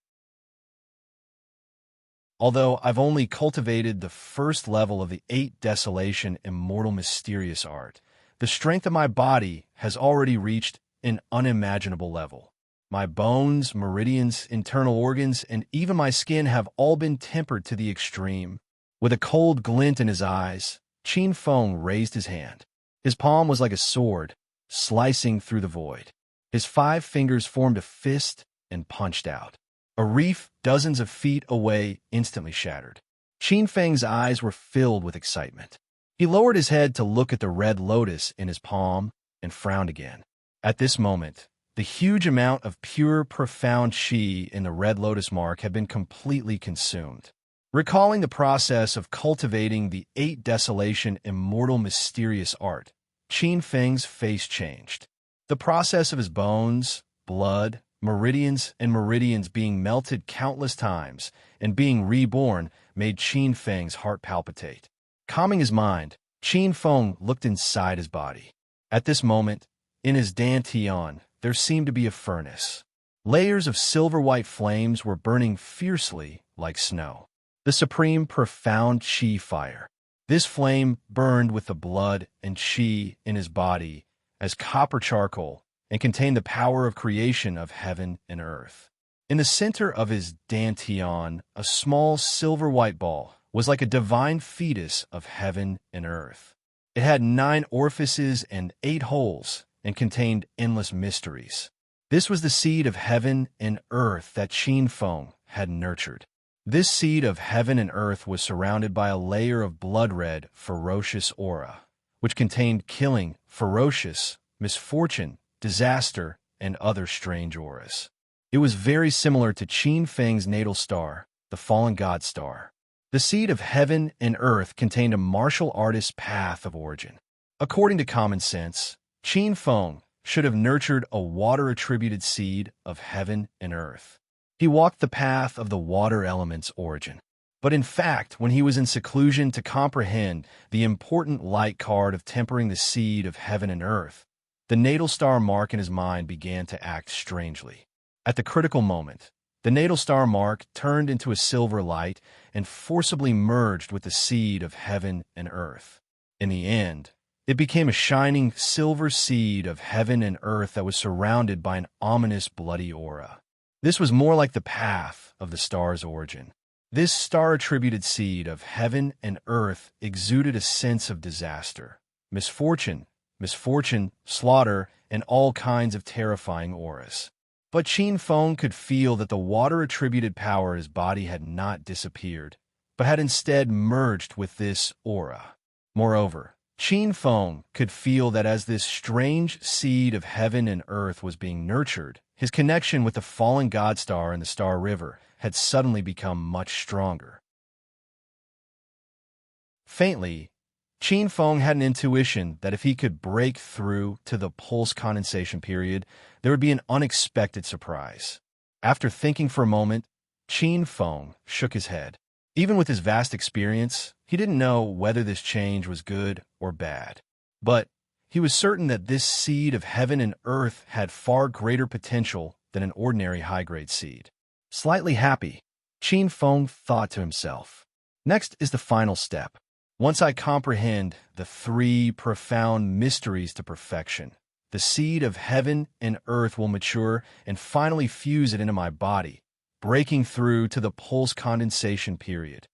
Although I've only cultivated the first level of the 8 Desolation Immortal Mysterious Art, the strength of my body has already reached an unimaginable level. My bones, meridians, internal organs, and even my skin have all been tempered to the extreme. With a cold glint in his eyes, Qin Feng raised his hand. His palm was like a sword, slicing through the void. His 5 fingers formed a fist and punched out. A reef dozens of feet away instantly shattered. Qin Feng's eyes were filled with excitement. He lowered his head to look at the red lotus in his palm and frowned again. At this moment, the huge amount of pure, profound qi in the red lotus mark had been completely consumed. Recalling the process of cultivating the 8 Desolation Immortal Mysterious Art, Qin Feng's face changed. The process of his bones, blood, meridians being melted countless times and being reborn made Qin Feng's heart palpitate. Calming his mind, Qin Feng looked inside his body. At this moment, in his dantian, there seemed to be a furnace. Layers of silver-white flames were burning fiercely like snow. The supreme profound qi fire. This flame burned with the blood and qi in his body as copper charcoal and contained the power of creation of heaven and earth. In the center of his dantian, a small silver-white ball was like a divine fetus of heaven and earth. It had 9 orifices and 8 holes and contained endless mysteries. This was the seed of heaven and earth that Qin Feng had nurtured. This seed of heaven and earth was surrounded by a layer of blood-red, ferocious aura, which contained killing, ferocious, misfortune, disaster, and other strange auras. It was very similar to Qin Feng's natal star, the fallen god star. The seed of heaven and earth contained a martial artist's path of origin. According to common sense, Qin Feng should have nurtured a water-attributed seed of heaven and earth. He walked the path of the water element's origin. But in fact, when he was in seclusion to comprehend the important light card of tempering the seed of heaven and earth, the natal star mark in his mind began to act strangely. At the critical moment, the natal star mark turned into a silver light and forcibly merged with the seed of heaven and earth. In the end, it became a shining silver seed of heaven and earth that was surrounded by an ominous bloody aura. This was more like the path of the star's origin. This star-attributed seed of heaven and earth exuded a sense of disaster, misfortune, slaughter, and all kinds of terrifying auras. But Qin Feng could feel that the water-attributed power in his body had not disappeared, but had instead merged with this aura. Moreover, Qin Feng could feel that as this strange seed of heaven and earth was being nurtured, his connection with the fallen god star in the Star River had suddenly become much stronger. Faintly, Qin Feng had an intuition that if he could break through to the pulse condensation period, there would be an unexpected surprise. After thinking for a moment, Qin Feng shook his head. Even with his vast experience, he didn't know whether this change was good or bad. But he was certain that this seed of heaven and earth had far greater potential than an ordinary high-grade seed. Slightly happy, Qin Feng thought to himself, "Next is the final step. Once I comprehend the three profound mysteries to perfection, the seed of heaven and earth will mature and finally fuse it into my body, breaking through to the pulse condensation period.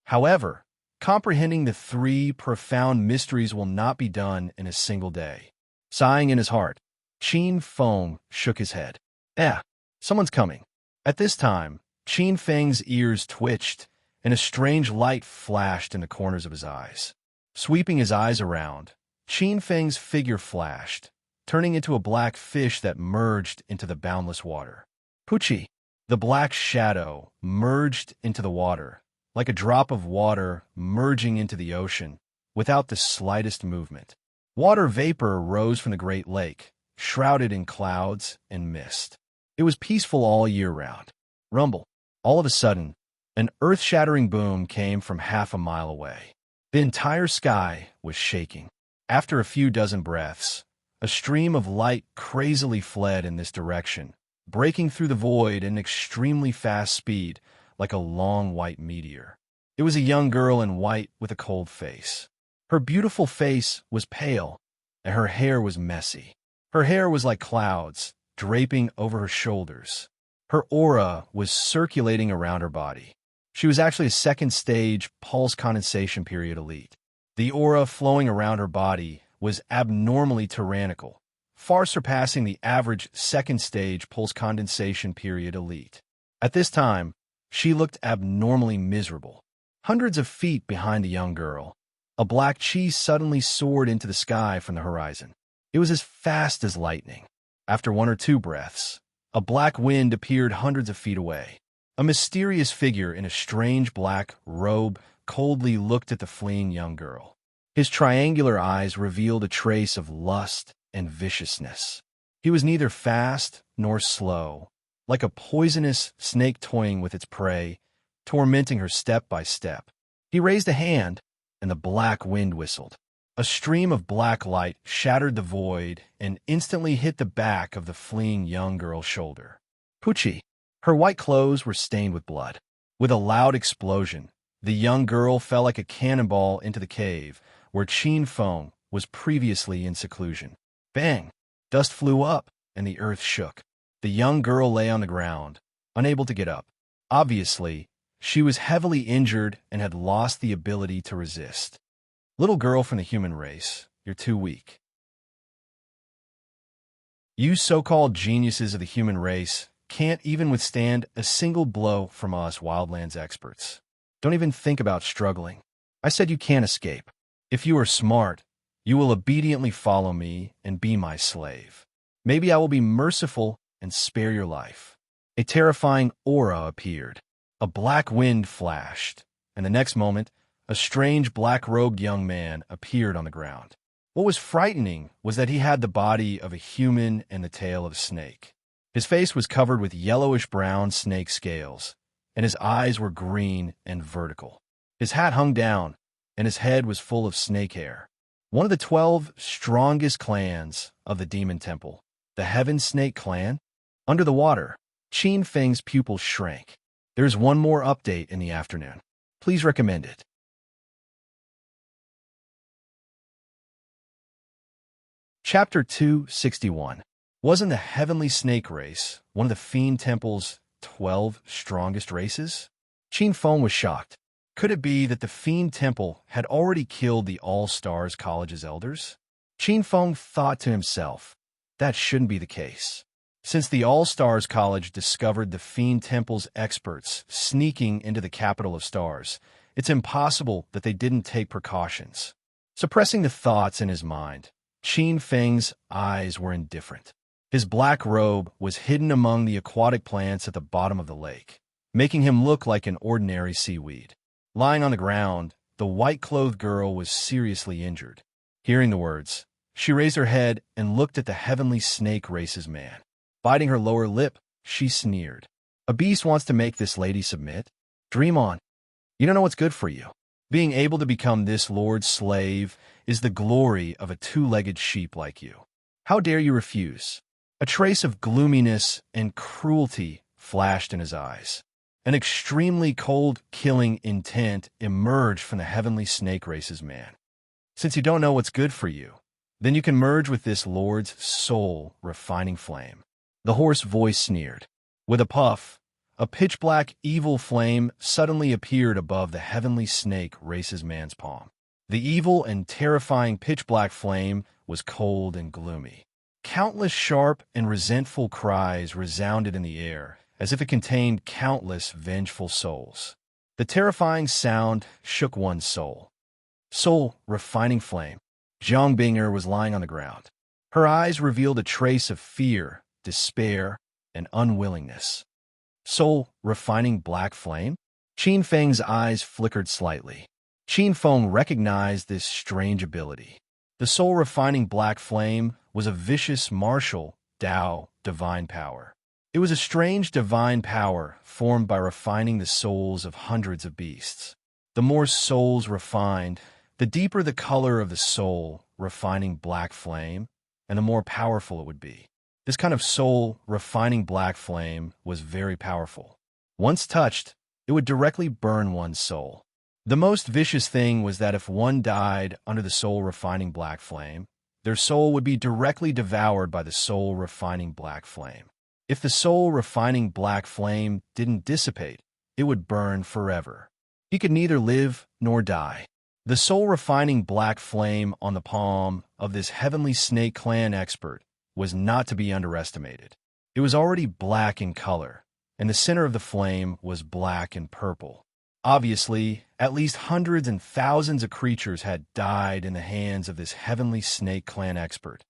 However, comprehending the three profound mysteries will not be done in a single day." Sighing in his heart, Qin Feng shook his head. Someone's coming." At this time, Qin Feng's ears twitched, and a strange light flashed in the corners of his eyes. Sweeping his eyes around, Qin Feng's figure flashed, turning into a black fish that merged into the boundless water. Puchi! The black shadow merged into the water, like a drop of water merging into the ocean, without the slightest movement. Water vapor rose from the great lake, shrouded in clouds and mist. It was peaceful all year round. Rumble. All of a sudden, an earth-shattering boom came from half a mile away. The entire sky was shaking. After a few dozen breaths, a stream of light crazily fled in this direction, breaking through the void at an extremely fast speed, like a long white meteor. It was a young girl in white with a cold face. Her beautiful face was pale, and her hair was messy. Her hair was like clouds, draping over her shoulders. Her aura was circulating around her body. She was actually a second-stage pulse condensation period elite. The aura flowing around her body was abnormally tyrannical, far surpassing the average second-stage pulse condensation period elite. At this time, she looked abnormally miserable. Hundreds of feet behind the young girl, a black cheese suddenly soared into the sky from the horizon. It was as fast as lightning. After one or two breaths, a black wind appeared hundreds of feet away. A mysterious figure in a strange black robe coldly looked at the fleeing young girl. His triangular eyes revealed a trace of lust and viciousness. He was neither fast nor slow, like a poisonous snake toying with its prey, tormenting her step by step. He raised a hand, and the black wind whistled. A stream of black light shattered the void and instantly hit the back of the fleeing young girl's shoulder. Puchi! Her white clothes were stained with blood. With a loud explosion, the young girl fell like a cannonball into the cave, where Qin Feng was previously in seclusion. Bang! Dust flew up, and the earth shook. The young girl lay on the ground, unable to get up. Obviously, she was heavily injured and had lost the ability to resist. Little girl from the human race, you're too weak. You so-called geniuses of the human race can't even withstand a single blow from us wildlands experts. Don't even think about struggling. I said you can't escape. If you are smart, you will obediently follow me and be my slave. Maybe I will be merciful and spare your life. A terrifying aura appeared. A black wind flashed, and the next moment, a strange black-robed young man appeared on the ground. What was frightening was that he had the body of a human and the tail of a snake. His face was covered with yellowish-brown snake scales, and his eyes were green and vertical. His hat hung down, and his head was full of snake hair. One of the 12 strongest clans of the Demon Temple, the Heaven Snake Clan. Under the water, Qin Feng's pupils shrank. There's one more update in the afternoon. Please recommend it. Chapter 261. Wasn't the Heavenly Snake Race one of the Fiend Temple's 12 strongest races? Qin Feng was shocked. Could it be that the Fiend Temple had already killed the All-Stars College's elders? Qin Feng thought to himself, that shouldn't be the case. Since the All-Stars College discovered the Fiend Temple's experts sneaking into the capital of stars, it's impossible that they didn't take precautions. Suppressing the thoughts in his mind, Qin Feng's eyes were indifferent. His black robe was hidden among the aquatic plants at the bottom of the lake, making him look like an ordinary seaweed. Lying on the ground, the white-clothed girl was seriously injured. Hearing the words, she raised her head and looked at the Heavenly Snake Race's man. Biting her lower lip, she sneered. A beast wants to make this lady submit? Dream on. You don't know what's good for you. Being able to become this lord's slave is the glory of a two-legged sheep like you. How dare you refuse? A trace of gloominess and cruelty flashed in his eyes. An extremely cold, killing intent emerged from the Heavenly Snake Race's man. Since you don't know what's good for you, then you can merge with this lord's soul-refining flame. The hoarse voice sneered. With a puff, a pitch-black evil flame suddenly appeared above the Heavenly Snake Race's man's palm. The evil and terrifying pitch-black flame was cold and gloomy. Countless sharp and resentful cries resounded in the air, as if it contained countless vengeful souls. The terrifying sound shook one's soul. Soul-refining flame. Zhang Binger was lying on the ground. Her eyes revealed a trace of fear, despair, and unwillingness. Soul-refining black flame? Qin Feng's eyes flickered slightly. Qin Feng recognized this strange ability. The soul-refining black flame was a vicious martial, Tao, divine power. It was a strange divine power formed by refining the souls of hundreds of beasts. The more souls refined, the deeper the color of the soul-refining black flame, and the more powerful it would be. This kind of soul-refining black flame was very powerful. Once touched, it would directly burn one's soul. The most vicious thing was that if one died under the soul-refining black flame, their soul would be directly devoured by the soul-refining black flame. If the soul-refining black flame didn't dissipate, it would burn forever. He could neither live nor die. The soul-refining black flame on the palm of this Heavenly Snake Clan expert was not to be underestimated. It was already black in color, and the center of the flame was black and purple. Obviously, at least hundreds and thousands of creatures had died in the hands of this Heavenly Snake Clan expert.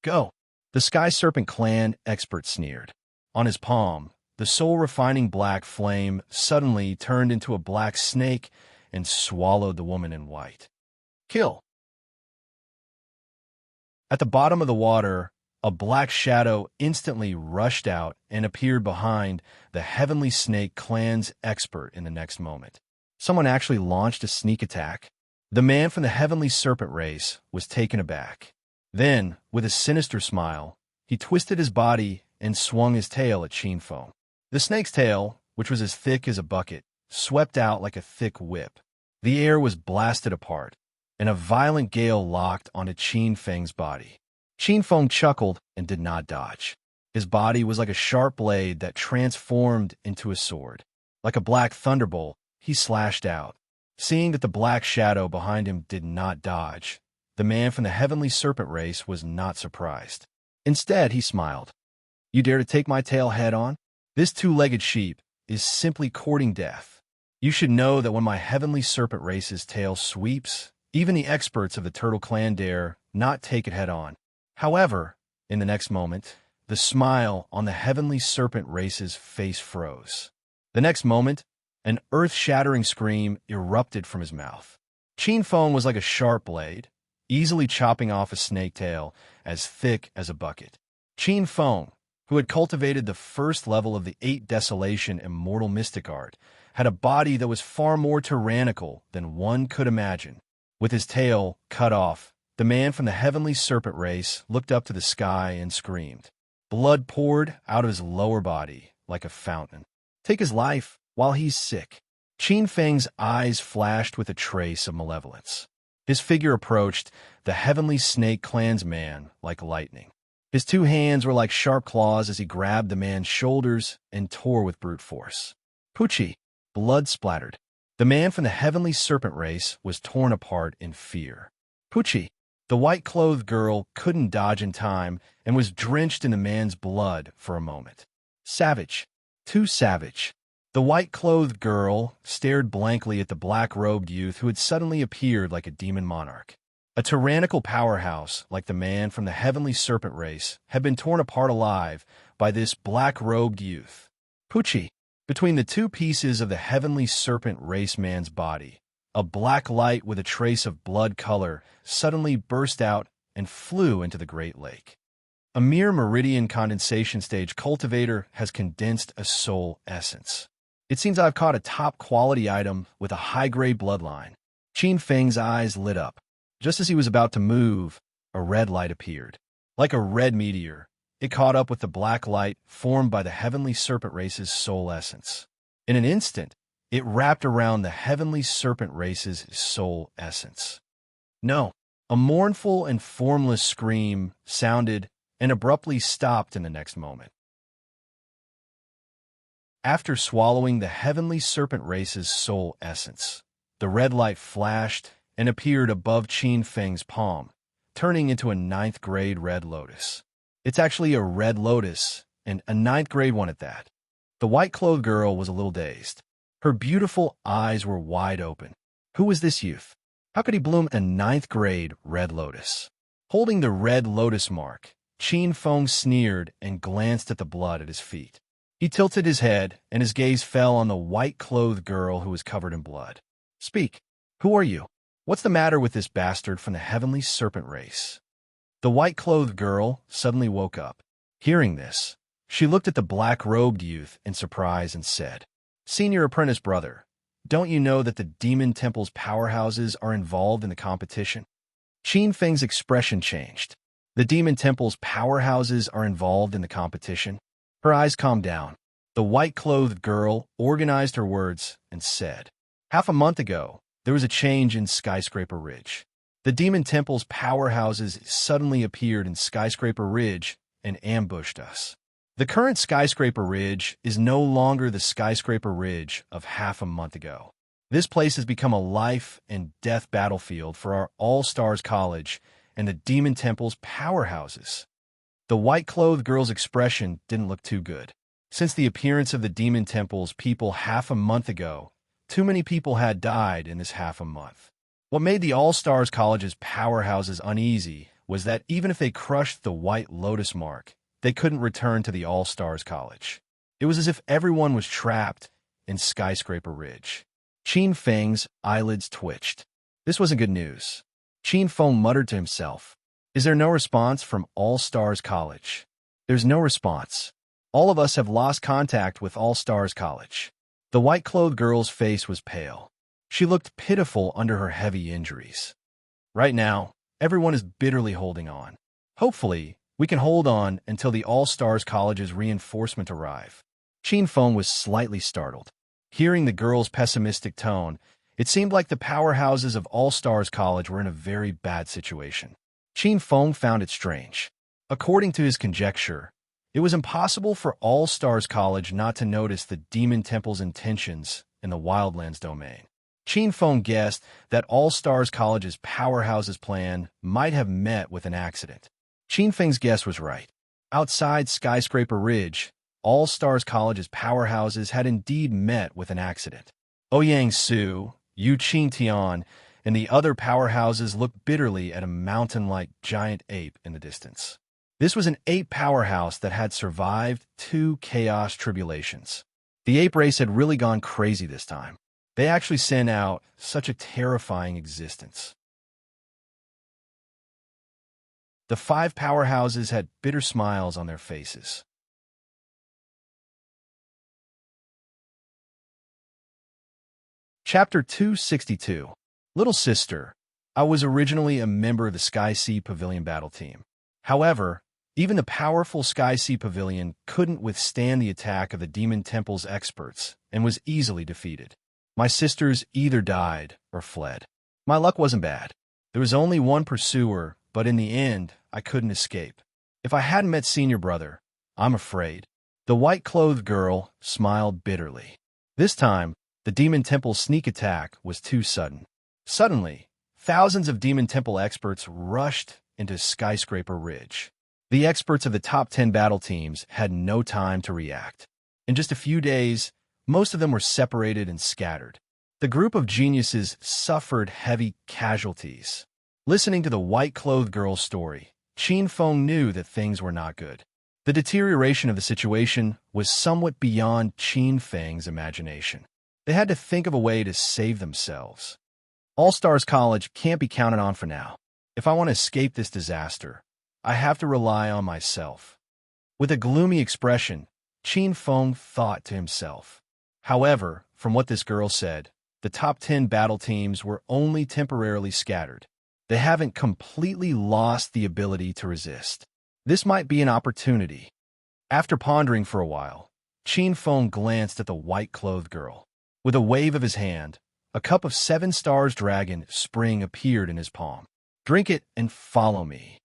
Go! The Sky Serpent Clan expert sneered. On his palm, the soul-refining black flame suddenly turned into a black snake and swallowed the woman in white. Kill! At the bottom of the water, a black shadow instantly rushed out and appeared behind the Heavenly Snake Clan's expert in the next moment. Someone actually launched a sneak attack. The man from the Heavenly Serpent Race was taken aback. Then, with a sinister smile, he twisted his body and swung his tail at Qin Feng. The snake's tail, which was as thick as a bucket, swept out like a thick whip. The air was blasted apart, and a violent gale locked onto Qin Feng's body. Qin Feng chuckled and did not dodge. His body was like a sharp blade that transformed into a sword. Like a black thunderbolt, he slashed out. Seeing that the black shadow behind him did not dodge, the man from the Heavenly Serpent Race was not surprised. Instead, he smiled. You dare to take my tail head-on? This two-legged sheep is simply courting death. You should know that when my Heavenly Serpent Race's tail sweeps, even the experts of the Turtle Clan dare not take it head-on. However, in the next moment, the smile on the Heavenly Serpent Race's face froze. The next moment, an earth-shattering scream erupted from his mouth. Qin Feng was like a sharp blade, easily chopping off a snake tail as thick as a bucket. Qin Feng, who had cultivated the first level of the 8 Desolation Immortal Mystic Art, had a body that was far more tyrannical than one could imagine. With his tail cut off, the man from the heavenly serpent race looked up to the sky and screamed. Blood poured out of his lower body like a fountain. Take his life while he's sick. Qin Feng's eyes flashed with a trace of malevolence. His figure approached the heavenly snake clansman like lightning. His 2 hands were like sharp claws as he grabbed the man's shoulders and tore with brute force. Pucci, blood splattered. The man from the heavenly serpent race was torn apart in fear. Pucci, the white-clothed girl, couldn't dodge in time and was drenched in the man's blood for a moment. Savage. Too savage. The white-clothed girl stared blankly at the black-robed youth who had suddenly appeared like a demon monarch. A tyrannical powerhouse like the man from the heavenly serpent race had been torn apart alive by this black-robed youth. Pucci, between the 2 pieces of the heavenly serpent race man's body, a black light with a trace of blood color suddenly burst out and flew into the Great Lake. A mere meridian condensation stage cultivator has condensed a soul essence. It seems I've caught a top-quality item with a high-grade bloodline. Qin Feng's eyes lit up. Just as he was about to move, a red light appeared. Like a red meteor, it caught up with the black light formed by the heavenly serpent race's soul essence. In an instant, it wrapped around the heavenly serpent race's soul essence. No, a mournful and formless scream sounded and abruptly stopped in the next moment. After swallowing the heavenly serpent race's soul essence, the red light flashed and appeared above Qin Feng's palm, turning into a 9th-grade red lotus. It's actually a red lotus, and a 9th-grade one at that. The white-clothed girl was a little dazed. Her beautiful eyes were wide open. Who was this youth? How could he bloom a 9th-grade red lotus? Holding the red lotus mark, Qin Feng sneered and glanced at the blood at his feet. He tilted his head, and his gaze fell on the white-clothed girl who was covered in blood. Speak. Who are you? What's the matter with this bastard from the heavenly serpent race? The white-clothed girl suddenly woke up. Hearing this, she looked at the black-robed youth in surprise and said, Senior apprentice brother, don't you know that the Demon Temple's powerhouses are involved in the competition? Qin Feng's expression changed. The Demon Temple's powerhouses are involved in the competition? Her eyes calmed down. The white-clothed girl organized her words and said, Half a month ago, there was a change in Skyscraper Ridge. The Demon Temple's powerhouses suddenly appeared in Skyscraper Ridge and ambushed us. The current Skyscraper Ridge is no longer the Skyscraper Ridge of half a month ago. This place has become a life and death battlefield for our All-Stars College and the Demon Temple's powerhouses. The white-clothed girl's expression didn't look too good. Since the appearance of the Demon Temple's people half a month ago, too many people had died in this half a month. What made the All-Stars College's powerhouses uneasy was that even if they crushed the White Lotus mark, they couldn't return to the All-Stars College. It was as if everyone was trapped in Skyscraper Ridge. Qin Feng's eyelids twitched. This wasn't good news. Qin Feng muttered to himself, Is there no response from All-Stars College? There's no response. All of us have lost contact with All-Stars College. The white-clothed girl's face was pale. She looked pitiful under her heavy injuries. Right now, everyone is bitterly holding on. Hopefully, we can hold on until the All-Stars College's reinforcement arrive. Qin Feng was slightly startled. Hearing the girl's pessimistic tone, it seemed like the powerhouses of All-Stars College were in a very bad situation. Qin Feng found it strange. According to his conjecture, it was impossible for All-Stars College not to notice the Demon Temple's intentions in the Wildlands domain. Qin Feng guessed that All-Stars College's powerhouses plan might have met with an accident. Qin Feng's guess was right. Outside Skyscraper Ridge, All-Stars College's powerhouses had indeed met with an accident. Ouyang Su, Yu Qingtian, and the other powerhouses looked bitterly at a mountain-like giant ape in the distance. This was an ape powerhouse that had survived 2 chaos tribulations. The ape race had really gone crazy this time. They actually sent out such a terrifying existence. The five powerhouses had bitter smiles on their faces. Chapter 262. Little Sister. I was originally a member of the Sky Sea Pavilion battle team. However, even the powerful Sky Sea Pavilion couldn't withstand the attack of the Demon Temple's experts and was easily defeated. My sisters either died or fled. My luck wasn't bad. There was only one pursuer, but in the end, I couldn't escape. If I hadn't met Senior Brother, I'm afraid. The white-clothed girl smiled bitterly. This time, the Demon Temple's sneak attack was too sudden. Suddenly, thousands of Demon Temple experts rushed into Skyscraper Ridge. The experts of the top 10 battle teams had no time to react. In just a few days, most of them were separated and scattered. The group of geniuses suffered heavy casualties. Listening to the white-clothed girl's story, Qin Feng knew that things were not good. The deterioration of the situation was somewhat beyond Qin Feng's imagination. They had to think of a way to save themselves. All Stars College can't be counted on for now. If I want to escape this disaster, I have to rely on myself. With a gloomy expression, Qin Feng thought to himself. However, from what this girl said, the top 10 battle teams were only temporarily scattered. They haven't completely lost the ability to resist. This might be an opportunity. After pondering for a while, Qin Feng glanced at the white-clothed girl. With a wave of his hand, a cup of 7 Stars Dragon Spring appeared in his palm. "Drink it and follow me."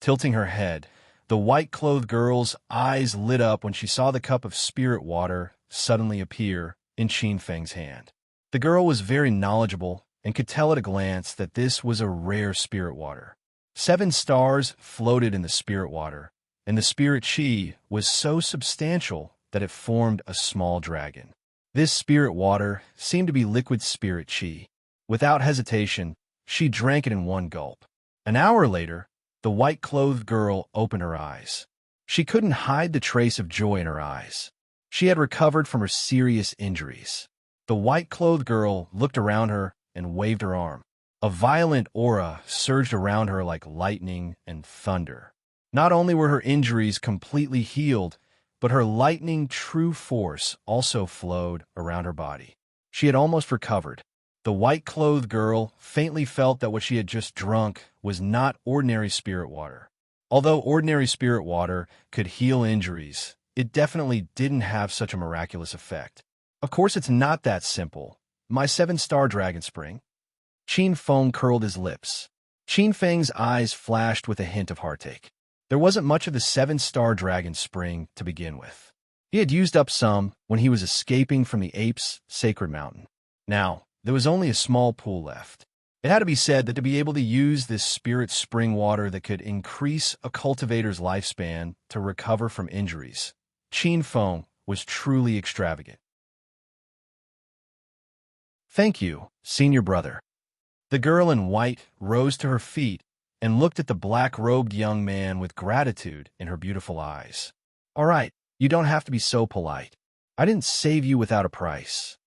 Tilting her head, the white-clothed girl's eyes lit up when she saw the cup of spirit water suddenly appear in Qin Feng's hand. The girl was very knowledgeable and could tell at a glance that this was a rare spirit water. 7 stars floated in the spirit water, and the spirit chi was so substantial that it formed a small dragon. This spirit water seemed to be liquid spirit chi. Without hesitation, she drank it in one gulp. An hour later, the white-clothed girl opened her eyes. She couldn't hide the trace of joy in her eyes. She had recovered from her serious injuries. The white-clothed girl looked around her and waved her arm. A violent aura surged around her like lightning and thunder. Not only were her injuries completely healed, but her lightning true force also flowed around her body. She had almost recovered. The white-clothed girl faintly felt that what she had just drunk was not ordinary spirit water. Although ordinary spirit water could heal injuries, it definitely didn't have such a miraculous effect. Of course, it's not that simple. My 7-star Dragon Spring. Qin Feng curled his lips. Qin Feng's eyes flashed with a hint of heartache. There wasn't much of the 7-star Dragon Spring to begin with. He had used up some when he was escaping from the apes' sacred mountain. Now, there was only a small pool left. It had to be said that to be able to use this spirit spring water that could increase a cultivator's lifespan to recover from injuries, Qin Feng was truly extravagant. "Thank you, Senior Brother." The girl in white rose to her feet and looked at the black-robed young man with gratitude in her beautiful eyes. "All right, you don't have to be so polite. I didn't save you without a price."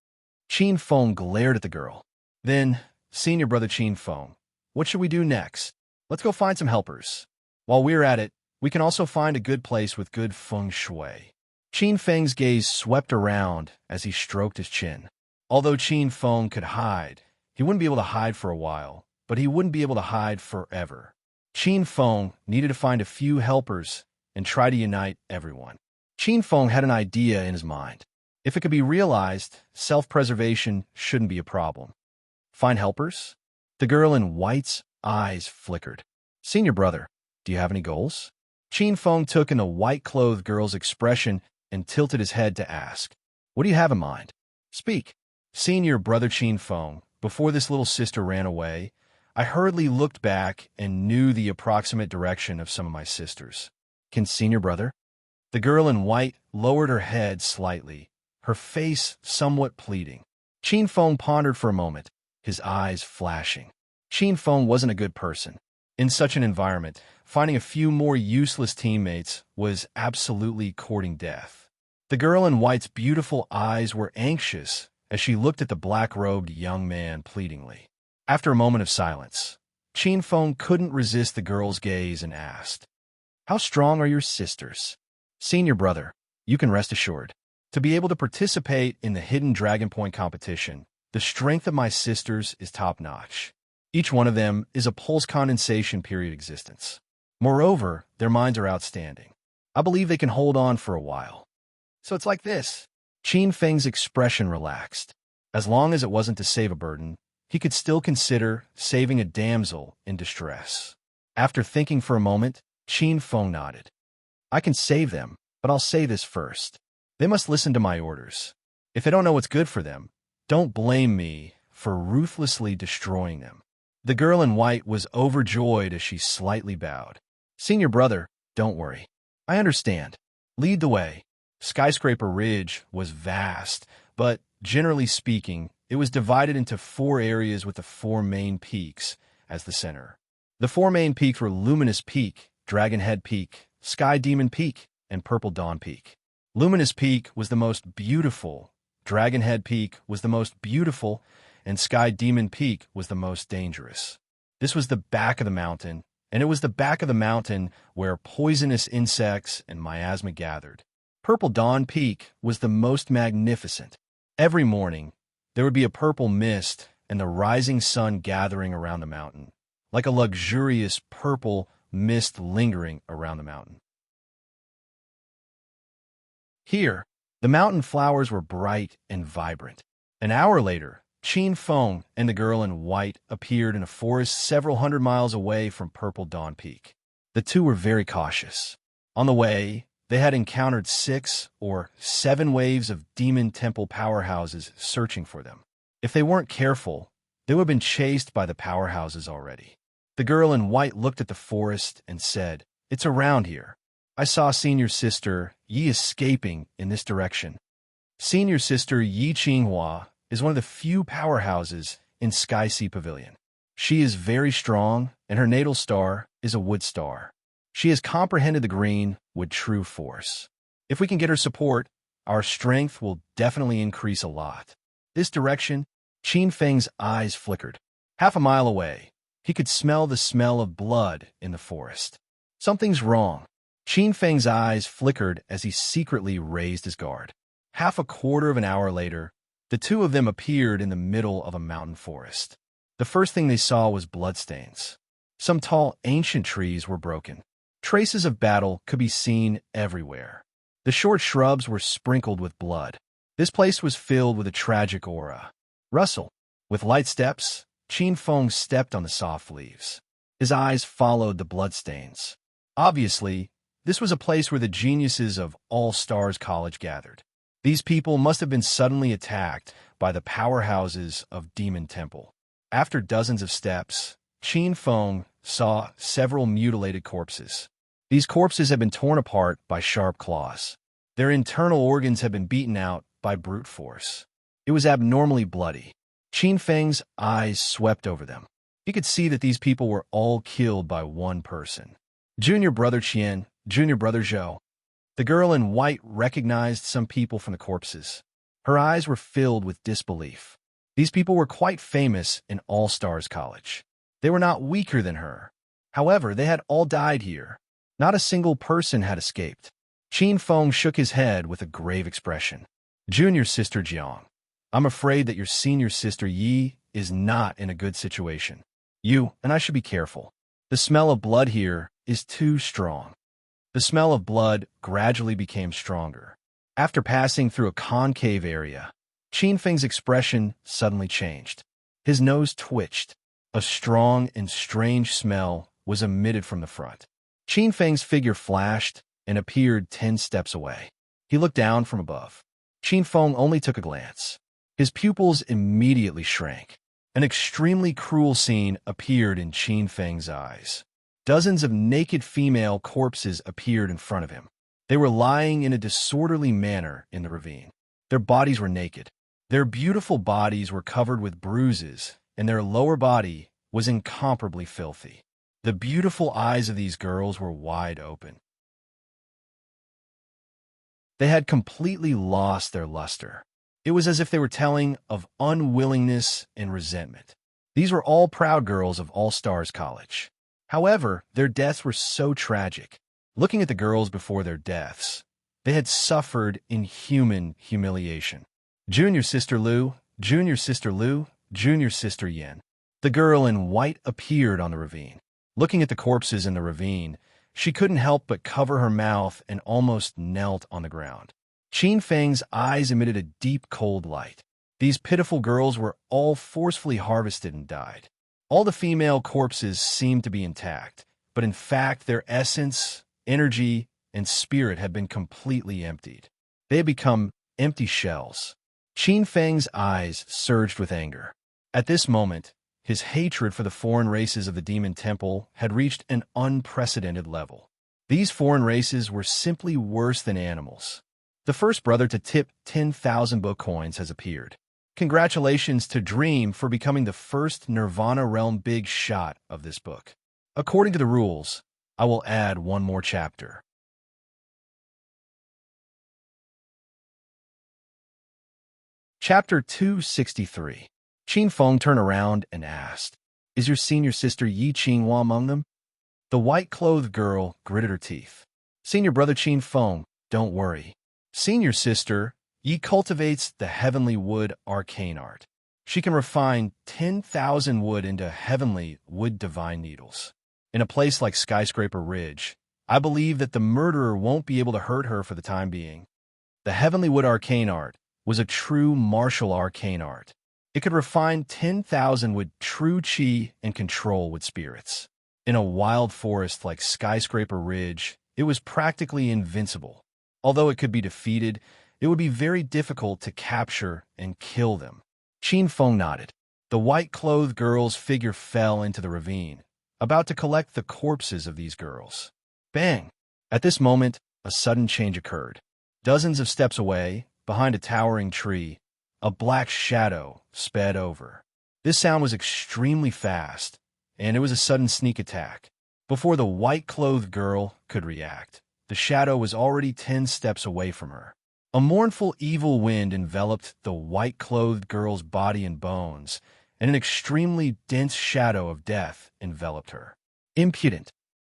Qin Feng glared at the girl. "Then, Senior Brother Qin Feng, what should we do next? Let's go find some helpers. While we're at it, we can also find a good place with good feng shui." Qin Feng's gaze swept around as he stroked his chin. Although Qin Feng could hide, he wouldn't be able to hide for a while, but he wouldn't be able to hide forever. Qin Feng needed to find a few helpers and try to unite everyone. Qin Feng had an idea in his mind. If it could be realized, self-preservation shouldn't be a problem. Find helpers? The girl in white's eyes flickered. "Senior Brother, do you have any goals?" Qin Feng took in the white-clothed girl's expression and tilted his head to ask, "What do you have in mind? Speak." "Senior Brother Qin Feng, before this little sister ran away, I hurriedly looked back and knew the approximate direction of some of my sisters. Can Senior Brother?" The girl in white lowered her head slightly, her face somewhat pleading. Qin Feng pondered for a moment, his eyes flashing. Qin Feng wasn't a good person. In such an environment, finding a few more useless teammates was absolutely courting death. The girl in white's beautiful eyes were anxious as she looked at the black-robed young man pleadingly. After a moment of silence, Qin Feng couldn't resist the girl's gaze and asked, "How strong are your sisters?" "Senior brother, you can rest assured. To be able to participate in the Hidden Dragon Point competition, the strength of my sisters is top-notch. Each one of them is a pulse condensation period existence. Moreover, their minds are outstanding. I believe they can hold on for a while." "So it's like this." Qin Feng's expression relaxed. As long as it wasn't to save a burden, he could still consider saving a damsel in distress. After thinking for a moment, Qin Feng nodded. "I can save them, but I'll say this first. They must listen to my orders. If they don't know what's good for them, don't blame me for ruthlessly destroying them." The girl in white was overjoyed as she slightly bowed. "Senior brother, don't worry. I understand. Lead the way." Skyscraper Ridge was vast, but generally speaking, it was divided into 4 areas with the 4 main peaks as the center. The 4 main peaks were Luminous Peak, Dragonhead Peak, Sky Demon Peak, and Purple Dawn Peak. Luminous Peak was the most beautiful, Dragonhead Peak was the most beautiful, and Sky Demon Peak was the most dangerous. This was the back of the mountain, and it was the back of the mountain where poisonous insects and miasma gathered. Purple Dawn Peak was the most magnificent. Every morning, there would be a purple mist and the rising sun gathering around the mountain, like a luxurious purple mist lingering around the mountain. Here, the mountain flowers were bright and vibrant. An hour later, Qin Feng and the girl in white appeared in a forest several hundred miles away from Purple Dawn Peak. The two were very cautious. On the way, they had encountered 6 or 7 waves of demon temple powerhouses searching for them. If they weren't careful, they would have been chased by the powerhouses already. The girl in white looked at the forest and said, "It's around here. I saw senior sister Yi escaping in this direction." Senior sister Yi Qinghua is one of the few powerhouses in Sky Sea Pavilion. She is very strong, and her natal star is a wood star. She has comprehended the green with true force. If we can get her support, our strength will definitely increase a lot. This direction, Qin Feng's eyes flickered. Half a mile away, he could smell the smell of blood in the forest. Something's wrong. Qin Feng's eyes flickered as he secretly raised his guard. Half a quarter of an hour later, the two of them appeared in the middle of a mountain forest. The first thing they saw was bloodstains. Some tall, ancient trees were broken. Traces of battle could be seen everywhere. The short shrubs were sprinkled with blood. This place was filled with a tragic aura. Rustle. With light steps, Qin Feng stepped on the soft leaves. His eyes followed the bloodstains. Obviously, this was a place where the geniuses of All Stars College gathered. These people must have been suddenly attacked by the powerhouses of Demon Temple. After dozens of steps, Qin Feng saw several mutilated corpses. These corpses had been torn apart by sharp claws. Their internal organs had been beaten out by brute force. It was abnormally bloody. Qin Feng's eyes swept over them. He could see that these people were all killed by one person. Junior brother Qian, junior brother Zhou. The girl in white recognized some people from the corpses. Her eyes were filled with disbelief. These people were quite famous in All Stars College. They were not weaker than her. However, they had all died here. Not a single person had escaped. Qin Feng shook his head with a grave expression. "Junior sister Jiang, I'm afraid that your senior sister Yi is not in a good situation. You and I should be careful. The smell of blood here is too strong." The smell of blood gradually became stronger. After passing through a concave area, Qin Feng's expression suddenly changed. His nose twitched. A strong and strange smell was emitted from the front. Qin Feng's figure flashed and appeared 10 steps away. He looked down from above. Qin Feng only took a glance. His pupils immediately shrank. An extremely cruel scene appeared in Qin Feng's eyes. Dozens of naked female corpses appeared in front of him. They were lying in a disorderly manner in the ravine. Their bodies were naked. Their beautiful bodies were covered with bruises, and their lower body was incomparably filthy. The beautiful eyes of these girls were wide open. They had completely lost their luster. It was as if they were telling of unwillingness and resentment. These were all proud girls of All Stars College. However, their deaths were so tragic. Looking at the girls before their deaths, they had suffered inhuman humiliation. Junior Sister Lu, Junior Sister Lu, Junior Sister Yen. The girl in white appeared on the ravine. Looking at the corpses in the ravine, she couldn't help but cover her mouth and almost knelt on the ground. Qin Feng's eyes emitted a deep, cold light. These pitiful girls were all forcefully harvested and died. All the female corpses seemed to be intact, but in fact their essence, energy, and spirit had been completely emptied. They had become empty shells. Qin Feng's eyes surged with anger. At this moment, his hatred for the foreign races of the Demon Temple had reached an unprecedented level. These foreign races were simply worse than animals. The first brother to tip 10,000 book coins has appeared. Congratulations to Dream for becoming the first Nirvana Realm big shot of this book. According to the rules, I will add one more chapter. Chapter 263. Qin Feng turned around and asked, "Is your senior sister Yi Qinghua among them?" The white-clothed girl gritted her teeth. "Senior brother Qin Feng, don't worry. Senior sister Yi cultivates the heavenly wood arcane art. She can refine 10,000 wood into heavenly wood divine needles. In a place like Skyscraper Ridge, I believe that the murderer won't be able to hurt her for the time being." The heavenly wood arcane art was a true martial arcane art. It could refine 10,000 with true chi and control with spirits. In a wild forest like Skyscraper Ridge, it was practically invincible. Although it could be defeated, it would be very difficult to capture and kill them. Qin Feng nodded. The white-clothed girl's figure fell into the ravine, about to collect the corpses of these girls. Bang! At this moment, a sudden change occurred. Dozens of steps away, behind a towering tree, a black shadow sped over. This sound was extremely fast, and it was a sudden sneak attack. Before the white-clothed girl could react, the shadow was already 10 steps away from her. A mournful evil wind enveloped the white-clothed girl's body and bones, and an extremely dense shadow of death enveloped her. Impudent!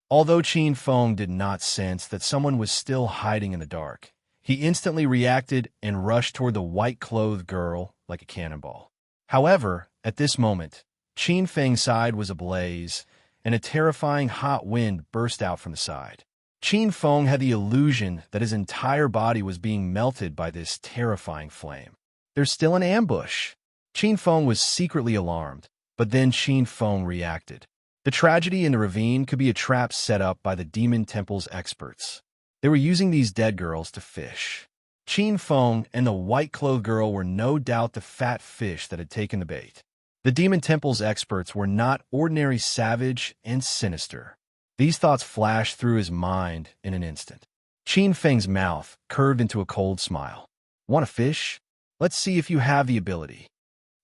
Although Qin Feng did not sense that someone was still hiding in the dark, he instantly reacted and rushed toward the white-clothed girl like a cannonball. However, at this moment, Qin Feng's side was ablaze, and a terrifying hot wind burst out from the side. Qin Feng had the illusion that his entire body was being melted by this terrifying flame. "There's still an ambush." Qin Feng was secretly alarmed, but then Qin Feng reacted. The tragedy in the ravine could be a trap set up by the Demon Temple's experts. They were using these dead girls to fish. Qin Feng and the white-clothed girl were no doubt the fat fish that had taken the bait. The Demon Temple's experts were not ordinary savage and sinister. These thoughts flashed through his mind in an instant. Qin Feng's mouth curved into a cold smile. "Want a fish? Let's see if you have the ability."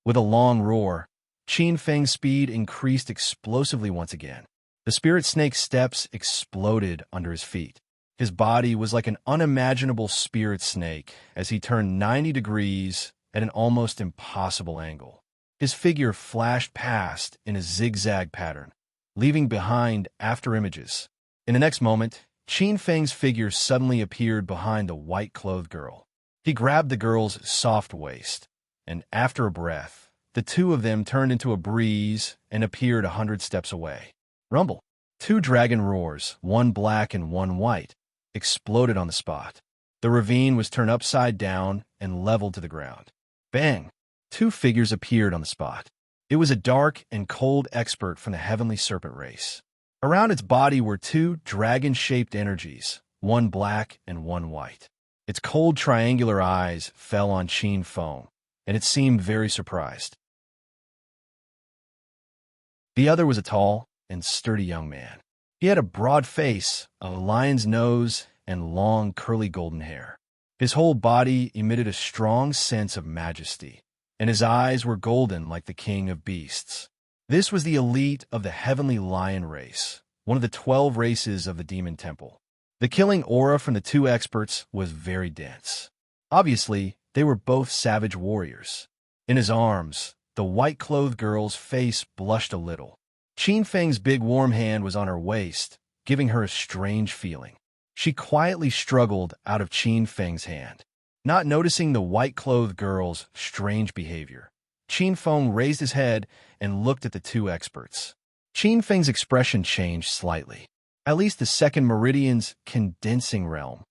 With a long roar, Qin Feng's speed increased explosively once again. The spirit snake's steps exploded under his feet. His body was like an unimaginable spirit snake as he turned 90 degrees at an almost impossible angle. His figure flashed past in a zigzag pattern, leaving behind after images. In the next moment, Qin Feng's figure suddenly appeared behind the white-clothed girl. He grabbed the girl's soft waist, and after a breath, the two of them turned into a breeze and appeared 100 steps away. Rumble! 2 dragon roars, one black and one white, exploded on the spot. The ravine was turned upside down and leveled to the ground. Bang! 2 figures appeared on the spot. It was a dark and cold expert from the Heavenly Serpent race. Around its body were 2 dragon-shaped energies, one black and one white. Its cold triangular eyes fell on Qin Feng, and it seemed very surprised. The other was a tall and sturdy young man. He had a broad face, a lion's nose, and long, curly golden hair. His whole body emitted a strong sense of majesty, and his eyes were golden like the king of beasts. This was the elite of the heavenly lion race, one of the 12 races of the Demon Temple. The killing aura from the 2 experts was very dense. Obviously, they were both savage warriors. In his arms, the white-clothed girl's face blushed a little. Qin Feng's big warm hand was on her waist, giving her a strange feeling. She quietly struggled out of Qin Feng's hand. Not noticing the white-clothed girl's strange behavior, Qin Feng raised his head and looked at the two experts. Qin Feng's expression changed slightly. At least the second meridian's condensing realm.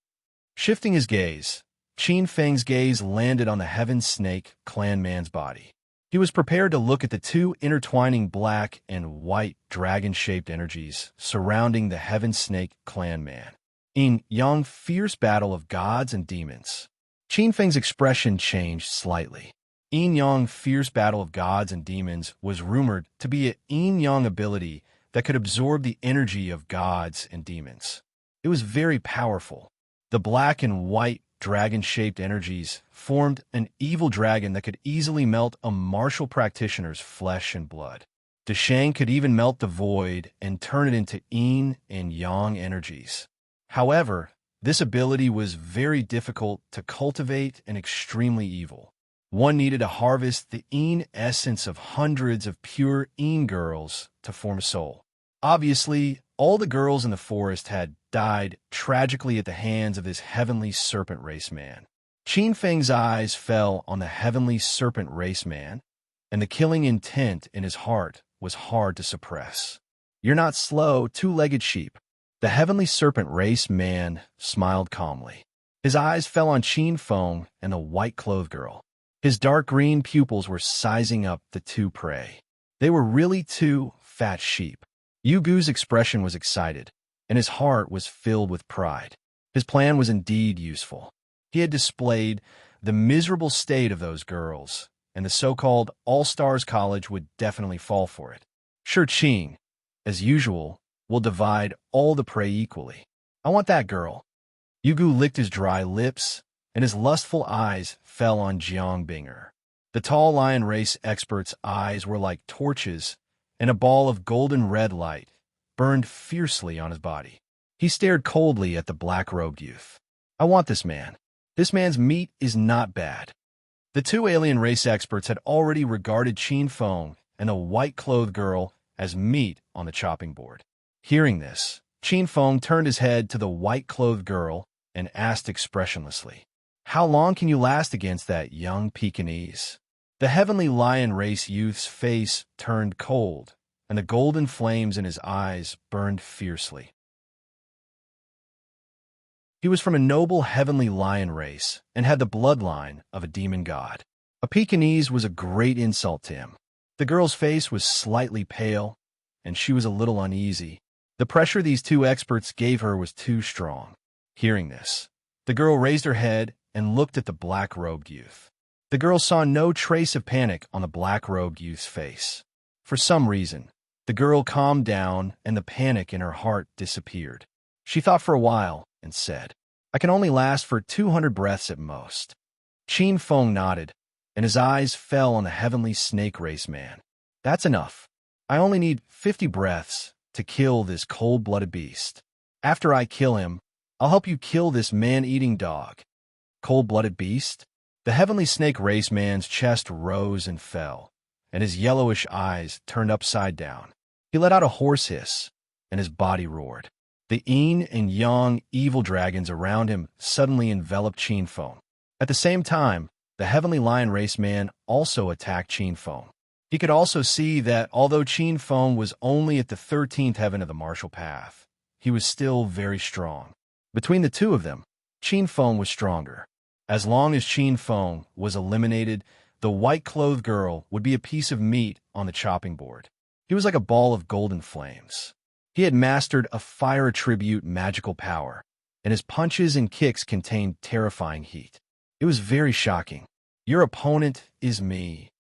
Shifting his gaze, Qin Feng's gaze landed on the Heaven Snake clan man's body. He was prepared to look at the two intertwining black and white dragon-shaped energies surrounding the Heaven Snake clan man. In Yang fierce battle of gods and demons. Qin Feng's expression changed slightly. Yin Yang fierce battle of gods and demons was rumored to be a Yin Yang ability that could absorb the energy of gods and demons. It was very powerful. The black and white dragon-shaped energies formed an evil dragon that could easily melt a martial practitioner's flesh and blood. Deshang could even melt the void and turn it into Yin and Yang energies. However, this ability was very difficult to cultivate and extremely evil. One needed to harvest the Yin essence of hundreds of pure Yin girls to form a soul. Obviously, all the girls in the forest had died tragically at the hands of this heavenly serpent race man. Qin Feng's eyes fell on the heavenly serpent race man, and the killing intent in his heart was hard to suppress. "You're not slow, two-legged sheep." The heavenly serpent race man smiled calmly. His eyes fell on Qin Feng and the white-clothed girl. His dark green pupils were sizing up the two prey. They were really two fat sheep. Yu Gu's expression was excited, and his heart was filled with pride. His plan was indeed useful. He had displayed the miserable state of those girls, and the so-called All-Stars College would definitely fall for it. Sure, Qing, as usual, will divide all the prey equally. I want that girl. Yu Gu licked his dry lips, and his lustful eyes fell on Jiang Binger. The tall lion race expert's eyes were like torches, and a ball of golden red light burned fiercely on his body. He stared coldly at the black-robed youth. I want this man. This man's meat is not bad. The two alien race experts had already regarded Qin Feng and the white-clothed girl as meat on the chopping board. Hearing this, Qin Feng turned his head to the white-clothed girl and asked expressionlessly, "How long can you last against that young Pekingese?" The heavenly lion race youth's face turned cold, and the golden flames in his eyes burned fiercely. He was from a noble heavenly lion race and had the bloodline of a demon god. A Pekingese was a great insult to him. The girl's face was slightly pale, and she was a little uneasy. The pressure these two experts gave her was too strong. Hearing this, the girl raised her head and looked at the black-robed youth. The girl saw no trace of panic on the black-robed youth's face. For some reason, the girl calmed down and the panic in her heart disappeared. She thought for a while and said, "I can only last for 200 breaths at most." Qin Feng nodded, and his eyes fell on the heavenly snake race man. "That's enough. I only need 50 breaths to kill this cold-blooded beast. After I kill him, I'll help you kill this man-eating dog." Cold-blooded beast? The heavenly snake race man's chest rose and fell, and his yellowish eyes turned upside down. He let out a hoarse hiss, and his body roared. The Yin and Yang evil dragons around him suddenly enveloped Qin Feng. At the same time, the heavenly lion race man also attacked Qin Feng. He could also see that although Qin Feng was only at the 13th heaven of the martial path, he was still very strong. Between the two of them, Qin Feng was stronger. As long as Qin Feng was eliminated, the white-clothed girl would be a piece of meat on the chopping board. He was like a ball of golden flames. He had mastered a fire attribute magical power, and his punches and kicks contained terrifying heat. It was very shocking. Your opponent is me.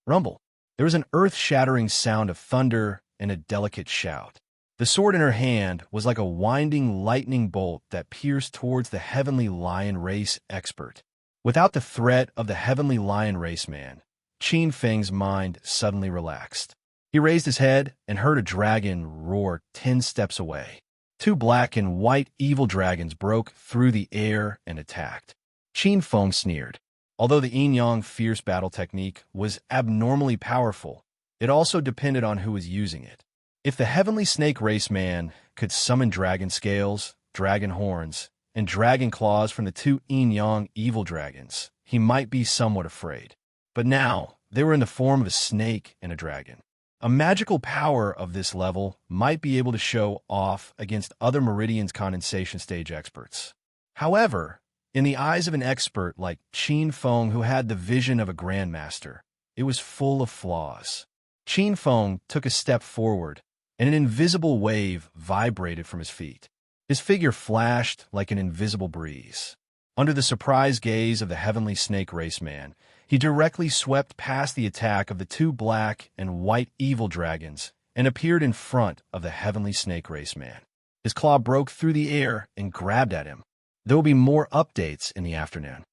Rumble. There was an earth-shattering sound of thunder and a delicate shout. The sword in her hand was like a winding lightning bolt that pierced towards the heavenly lion race expert. Without the threat of the heavenly lion race man, Qin Feng's mind suddenly relaxed. He raised his head and heard a dragon roar 10 steps away. Two black and white evil dragons broke through the air and attacked. Qin Feng sneered. Although the yin-yang fierce battle technique was abnormally powerful, it also depended on who was using it. If the heavenly snake race man could summon dragon scales, dragon horns, and dragon claws from the two yin-yang evil dragons, he might be somewhat afraid. But now, they were in the form of a snake and a dragon. A magical power of this level might be able to show off against other Meridian's condensation stage experts. However, in the eyes of an expert like Qin Feng, who had the vision of a grandmaster, it was full of flaws. Qin Feng took a step forward, and an invisible wave vibrated from his feet. His figure flashed like an invisible breeze. Under the surprised gaze of the heavenly snake race man, he directly swept past the attack of the two black and white evil dragons and appeared in front of the heavenly snake race man. His claw broke through the air and grabbed at him. There will be more updates in the afternoon.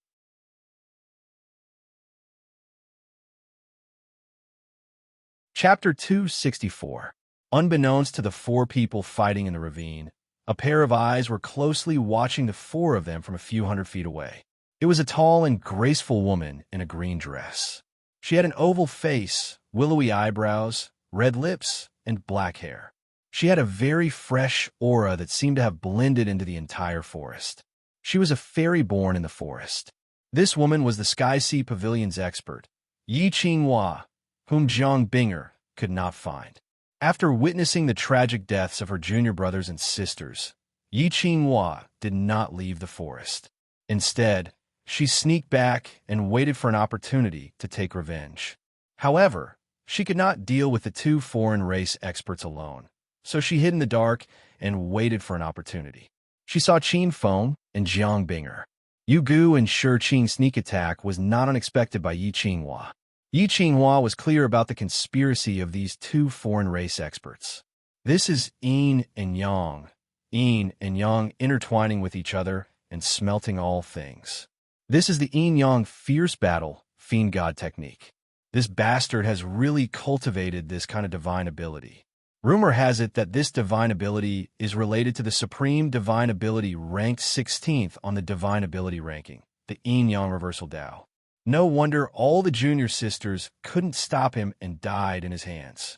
Chapter 264. Unbeknownst to the four people fighting in the ravine, a pair of eyes were closely watching the four of them from a few hundred feet away. It was a tall and graceful woman in a green dress. She had an oval face, willowy eyebrows, red lips, and black hair. She had a very fresh aura that seemed to have blended into the entire forest. She was a fairy born in the forest. This woman was the Sky Sea Pavilion's expert, Yi Qinghua, whom Jiang Binger could not find. After witnessing the tragic deaths of her junior brothers and sisters, Yi Qinghua did not leave the forest. Instead, she sneaked back and waited for an opportunity to take revenge. However, she could not deal with the two foreign race experts alone, so she hid in the dark and waited for an opportunity. She saw Qin Feng and Jiang Binger. Yu Gu and Shi Qing's sneak attack was not unexpected by Yi Qinghua. Yi Qinghua was clear about the conspiracy of these two foreign race experts. This is yin and yang intertwining with each other and smelting all things. This is the yin-yang fierce battle fiend god technique. This bastard has really cultivated this kind of divine ability. Rumor has it that this divine ability is related to the supreme divine ability ranked 16th on the divine ability ranking, the yin-yang reversal Tao. No wonder all the junior sisters couldn't stop him and died in his hands.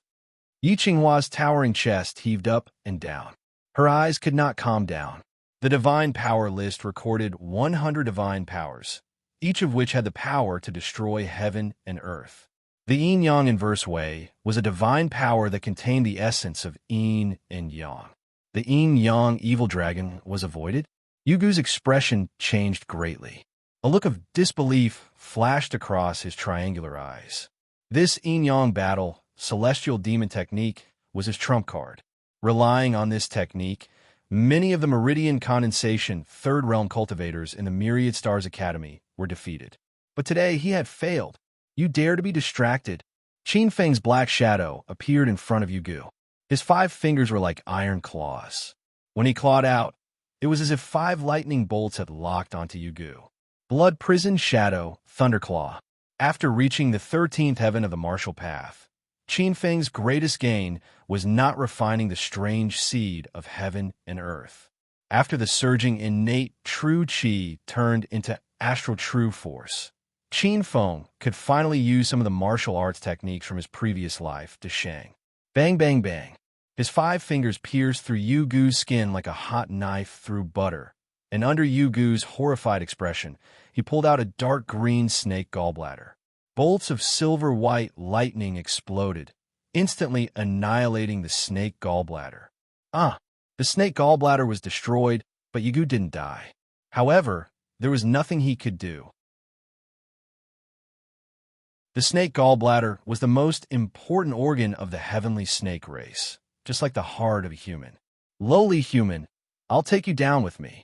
Yi Qinghua's towering chest heaved up and down. Her eyes could not calm down. The divine power list recorded 100 divine powers, each of which had the power to destroy heaven and earth. The yin-yang inverse way was a divine power that contained the essence of yin and yang. The yin-yang evil dragon was avoided. Yu Gu's expression changed greatly. A look of disbelief flashed across his triangular eyes. This yin-yang battle, celestial demon technique, was his trump card. Relying on this technique, many of the Meridian Condensation Third Realm cultivators in the Myriad Stars Academy were defeated. But today he had failed. You dare to be distracted? Qin Feng's black shadow appeared in front of Yu Gu. His 5 fingers were like iron claws. When he clawed out, it was as if 5 lightning bolts had locked onto Yu Gu. Blood Prison Shadow Thunderclaw. After reaching the 13th heaven of the martial path, Qin Feng's greatest gain was not refining the strange seed of heaven and earth. After the surging innate true qi turned into astral true force, Qin Feng could finally use some of the martial arts techniques from his previous life to Shang. Bang, bang, bang. His 5 fingers pierced through Yu Gu's skin like a hot knife through butter, and under Yu Gu's horrified expression, he pulled out a dark green snake gallbladder. Bolts of silver-white lightning exploded, instantly annihilating the snake gallbladder. The snake gallbladder was destroyed, but Yu Gu didn't die. However, there was nothing he could do. The snake gallbladder was the most important organ of the heavenly snake race, just like the heart of a human. Lowly human, I'll take you down with me.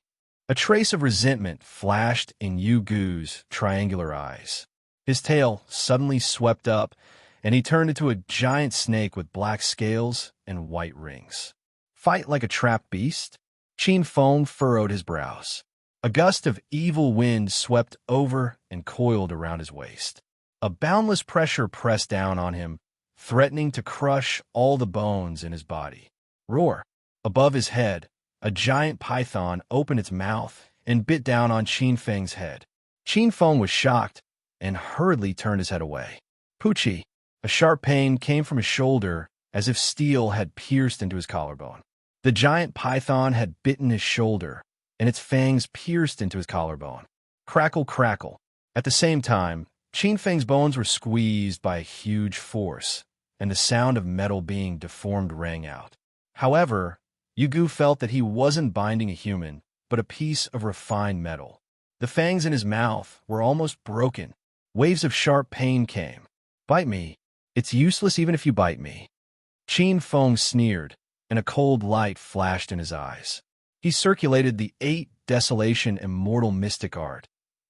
A trace of resentment flashed in Yu Gu's triangular eyes. His tail suddenly swept up, and he turned into a giant snake with black scales and white rings. Fight like a trapped beast? Qin Feng furrowed his brows. A gust of evil wind swept over and coiled around his waist. A boundless pressure pressed down on him, threatening to crush all the bones in his body. Roar! Above his head, a giant python opened its mouth and bit down on Qin Feng's head. Qin Feng was shocked, and hurriedly turned his head away. Poochie! A sharp pain came from his shoulder as if steel had pierced into his collarbone. The giant python had bitten his shoulder, and its fangs pierced into his collarbone. Crackle, crackle. At the same time, Qin Feng's bones were squeezed by a huge force, and the sound of metal being deformed rang out. However, Yu Gu felt that he wasn't binding a human, but a piece of refined metal. The fangs in his mouth were almost broken. Waves of sharp pain came. Bite me. It's useless even if you bite me. Qin Feng sneered, and a cold light flashed in his eyes. He circulated the 8 desolation immortal mystic art,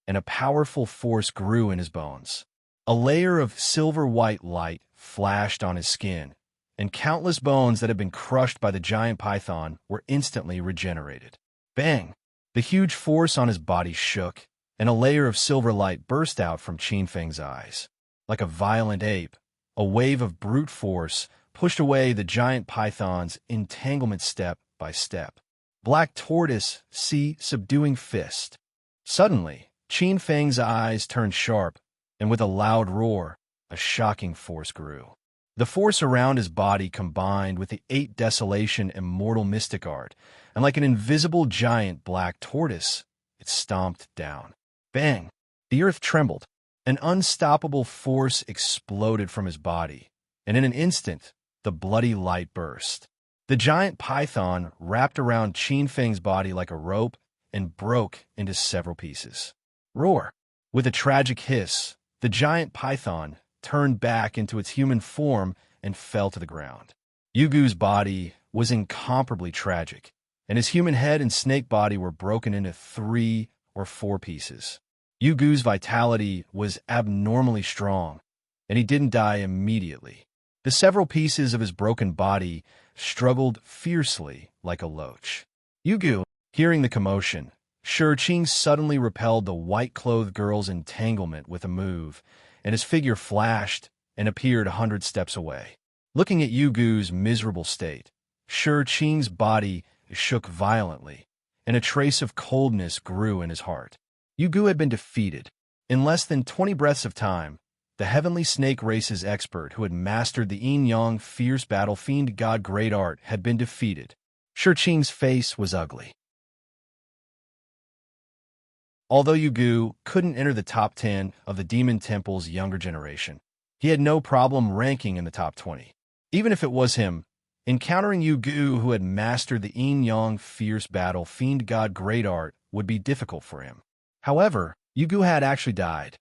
and a powerful force grew in his bones. A layer of silver-white light flashed on his skin, and countless bones that had been crushed by the giant python were instantly regenerated. Bang! The huge force on his body shook, and a layer of silver light burst out from Qin Feng's eyes. Like a violent ape, a wave of brute force pushed away the giant python's entanglement step by step. Black tortoise, see subduing fist. Suddenly, Qin Feng's eyes turned sharp, and with a loud roar, a shocking force grew. The force around his body combined with the 8 desolation immortal mystic art, and like an invisible giant black tortoise, it stomped down. Bang! The earth trembled. An unstoppable force exploded from his body, and in an instant, the bloody light burst. The giant python wrapped around Qin Feng's body like a rope and broke into several pieces. Roar! With a tragic hiss, the giant python turned back into its human form and fell to the ground. Yu Gu's body was incomparably tragic, and his human head and snake body were broken into 3 or 4 pieces. Yu Gu's vitality was abnormally strong, and he didn't die immediately. The several pieces of his broken body struggled fiercely like a loach. Yu Gu, hearing the commotion, Shurqing suddenly repelled the white-clothed girl's entanglement with a move, and his figure flashed and appeared 100 steps away. Looking at Yu Gu's miserable state, Shurqing's body shook violently, and a trace of coldness grew in his heart. Yu Gu had been defeated. In less than 20 breaths of time, the heavenly snake race's expert who had mastered the yin-yang fierce battle fiend god great art had been defeated. Shurqing's face was ugly. Although Yu Gu couldn't enter the top 10 of the Demon Temple's younger generation, he had no problem ranking in the top 20. Even if it was him, encountering Yu Gu who had mastered the yin-yang fierce battle fiend god great art would be difficult for him. However, Yu Gu had actually died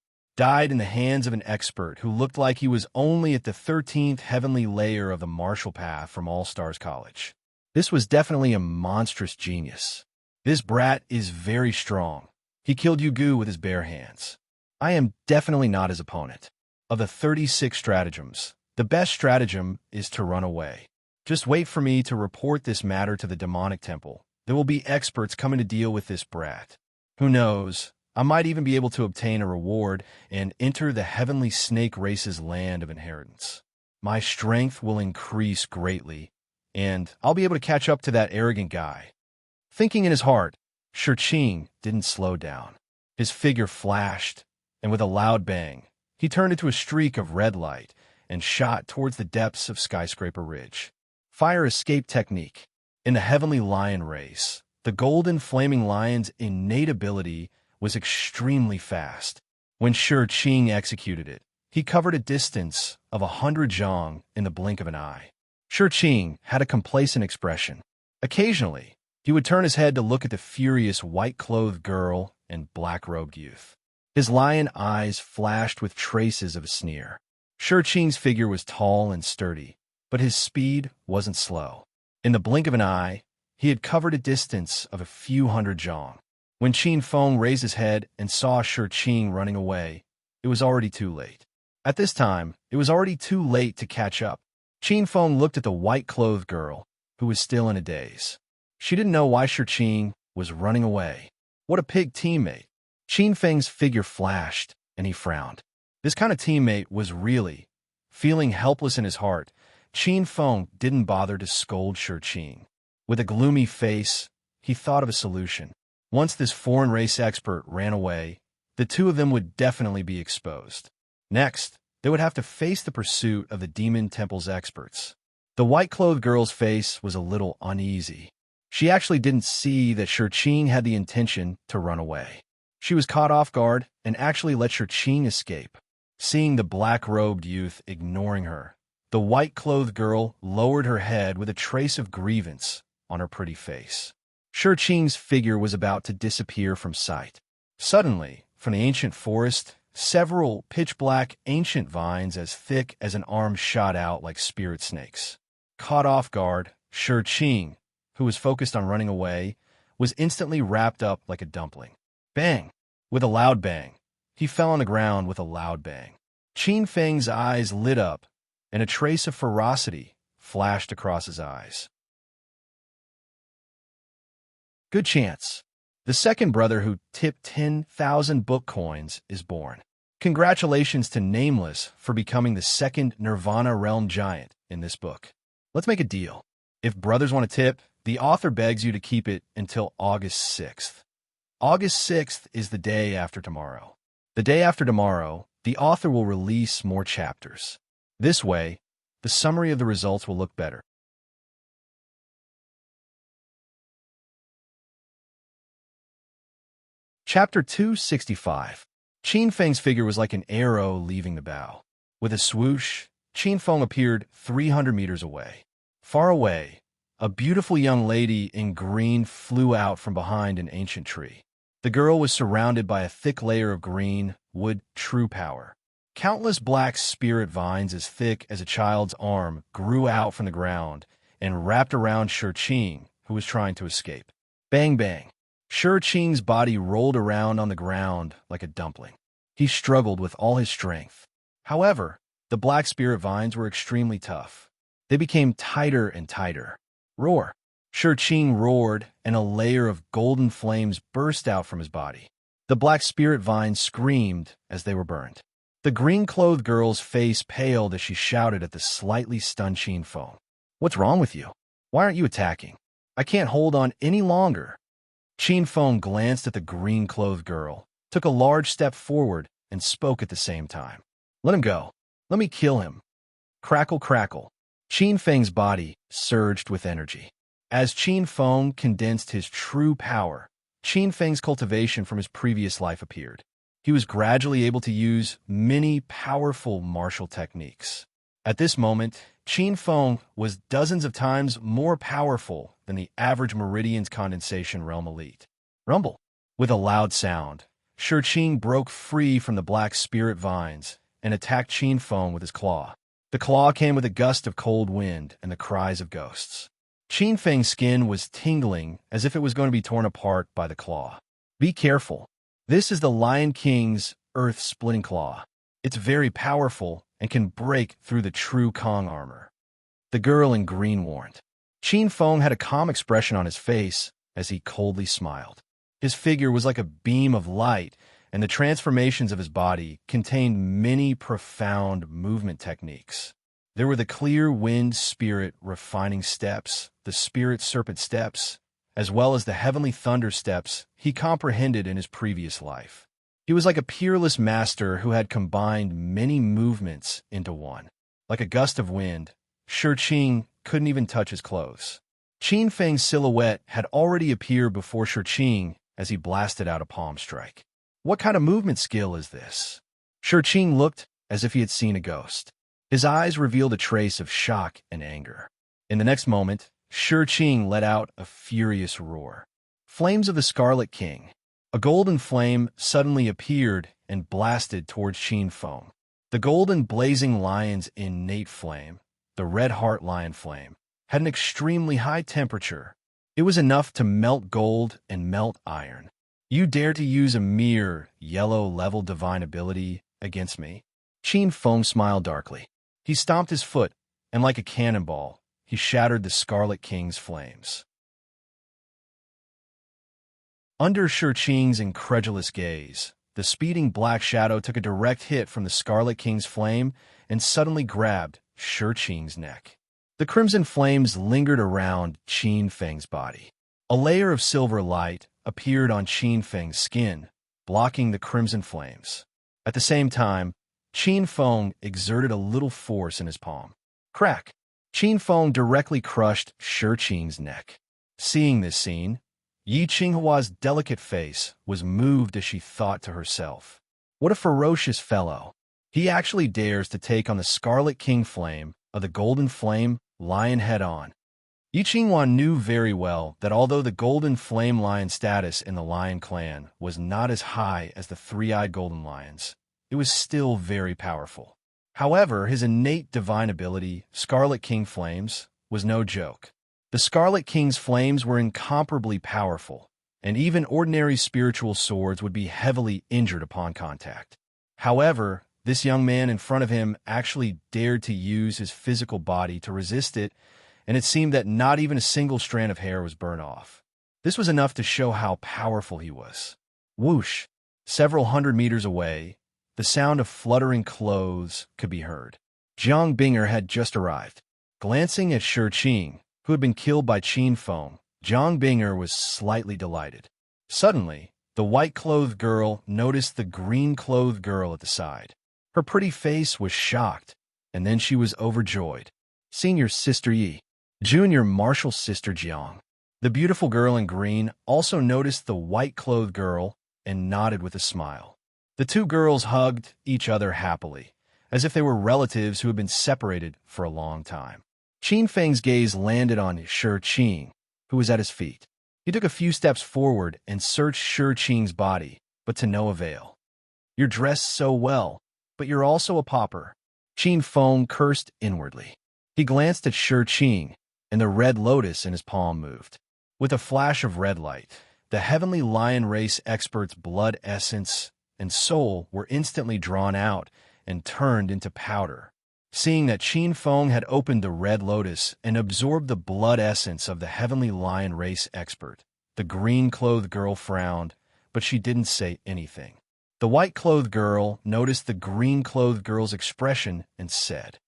in the hands of an expert who looked like he was only at the 13th heavenly layer of the martial path from All Stars College. This was definitely a monstrous genius. This brat is very strong. He killed Yu Gu with his bare hands. I am definitely not his opponent. Of the 36 stratagems, the best stratagem is to run away. Just wait for me to report this matter to the demonic temple. There will be experts coming to deal with this brat. Who knows? I might even be able to obtain a reward and enter the heavenly snake race's land of inheritance. My strength will increase greatly, and I'll be able to catch up to that arrogant guy. Thinking in his heart, Shurqing didn't slow down. His figure flashed, and with a loud bang, he turned into a streak of red light and shot towards the depths of Skyscraper Ridge. Fire escape technique. In the heavenly lion race, the golden flaming lion's innate ability was extremely fast. When Shurqing executed it, he covered a distance of 100 zhang in the blink of an eye. Shurqing had a complacent expression. Occasionally, he would turn his head to look at the furious white-clothed girl and black-robed youth. His lion eyes flashed with traces of a sneer. Shurqing's figure was tall and sturdy, but his speed wasn't slow. In the blink of an eye, he had covered a distance of a few hundred zhang. When Qin Feng raised his head and saw Shurqing running away, it was already too late. At this time, it was already too late to catch up. Qin Feng looked at the white-clothed girl, who was still in a daze. She didn't know why Shurqing was running away. What a pig teammate. Qin Feng's figure flashed, and he frowned. This kind of teammate was really feeling helpless in his heart. Qin Feng didn't bother to scold Shurqing. With a gloomy face, he thought of a solution. Once this foreign race expert ran away, the two of them would definitely be exposed. Next, they would have to face the pursuit of the Demon Temple's experts. The white-clothed girl's face was a little uneasy. She actually didn't see that Shurqing had the intention to run away. She was caught off guard and actually let Shurqing escape. Seeing the black-robed youth ignoring her, the white-clothed girl lowered her head with a trace of grievance on her pretty face. Shurqing's figure was about to disappear from sight. Suddenly, from the ancient forest, several pitch-black ancient vines as thick as an arm shot out like spirit snakes. Caught off guard, Shurqing, who was focused on running away, was instantly wrapped up like a dumpling. Bang! With a loud bang. He fell on the ground with a loud bang. Qin Feng's eyes lit up, and a trace of ferocity flashed across his eyes. Good chance. The second brother who tipped 10,000 book coins is born. Congratulations to Nameless for becoming the second Nirvana Realm giant in this book. Let's make a deal. If brothers want to tip, the author begs you to keep it until August 6th. August 6th is the day after tomorrow. The day after tomorrow, the author will release more chapters. This way, the summary of the results will look better. Chapter 265. Qin Feng's figure was like an arrow leaving the bow. With a swoosh, Qin Feng appeared 300 meters away. Far away, a beautiful young lady in green flew out from behind an ancient tree. The girl was surrounded by a thick layer of green wood true power. Countless black spirit vines as thick as a child's arm grew out from the ground and wrapped around Shurqing, who was trying to escape. Bang bang. Shurqing's body rolled around on the ground like a dumpling. He struggled with all his strength. However, the black spirit vines were extremely tough. They became tighter and tighter. Roar! Shurqing roared, and a layer of golden flames burst out from his body. The black spirit vines screamed as they were burned. The green-clothed girl's face paled as she shouted at the slightly stunned Qin Feng. What's wrong with you? Why aren't you attacking? I can't hold on any longer. Qin Feng glanced at the green-clothed girl, took a large step forward, and spoke at the same time. Let him go. Let me kill him. Crackle, crackle. Qin Feng's body surged with energy. As Qin Feng condensed his true power, Qin Feng's cultivation from his previous life appeared. He was gradually able to use many powerful martial techniques. At this moment, Qin Feng was dozens of times more powerful than the average Meridian's condensation realm elite. Rumble! With a loud sound, Shurqing broke free from the black spirit vines and attacked Qin Feng with his claw. The claw came with a gust of cold wind and the cries of ghosts. Qin Feng's skin was tingling as if it was going to be torn apart by the claw. Be careful. This is the Lion King's earth-splitting claw. It's very powerful and can break through the true Kong armor. The girl in green warned. Qin Feng had a calm expression on his face as he coldly smiled. His figure was like a beam of light, and the transformations of his body contained many profound movement techniques. There were the clear wind spirit refining steps, the spirit serpent steps, as well as the heavenly thunder steps he comprehended in his previous life. He was like a peerless master who had combined many movements into one. Like a gust of wind, Shurqing couldn't even touch his clothes. Qin Feng's silhouette had already appeared before Shurqing as he blasted out a palm strike. What kind of movement skill is this? Shurqing looked as if he had seen a ghost. His eyes revealed a trace of shock and anger. In the next moment, Shurqing let out a furious roar. Flames of the Scarlet King. A golden flame suddenly appeared and blasted towards Qin Feng. The golden blazing lion's innate flame, the red heart lion flame, had an extremely high temperature. It was enough to melt gold and melt iron. You dare to use a mere yellow-level divine ability against me? Qin Feng smiled darkly. He stomped his foot, and like a cannonball, he shattered the Scarlet King's flames. Under Shurqing's incredulous gaze, the speeding black shadow took a direct hit from the Scarlet King's flame and suddenly grabbed Shurqing's neck. The crimson flames lingered around Qin Feng's body. A layer of silver light appeared on Qin Feng's skin, blocking the crimson flames. At the same time, Qin Feng exerted a little force in his palm. Crack! Qin Feng directly crushed Shi Qing's neck. Seeing this scene, Yi Qinghua's delicate face was moved as she thought to herself, "What a ferocious fellow! He actually dares to take on the Scarlet King Flame of the Golden Flame Lion head-on." Yi Qinghua knew very well that although the Golden Flame Lion status in the Lion clan was not as high as the three-eyed Golden Lions, it was still very powerful. However, his innate divine ability, Scarlet King Flames, was no joke. The Scarlet King's flames were incomparably powerful, and even ordinary spiritual swords would be heavily injured upon contact. However, this young man in front of him actually dared to use his physical body to resist it, and it seemed that not even a single strand of hair was burned off. This was enough to show how powerful he was. Whoosh! Several hundred meters away, the sound of fluttering clothes could be heard. Jiang Binger had just arrived. Glancing at Shi Qing, who had been killed by Qin Feng, Jiang Binger was slightly delighted. Suddenly, the white-clothed girl noticed the green-clothed girl at the side. Her pretty face was shocked, and then she was overjoyed. Senior Sister Yi. Junior Martial Sister Jiang. The beautiful girl in green also noticed the white-clothed girl and nodded with a smile. The two girls hugged each other happily, as if they were relatives who had been separated for a long time. Qin Feng's gaze landed on Shi Qing, who was at his feet. He took a few steps forward and searched Shi Qing's body, but to no avail. "You're dressed so well, but you're also a pauper." Qin Feng cursed inwardly. He glanced at Shi Qing, and the red lotus in his palm moved. With a flash of red light, the heavenly lion race expert's blood essence and soul were instantly drawn out and turned into powder. Seeing that Qin Feng had opened the red lotus and absorbed the blood essence of the heavenly lion race expert, the green-clothed girl frowned, but she didn't say anything. The white-clothed girl noticed the green-clothed girl's expression and said,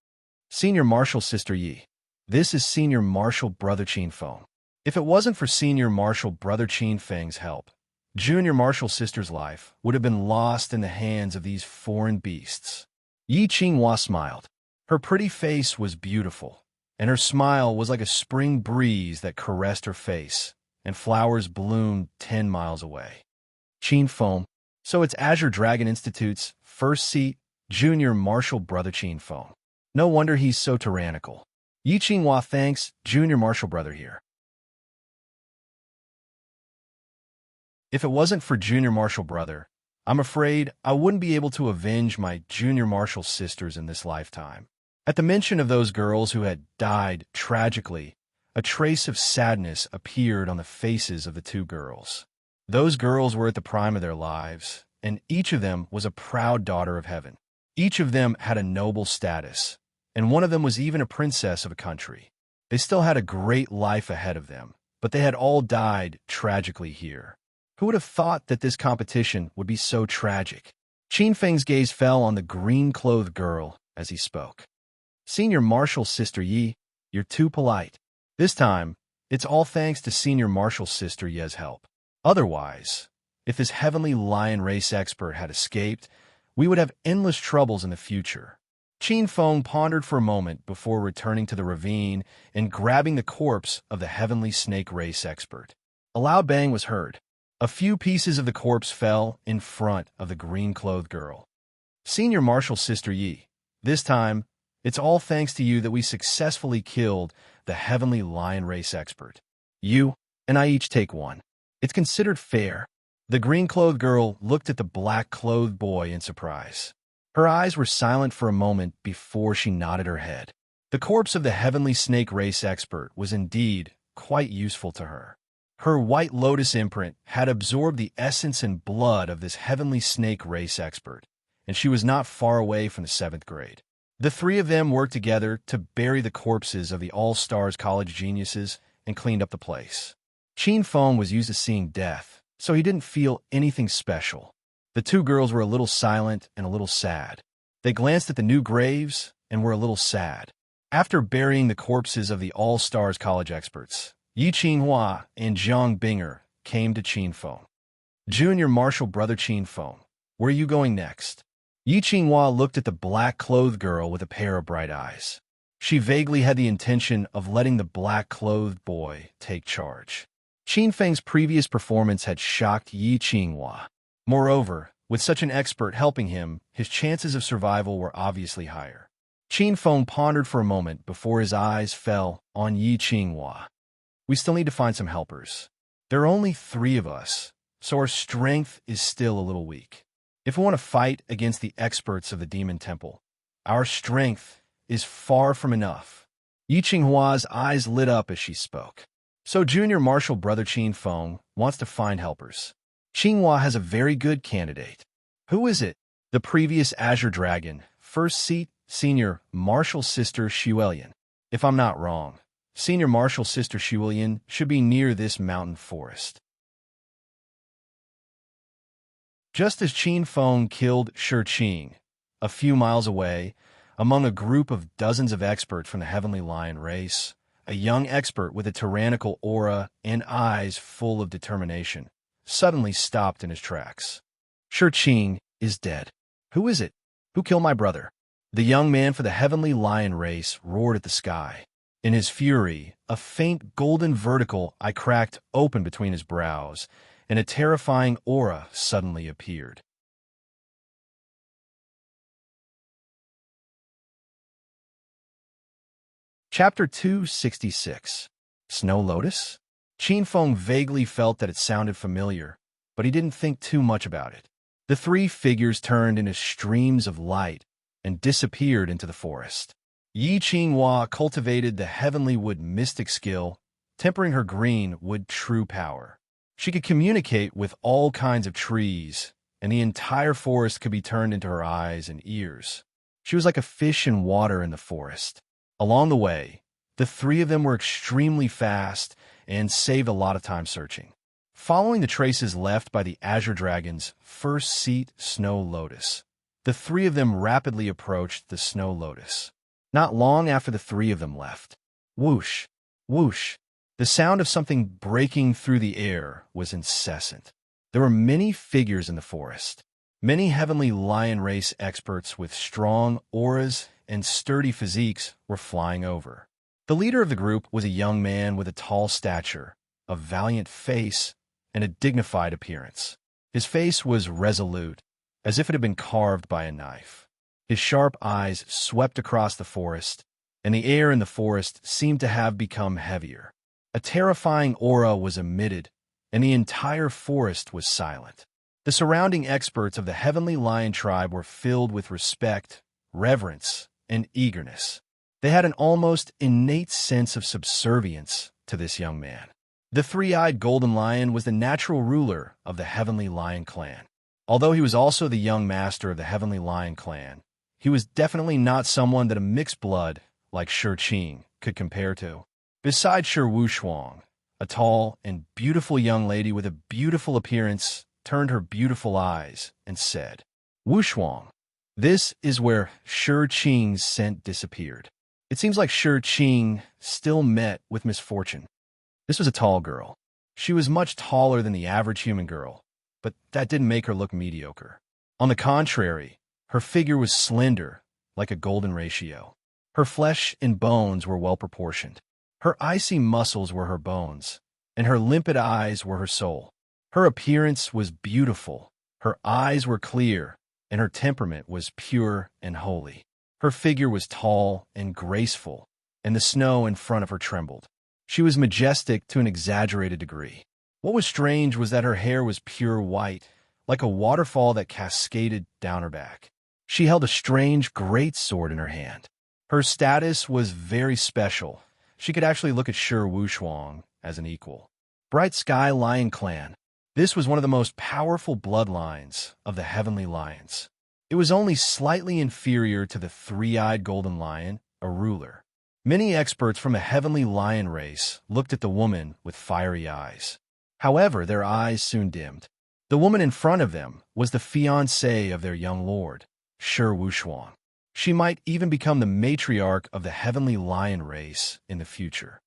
"Senior Martial Sister Yi, this is Senior Martial Brother Qin Feng. If it wasn't for Senior Martial Brother Qin Feng's help, Junior Martial Sister's life would have been lost in the hands of these foreign beasts." Yi Qinghua smiled. Her pretty face was beautiful, and her smile was like a spring breeze that caressed her face, and flowers bloomed 10 miles away. Qin Feng. So it's Azure Dragon Institute's first seat, Junior Martial Brother Qin Feng. No wonder he's so tyrannical. Yi Qinghua thanks Junior Martial Brother here. If it wasn't for Junior Martial Brother, I'm afraid I wouldn't be able to avenge my Junior Martial sisters in this lifetime. At the mention of those girls who had died tragically, a trace of sadness appeared on the faces of the two girls. Those girls were at the prime of their lives, and each of them was a proud daughter of heaven. Each of them had a noble status, and one of them was even a princess of a country. They still had a great life ahead of them, but they had all died tragically here. Who would have thought that this competition would be so tragic? Qin Feng's gaze fell on the green-clothed girl as he spoke. "Senior Martial Sister Yi, you're too polite. This time, it's all thanks to Senior Martial Sister Ye's help. Otherwise, if this heavenly lion race expert had escaped, we would have endless troubles in the future." Qin Feng pondered for a moment before returning to the ravine and grabbing the corpse of the heavenly snake race expert. A loud bang was heard. A few pieces of the corpse fell in front of the green-clothed girl. "Senior Martial Sister Yi, this time, it's all thanks to you that we successfully killed the heavenly lion race expert. You and I each take one. It's considered fair." The green-clothed girl looked at the black-clothed boy in surprise. Her eyes were silent for a moment before she nodded her head. The corpse of the heavenly snake race expert was indeed quite useful to her. Her white lotus imprint had absorbed the essence and blood of this heavenly snake race expert, and she was not far away from the 7th grade. The three of them worked together to bury the corpses of the All-Stars College geniuses and cleaned up the place. Qin Feng was used to seeing death, so he didn't feel anything special. The two girls were a little silent and a little sad. They glanced at the new graves and were a little sad. After burying the corpses of the All-Stars College experts, Yi Qinghua and Jiang Binger came to Qin Feng. Junior Marshal Brother Qin Feng, where are you going next? Yi Qinghua looked at the black-clothed girl with a pair of bright eyes. She vaguely had the intention of letting the black-clothed boy take charge. Qin Feng's previous performance had shocked Yi Qinghua. Moreover, with such an expert helping him, his chances of survival were obviously higher. Qin Feng pondered for a moment before his eyes fell on Yi Qinghua. We still need to find some helpers. There are only 3 of us, so our strength is still a little weak. If we want to fight against the experts of the Demon Temple, our strength is far from enough. Yi Qinghua's eyes lit up as she spoke. So Junior Marshal Brother Qin Feng wants to find helpers. Qinghua has a very good candidate. Who is it? The previous Azure Dragon, first seat, Senior Marshal Sister Xuelian. If I'm not wrong, Senior Marshal Sister Xuelian should be near this mountain forest. Just as Qin Feng killed Shi Qing, a few miles away, among a group of dozens of experts from the Heavenly Lion race, a young expert with a tyrannical aura and eyes full of determination suddenly stopped in his tracks. Shi Qing is dead. Who is it? Who killed my brother? The young man for the Heavenly Lion race roared at the sky. In his fury, a faint golden vertical eye cracked open between his brows, and a terrifying aura suddenly appeared. Chapter 266. Snow Lotus? Qin Feng vaguely felt that it sounded familiar, but he didn't think too much about it. The 3 figures turned into streams of light and disappeared into the forest. Yi Qinghua cultivated the heavenly wood mystic skill, tempering her green with true power. She could communicate with all kinds of trees, and the entire forest could be turned into her eyes and ears. She was like a fish in water in the forest. Along the way, the 3 of them were extremely fast and saved a lot of time searching. Following the traces left by the Azure Dragon's first seat, Snow Lotus, the 3 of them rapidly approached the Snow Lotus. Not long after the 3 of them left, whoosh, whoosh, the sound of something breaking through the air was incessant. There were many figures in the forest. Many Heavenly Lion race experts with strong auras and sturdy physiques were flying over. The leader of the group was a young man with a tall stature, a valiant face, and a dignified appearance. His face was resolute, as if it had been carved by a knife. His sharp eyes swept across the forest, and the air in the forest seemed to have become heavier. A terrifying aura was emitted, and the entire forest was silent. The surrounding experts of the Heavenly Lion tribe were filled with respect, reverence, and eagerness. They had an almost innate sense of subservience to this young man. The 3-eyed golden lion was the natural ruler of the Heavenly Lion clan. Although he was also the young master of the Heavenly Lion clan, he was definitely not someone that a mixed blood like Shi Qing could compare to. Beside Shi Wushuang, a tall and beautiful young lady with a beautiful appearance turned her beautiful eyes and said, "Wushuang, this is where Shi Qing's scent disappeared. It seems like Shi Qing still met with misfortune." This was a tall girl. She was much taller than the average human girl, but that didn't make her look mediocre. On the contrary, her figure was slender, like a golden ratio. Her flesh and bones were well proportioned. Her icy muscles were her bones, and her limpid eyes were her soul. Her appearance was beautiful, her eyes were clear, and her temperament was pure and holy. Her figure was tall and graceful, and the snow in front of her trembled. She was majestic to an exaggerated degree. What was strange was that her hair was pure white, like a waterfall that cascaded down her back. She held a strange great sword in her hand. Her status was very special. She could actually look at Shi Wushuang as an equal. Bright Sky Lion Clan. This was one of the most powerful bloodlines of the Heavenly Lions. It was only slightly inferior to the 3-eyed golden lion, a ruler. Many experts from a Heavenly Lion race looked at the woman with fiery eyes. However, their eyes soon dimmed. The woman in front of them was the fiancée of their young lord, Shi Wushuang. She might even become the matriarch of the Heavenly Lion race in the future.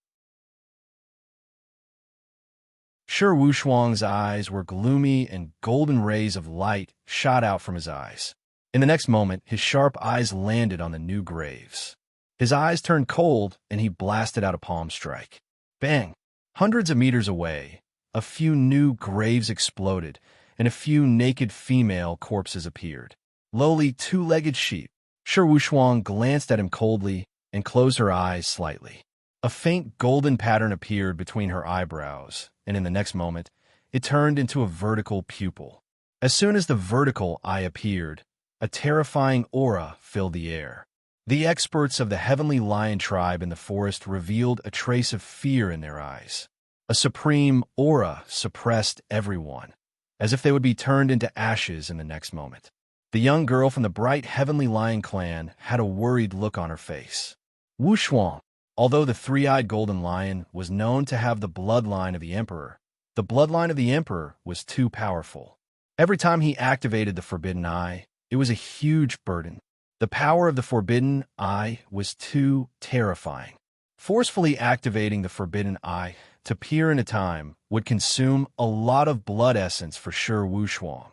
Shi Wushuang's eyes were gloomy and golden rays of light shot out from his eyes. In the next moment, his sharp eyes landed on the new graves. His eyes turned cold, and he blasted out a palm strike. Bang! Hundreds of meters away, a few new graves exploded, and a few naked female corpses appeared. Lowly two-legged sheep. Shi Wushuang glanced at him coldly and closed her eyes slightly. A faint golden pattern appeared between her eyebrows, and in the next moment, it turned into a vertical pupil. As soon as the vertical eye appeared, a terrifying aura filled the air. The experts of the Heavenly Lion tribe in the forest revealed a trace of fear in their eyes. A supreme aura suppressed everyone, as if they would be turned into ashes in the next moment. The young girl from the bright Heavenly Lion clan had a worried look on her face. Wushuang, although the three-eyed golden lion was known to have the bloodline of the emperor, the bloodline of the emperor was too powerful. Every time he activated the forbidden eye, it was a huge burden. The power of the forbidden eye was too terrifying. Forcefully activating the forbidden eye to peer into time would consume a lot of blood essence for Shi Wushuang,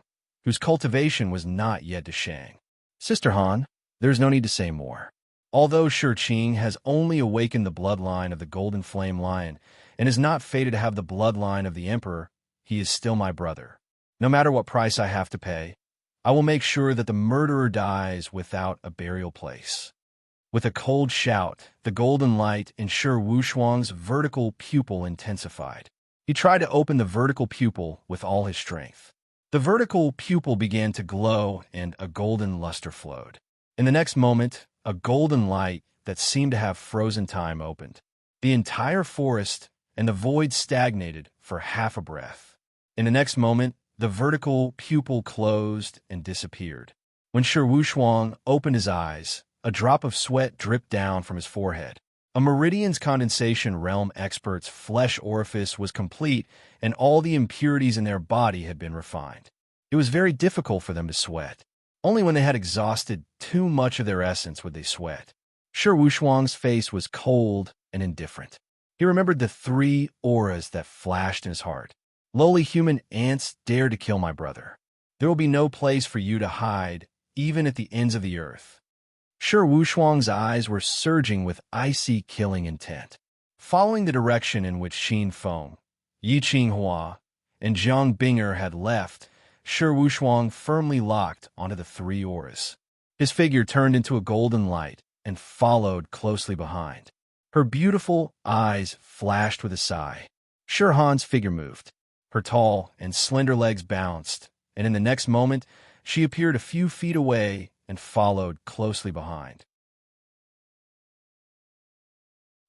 whose cultivation was not yet to Shang. Sister Han, there's no need to say more. Although Shi Qing has only awakened the bloodline of the Golden Flame Lion and is not fated to have the bloodline of the Emperor, he is still my brother. No matter what price I have to pay, I will make sure that the murderer dies without a burial place. With a cold shout, the golden light in Shi Wushuang's vertical pupil intensified. He tried to open the vertical pupil with all his strength. The vertical pupil began to glow and a golden luster flowed. In the next moment, a golden light that seemed to have frozen time opened. The entire forest and the void stagnated for half a breath. In the next moment, the vertical pupil closed and disappeared. When Shi Wushuang opened his eyes, a drop of sweat dripped down from his forehead. A Meridian's condensation realm expert's flesh orifice was complete, and all the impurities in their body had been refined. It was very difficult for them to sweat. Only when they had exhausted too much of their essence would they sweat. Shi Wushuang's face was cold and indifferent. He remembered the three auras that flashed in his heart. Lowly human ants dare to kill my brother. There will be no place for you to hide, even at the ends of the earth. Shi Wushuang's eyes were surging with icy killing intent. Following the direction in which Xin Feng, Yi Qinghua, and Zhang Binger had left, Shi Wushuang firmly locked onto the three auras. His figure turned into a golden light and followed closely behind. Her beautiful eyes flashed with a sigh. Shi Han's figure moved. Her tall and slender legs bounced, and in the next moment, she appeared a few feet away and followed closely behind.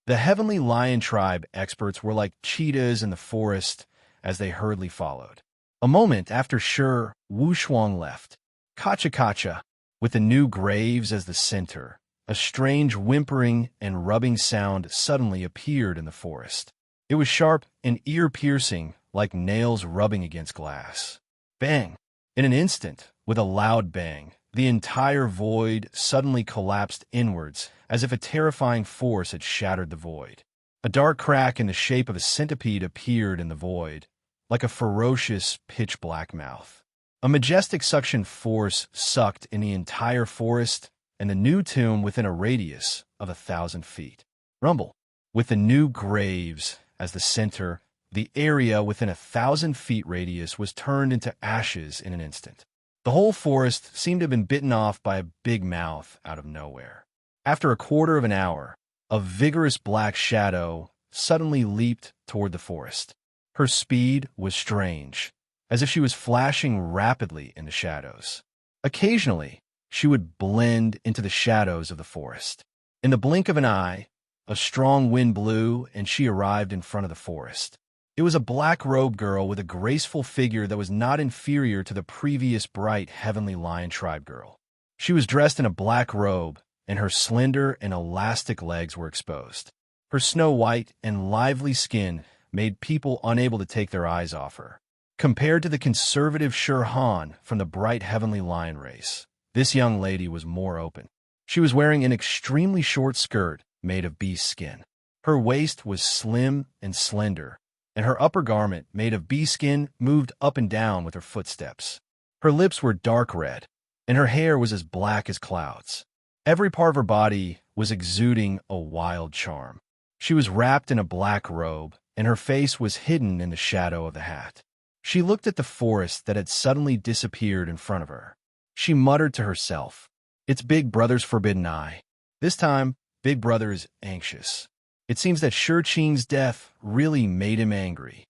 The Heavenly Lion tribe experts were like cheetahs in the forest as they hurriedly followed. A moment after Shi Wushuang left, Kacha, with the new graves as the center, a strange whimpering and rubbing sound suddenly appeared in the forest. It was sharp and ear-piercing, like nails rubbing against glass. Bang! In an instant, with a loud bang, the entire void suddenly collapsed inwards, as if a terrifying force had shattered the void. A dark crack in the shape of a centipede appeared in the void, like a ferocious, pitch-black mouth. A majestic suction force sucked in the entire forest and the new tomb within a radius of 1,000 feet. Rumble. With the new graves as the center, the area within 1,000 feet radius was turned into ashes in an instant. The whole forest seemed to have been bitten off by a big mouth out of nowhere. After a quarter of an hour, a vigorous black shadow suddenly leaped toward the forest. Her speed was strange, as if she was flashing rapidly in the shadows. Occasionally, she would blend into the shadows of the forest. In the blink of an eye, a strong wind blew and she arrived in front of the forest. It was a black-robed girl with a graceful figure that was not inferior to the previous bright Heavenly Lion tribe girl. She was dressed in a black robe, and her slender and elastic legs were exposed. Her snow-white and lively skin made people unable to take their eyes off her. Compared to the conservative Shi Han from the bright Heavenly Lion race, this young lady was more open. She was wearing an extremely short skirt made of beast skin. Her waist was slim and slender, and her upper garment, made of bee skin, moved up and down with her footsteps. Her lips were dark red, and her hair was as black as clouds. Every part of her body was exuding a wild charm. She was wrapped in a black robe, and her face was hidden in the shadow of the hat. She looked at the forest that had suddenly disappeared in front of her. She muttered to herself, "It's Big Brother's forbidden eye. This time, Big Brother is anxious. It seems that Shurchin's death really made him angry.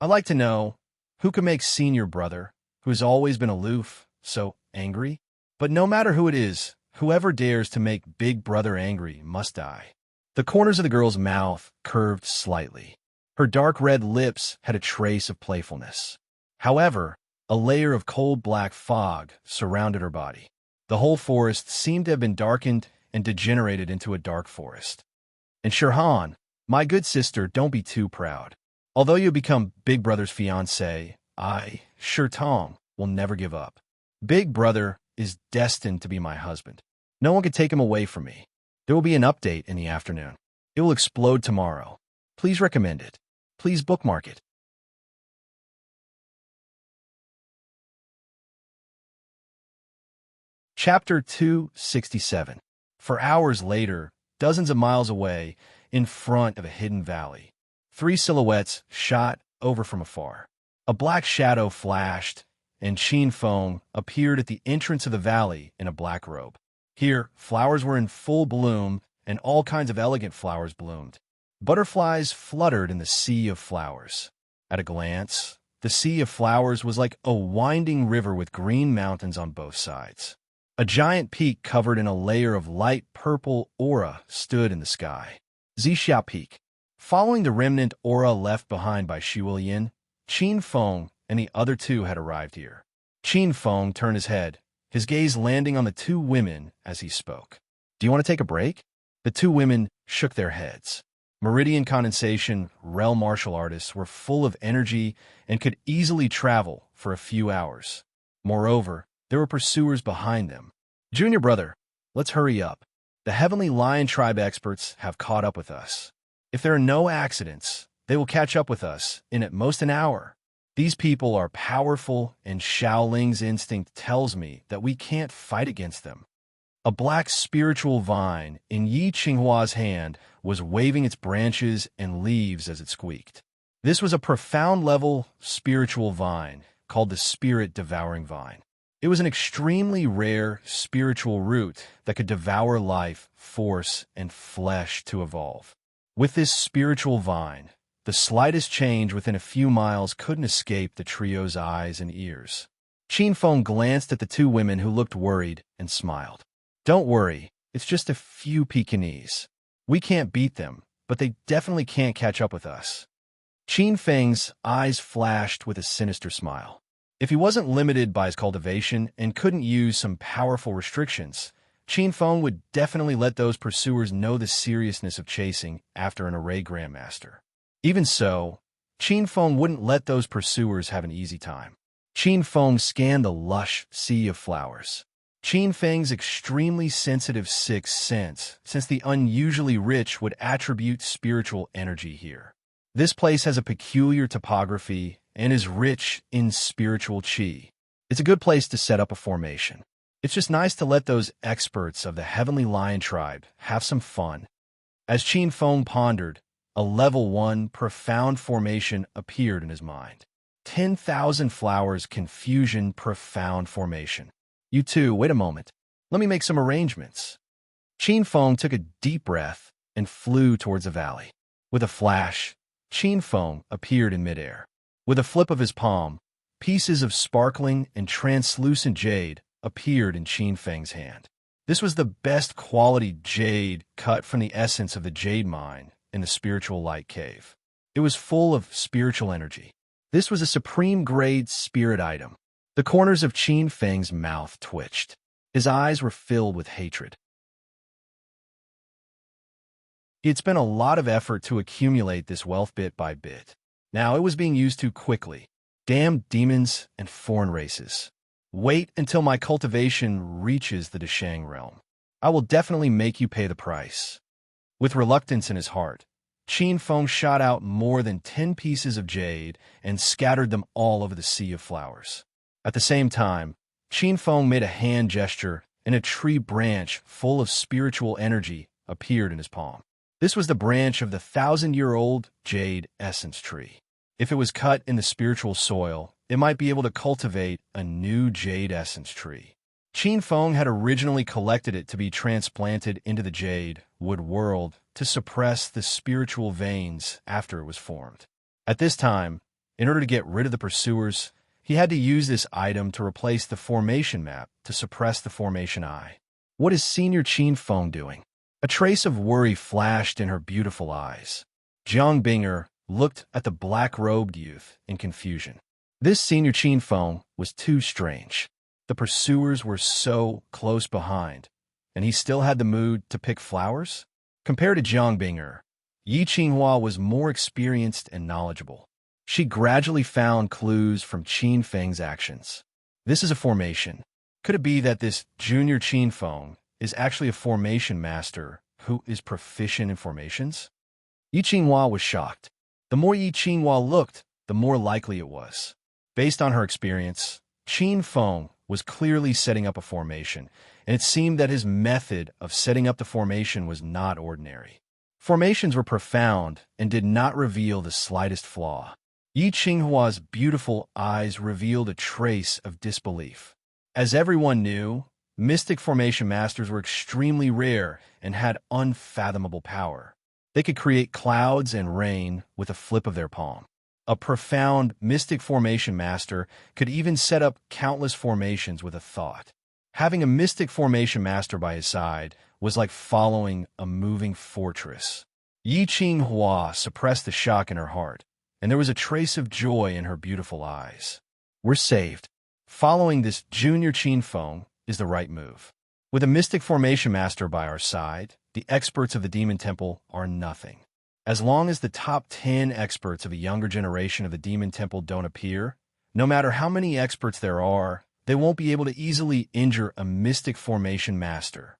I'd like to know, who can make Senior Brother, who has always been aloof, so angry? But no matter who it is, whoever dares to make Big Brother angry must die." The corners of the girl's mouth curved slightly. Her dark red lips had a trace of playfulness. However, a layer of cold black fog surrounded her body. The whole forest seemed to have been darkened and degenerated into a dark forest. "And Shurhan, my good sister, don't be too proud. Although you become Big Brother's fiancé, I, Shurtong, will never give up. Big Brother is destined to be my husband. No one can take him away from me. There will be an update in the afternoon. It will explode tomorrow. Please recommend it. Please bookmark it." Chapter 267. For hours later, dozens of miles away, in front of a hidden valley, three silhouettes shot over from afar. A black shadow flashed, and Qin Feng appeared at the entrance of the valley in a black robe. Here, flowers were in full bloom, and all kinds of elegant flowers bloomed. Butterflies fluttered in the sea of flowers. At a glance, the sea of flowers was like a winding river with green mountains on both sides. A giant peak covered in a layer of light purple aura stood in the sky. Zixia Peak. Following the remnant aura left behind by Shuilian, Qin Feng and the other two had arrived here. Qin Feng turned his head, his gaze landing on the two women as he spoke. "Do you want to take a break?" The two women shook their heads. Meridian Condensation realm martial artists were full of energy and could easily travel for a few hours. Moreover, there were pursuers behind them. "Junior Brother, let's hurry up. The Heavenly Lion Tribe experts have caught up with us. If there are no accidents, they will catch up with us in at most an hour. These people are powerful, and Shaoling's instinct tells me that we can't fight against them." A black spiritual vine in Yi Qinghua's hand was waving its branches and leaves as it squeaked. This was a profound-level spiritual vine called the Spirit-Devouring Vine. It was an extremely rare spiritual root that could devour life, force, and flesh to evolve. With this spiritual vine, the slightest change within a few miles couldn't escape the trio's eyes and ears. Qin Feng glanced at the two women who looked worried and smiled. "Don't worry, it's just a few Pekingese. We can't beat them, but they definitely can't catch up with us." Qin Feng's eyes flashed with a sinister smile. If he wasn't limited by his cultivation and couldn't use some powerful restrictions, Qin Feng would definitely let those pursuers know the seriousness of chasing after an array grandmaster. Even so, Qin Feng wouldn't let those pursuers have an easy time. Qin Feng scanned the lush sea of flowers. Qin Feng's extremely sensitive sixth sense, since the unusually rich would attribute spiritual energy here. This place has a peculiar topography and is rich in spiritual qi. It's a good place to set up a formation. It's just nice to let those experts of the Heavenly Lion Tribe have some fun. As Qin Feng pondered, a level 1 profound formation appeared in his mind. 10,000 flowers confusion profound formation. "You two, wait a moment. Let me make some arrangements." Qin Feng took a deep breath and flew towards the valley. With a flash, Qin Feng appeared in midair. With a flip of his palm, pieces of sparkling and translucent jade appeared in Qin Feng's hand. This was the best quality jade cut from the essence of the jade mine in the spiritual light cave. It was full of spiritual energy. This was a supreme grade spirit item. The corners of Qin Feng's mouth twitched. His eyes were filled with hatred. He had spent a lot of effort to accumulate this wealth bit by bit. Now it was being used too quickly. Damn demons and foreign races. Wait until my cultivation reaches the Deshang realm. I will definitely make you pay the price. With reluctance in his heart, Qin Feng shot out more than 10 pieces of jade and scattered them all over the sea of flowers. At the same time, Qin Feng made a hand gesture, and a tree branch full of spiritual energy appeared in his palm. This was the branch of the 1,000-year-old jade essence tree. If it was cut in the spiritual soil, it might be able to cultivate a new jade essence tree. Qin Feng had originally collected it to be transplanted into the jade wood world to suppress the spiritual veins after it was formed. At this time, in order to get rid of the pursuers, he had to use this item to replace the formation map to suppress the formation eye. What is Senior Qin Feng doing? A trace of worry flashed in her beautiful eyes. Jiang Binger looked at the black-robed youth in confusion. This Senior Qin Feng was too strange. The pursuers were so close behind, and he still had the mood to pick flowers? Compared to Jiang Binger, Yi Qinghua was more experienced and knowledgeable. She gradually found clues from Qin Feng's actions. This is a formation. Could it be that this Junior Qin Feng is actually a formation master who is proficient in formations? Yi Qinghua was shocked. The more Yi Qinghua looked, the more likely it was. Based on her experience, Qin Feng was clearly setting up a formation, and it seemed that his method of setting up the formation was not ordinary. Formations were profound and did not reveal the slightest flaw. Yi Qinghua's beautiful eyes revealed a trace of disbelief. As everyone knew, mystic formation masters were extremely rare and had unfathomable power. They could create clouds and rain with a flip of their palm. A profound mystic formation master could even set up countless formations with a thought. Having a mystic formation master by his side was like following a moving fortress. Yi Qinghua suppressed the shock in her heart, and there was a trace of joy in her beautiful eyes. We're saved. Following this Junior Qin Feng is the right move. With a mystic formation master by our side, the experts of the Demon Temple are nothing. As long as the top 10 experts of a younger generation of the Demon Temple don't appear, no matter how many experts there are, they won't be able to easily injure a mystic formation master.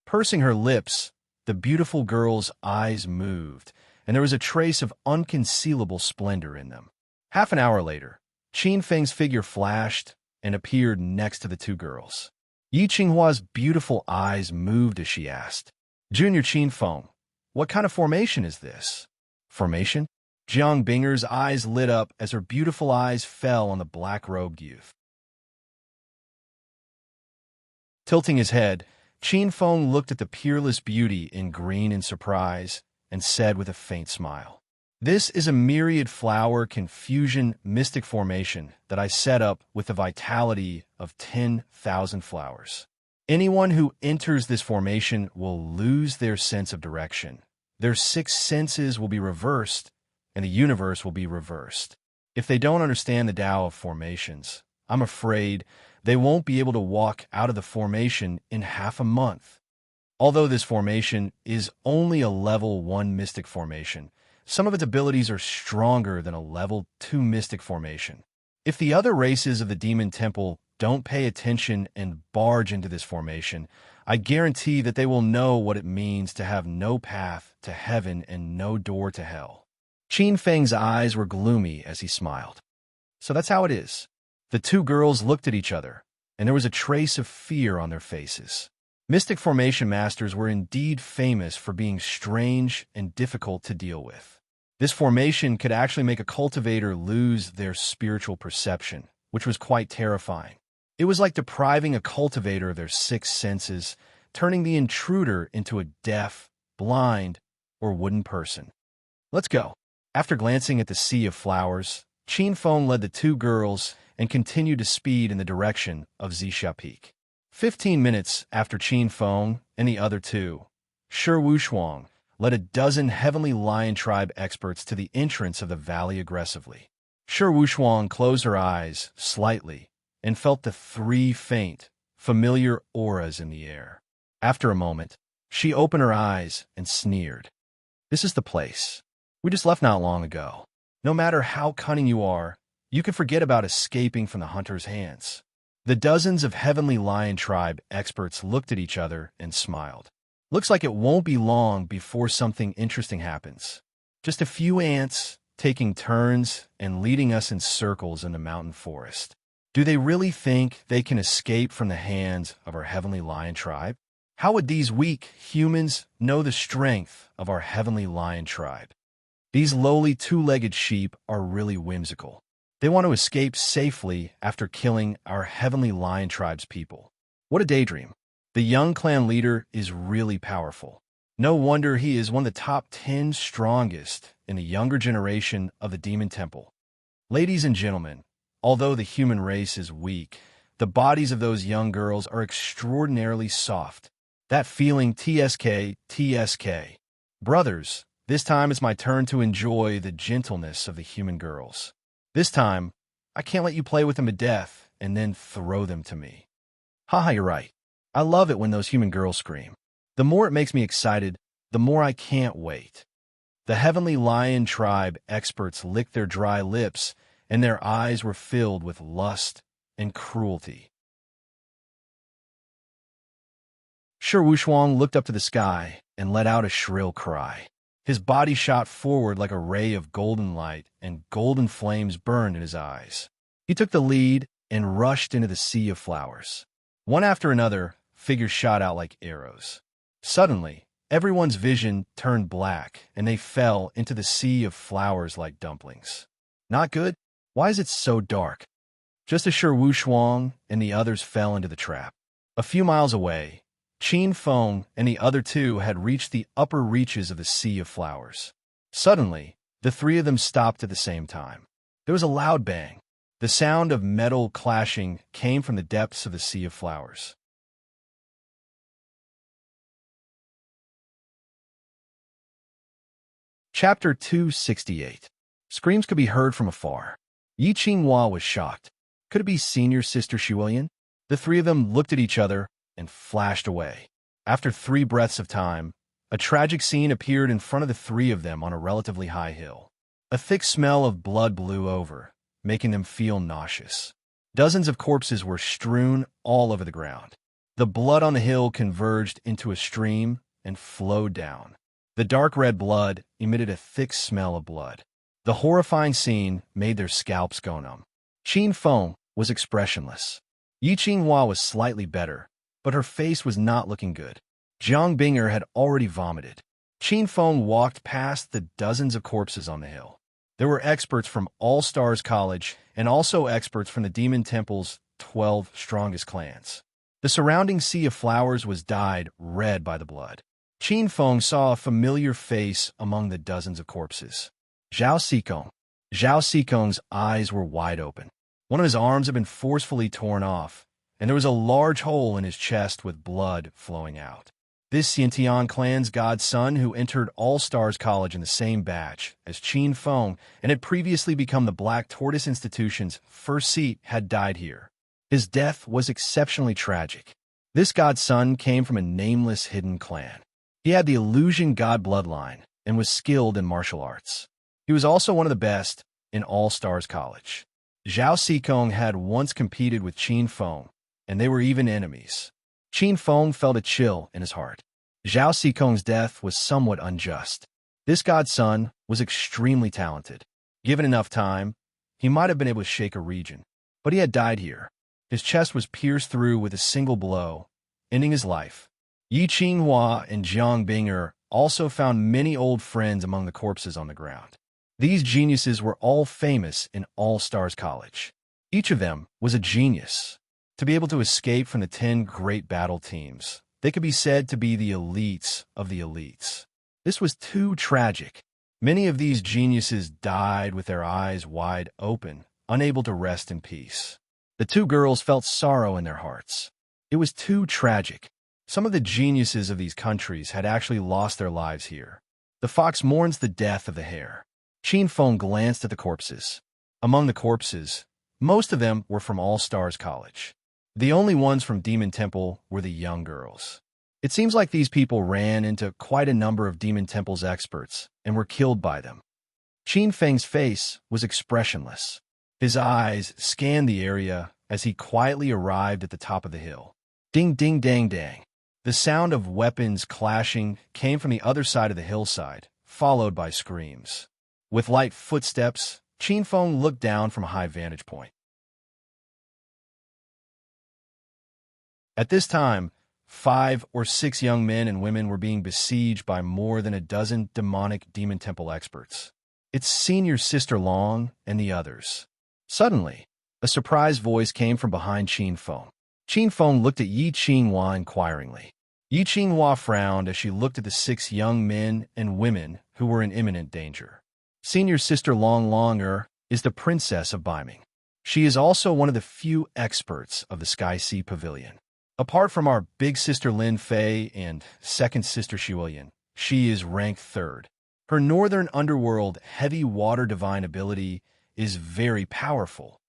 Pursing her lips, the beautiful girl's eyes moved, and there was a trace of unconcealable splendor in them. Half an hour later, Qin Feng's figure flashed and appeared next to the two girls. Yi Qinghua's beautiful eyes moved as she asked, "Junior Qin Feng, what kind of formation is this?" "Formation?" Jiang Binger's eyes lit up as her beautiful eyes fell on the black-robed youth. Tilting his head, Qin Feng looked at the peerless beauty in green in surprise and said with a faint smile, "This is a myriad flower confusion mystic formation that I set up with the vitality of 10,000 flowers. Anyone who enters this formation will lose their sense of direction. Their 6 senses will be reversed, and the universe will be reversed. If they don't understand the Tao of formations, I'm afraid they won't be able to walk out of the formation in half a month. Although this formation is only a level 1 mystic formation, some of its abilities are stronger than a level 2 mystic formation. If the other races of the Demon Temple don't pay attention and barge into this formation, I guarantee that they will know what it means to have no path to heaven and no door to hell." Qin Feng's eyes were gloomy as he smiled. So that's how it is. The two girls looked at each other, and there was a trace of fear on their faces. Mystic formation masters were indeed famous for being strange and difficult to deal with. This formation could actually make a cultivator lose their spiritual perception, which was quite terrifying. It was like depriving a cultivator of their 6 senses, turning the intruder into a deaf, blind, or wooden person. "Let's go." After glancing at the sea of flowers, Qin Feng led the two girls and continued to speed in the direction of Zixia Peak. 15 minutes after Qin Feng and the other two, Shi Wushuang led a dozen Heavenly Lion Tribe experts to the entrance of the valley aggressively. Shi Wushuang closed her eyes slightly and felt the 3 faint, familiar auras in the air. After a moment, she opened her eyes and sneered. "This is the place. We just left not long ago. No matter how cunning you are, you can forget about escaping from the hunter's hands." The dozens of Heavenly Lion Tribe experts looked at each other and smiled. "Looks like it won't be long before something interesting happens." Just a few ants taking turns and leading us in circles in the mountain forest. Do they really think they can escape from the hands of our heavenly lion tribe? How would these weak humans know the strength of our heavenly lion tribe? These lowly two-legged sheep are really whimsical. They want to escape safely after killing our heavenly lion tribe's people. What a daydream. The young clan leader is really powerful. No wonder he is one of the top 10 strongest in the younger generation of the Demon Temple. Ladies and gentlemen, although the human race is weak, the bodies of those young girls are extraordinarily soft. That feeling TSK, TSK. Brothers, this time it's my turn to enjoy the gentleness of the human girls. This time, I can't let you play with them to death and then throw them to me. Haha, you're right. I love it when those human girls scream. The more it makes me excited, the more I can't wait. The heavenly lion tribe experts licked their dry lips, and their eyes were filled with lust and cruelty. Shi Wuxiang looked up to the sky and let out a shrill cry. His body shot forward like a ray of golden light, and golden flames burned in his eyes. He took the lead and rushed into the sea of flowers. One after another, figures shot out like arrows. Suddenly, everyone's vision turned black, and they fell into the sea of flowers like dumplings. Not good? Why is it so dark? Just as Shi Wuxiang and the others fell into the trap. A few miles away, Qin Feng and the other two had reached the upper reaches of the sea of flowers. Suddenly, the three of them stopped at the same time. There was a loud bang. The sound of metal clashing came from the depths of the sea of flowers. Chapter 268. Screams could be heard from afar. Yi Qinghua was shocked. Could it be senior sister Shuilian? The three of them looked at each other and flashed away. After 3 breaths of time, a tragic scene appeared in front of the three of them on a relatively high hill. A thick smell of blood blew over, making them feel nauseous. Dozens of corpses were strewn all over the ground. The blood on the hill converged into a stream and flowed down. The dark red blood emitted a thick smell of blood. The horrifying scene made their scalps go numb. Qin Feng was expressionless. Yi Qinghua was slightly better, but her face was not looking good. Jiang Binger had already vomited. Qin Feng walked past the dozens of corpses on the hill. There were experts from All Stars College and also experts from the Demon Temple's 12 strongest clans. The surrounding sea of flowers was dyed red by the blood. Qin Feng saw a familiar face among the dozens of corpses. Zhao Xikong. Zhao Xikong's eyes were wide open. One of his arms had been forcefully torn off, and there was a large hole in his chest with blood flowing out. This Xintian clan's godson, who entered All Stars College in the same batch as Qin Feng and had previously become the Black Tortoise Institution's first seat, had died here. His death was exceptionally tragic. This godson came from a nameless hidden clan. He had the illusion god bloodline and was skilled in martial arts. He was also one of the best in All Stars College. Zhao Xikong had once competed with Qin Feng, and they were even enemies. Qin Feng felt a chill in his heart. Zhao Xikong's death was somewhat unjust. This godson was extremely talented. Given enough time, he might have been able to shake a region. But he had died here. His chest was pierced through with a single blow, ending his life. Yi Qinghua and Jiang Binger also found many old friends among the corpses on the ground. These geniuses were all famous in All Stars College. Each of them was a genius. To be able to escape from the 10 great battle teams, they could be said to be the elites of the elites. This was too tragic. Many of these geniuses died with their eyes wide open, unable to rest in peace. The 2 girls felt sorrow in their hearts. It was too tragic. Some of the geniuses of these countries had actually lost their lives here. The fox mourns the death of the hare. Qin Feng glanced at the corpses. Among the corpses, most of them were from All Stars College. The only ones from Demon Temple were the young girls. It seems like these people ran into quite a number of Demon Temple's experts and were killed by them. Qin Feng's face was expressionless. His eyes scanned the area as he quietly arrived at the top of the hill. Ding, ding, dang, dang. The sound of weapons clashing came from the other side of the hillside, followed by screams. With light footsteps, Qin Feng looked down from a high vantage point. At this time, 5 or 6 young men and women were being besieged by more than a dozen demonic demon temple experts. Its senior sister Long and the others. Suddenly, a surprised voice came from behind Qin Feng. Qin Feng looked at Yi Qinghua inquiringly. Yi Qinghua frowned as she looked at the 6 young men and women who were in imminent danger. Senior sister Long Longer is the princess of Beiming. She is also one of the few experts of the Sky Sea Pavilion. Apart from our big sister Lin Fei and second sister Xuoyan, she is ranked 3rd. Her northern underworld heavy water divine ability is very powerful.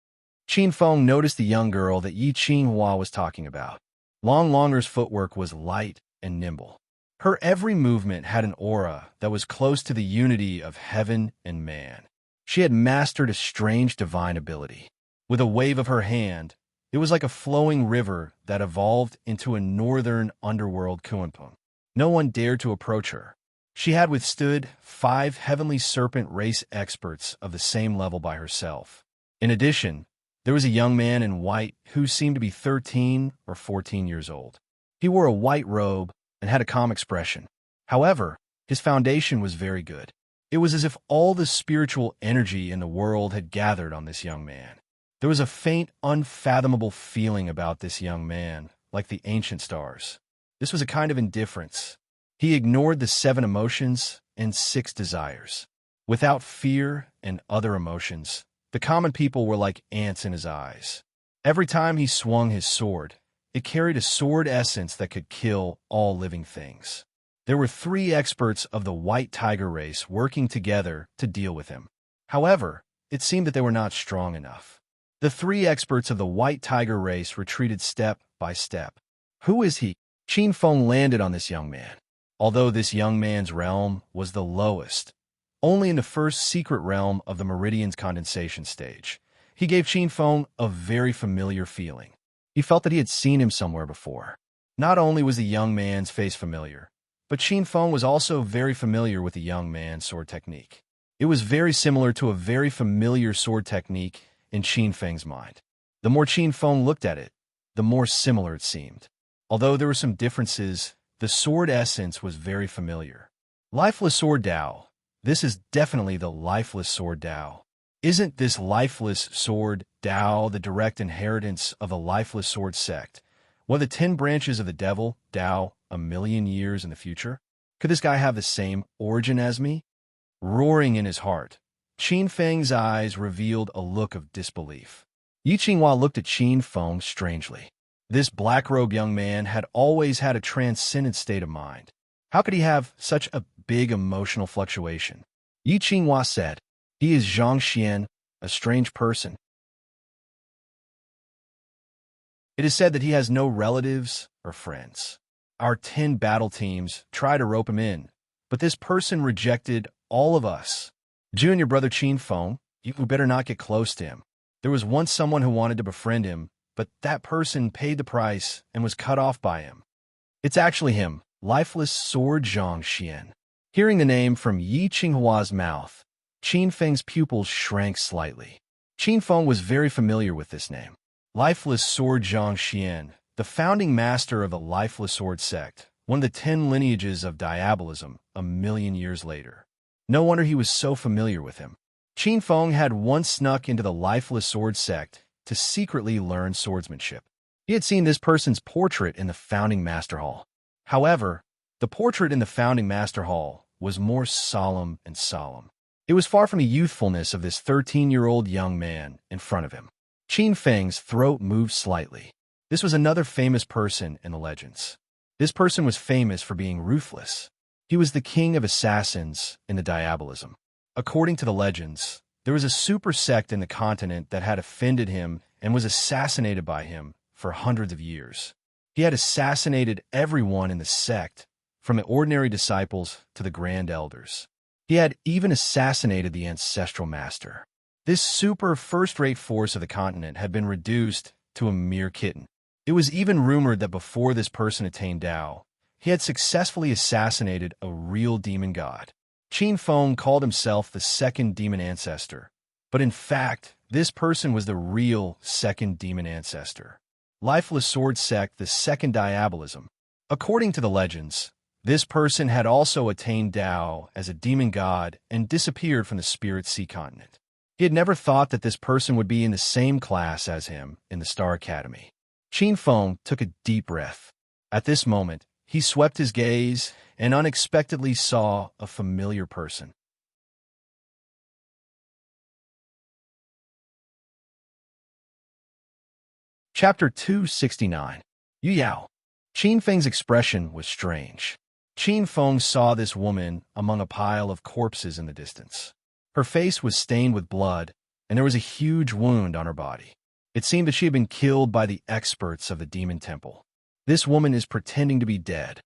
Qin Feng noticed the young girl that Yi Qinghua was talking about. Long Longer's footwork was light and nimble. Her every movement had an aura that was close to the unity of heaven and man. She had mastered a strange divine ability. With a wave of her hand, it was like a flowing river that evolved into a northern underworld Kunpeng. No one dared to approach her. She had withstood 5 heavenly serpent race experts of the same level by herself. In addition, there was a young man in white who seemed to be 13 or 14 years old. He wore a white robe and had a calm expression. However, his foundation was very good. It was as if all the spiritual energy in the world had gathered on this young man. There was a faint, unfathomable feeling about this young man, like the ancient stars. This was a kind of indifference. He ignored the 7 emotions and 6 desires. Without fear and other emotions, the common people were like ants in his eyes. Every time he swung his sword, it carried a sword essence that could kill all living things. There were 3 experts of the white tiger race working together to deal with him. However, it seemed that they were not strong enough. The 3 experts of the white tiger race retreated step by step. Who is he? Qin Feng landed on this young man. Although this young man's realm was the lowest, only in the first secret realm of the Meridian's condensation stage, he gave Qin Feng a very familiar feeling. He felt that he had seen him somewhere before. Not only was the young man's face familiar, but Qin Feng was also very familiar with the young man's sword technique. It was very similar to a very familiar sword technique in Qin Feng's mind. The more Qin Feng looked at it, the more similar it seemed. Although there were some differences, the sword essence was very familiar. Lifeless Sword Dao. This is definitely the Lifeless Sword Dao. Isn't this Lifeless Sword Dao the direct inheritance of the Lifeless Sword sect? One of the 10 branches of the devil, Dao, a million years in the future? Could this guy have the same origin as me? Roaring in his heart, Qin Feng's eyes revealed a look of disbelief. Yi Qinghua looked at Qin Feng strangely. This black-robed young man had always had a transcendent state of mind. How could he have such a big emotional fluctuation? Yi Qinghua said, "He is Zhang Xian, a strange person. It is said that he has no relatives or friends. Our 10 battle teams try to rope him in, but this person rejected all of us. Junior brother Qin Feng, you better not get close to him. There was once someone who wanted to befriend him, but that person paid the price and was cut off by him. It's actually him, Lifeless Sword Zhang Xian." Hearing the name from Yi Qinghua's mouth, Qin Feng's pupils shrank slightly. Qin Feng was very familiar with this name. Lifeless Sword Zhang Xian, the founding master of the Lifeless Sword sect, one of the 10 lineages of diabolism a million years later. No wonder he was so familiar with him. Qin Feng had once snuck into the Lifeless Sword sect to secretly learn swordsmanship. He had seen this person's portrait in the Founding Master Hall. However, the portrait in the Founding Master Hall was more solemn and solemn. It was far from the youthfulness of this 13-year-old young man in front of him. Qin Feng's throat moved slightly. This was another famous person in the legends. This person was famous for being ruthless. He was the king of assassins in the diabolism. According to the legends, there was a super sect in the continent that had offended him and was assassinated by him for hundreds of years. He had assassinated everyone in the sect, from the ordinary disciples to the grand elders. He had even assassinated the ancestral master. This super first-rate force of the continent had been reduced to a mere kitten. It was even rumored that before this person attained Tao, he had successfully assassinated a real demon god. Qin Feng called himself the second demon ancestor, but in fact, this person was the real second demon ancestor. Lifeless sword sect, the second diabolism. According to the legends, this person had also attained Tao as a demon god and disappeared from the Spirit Sea continent. He had never thought that this person would be in the same class as him in the Star Academy. Qin Feng took a deep breath. At this moment, he swept his gaze and unexpectedly saw a familiar person. Chapter 269. Yu Yao. Qin Feng's expression was strange. Qin Feng saw this woman among a pile of corpses in the distance. Her face was stained with blood, and there was a huge wound on her body. It seemed that she had been killed by the experts of the Demon Temple. This woman is pretending to be dead.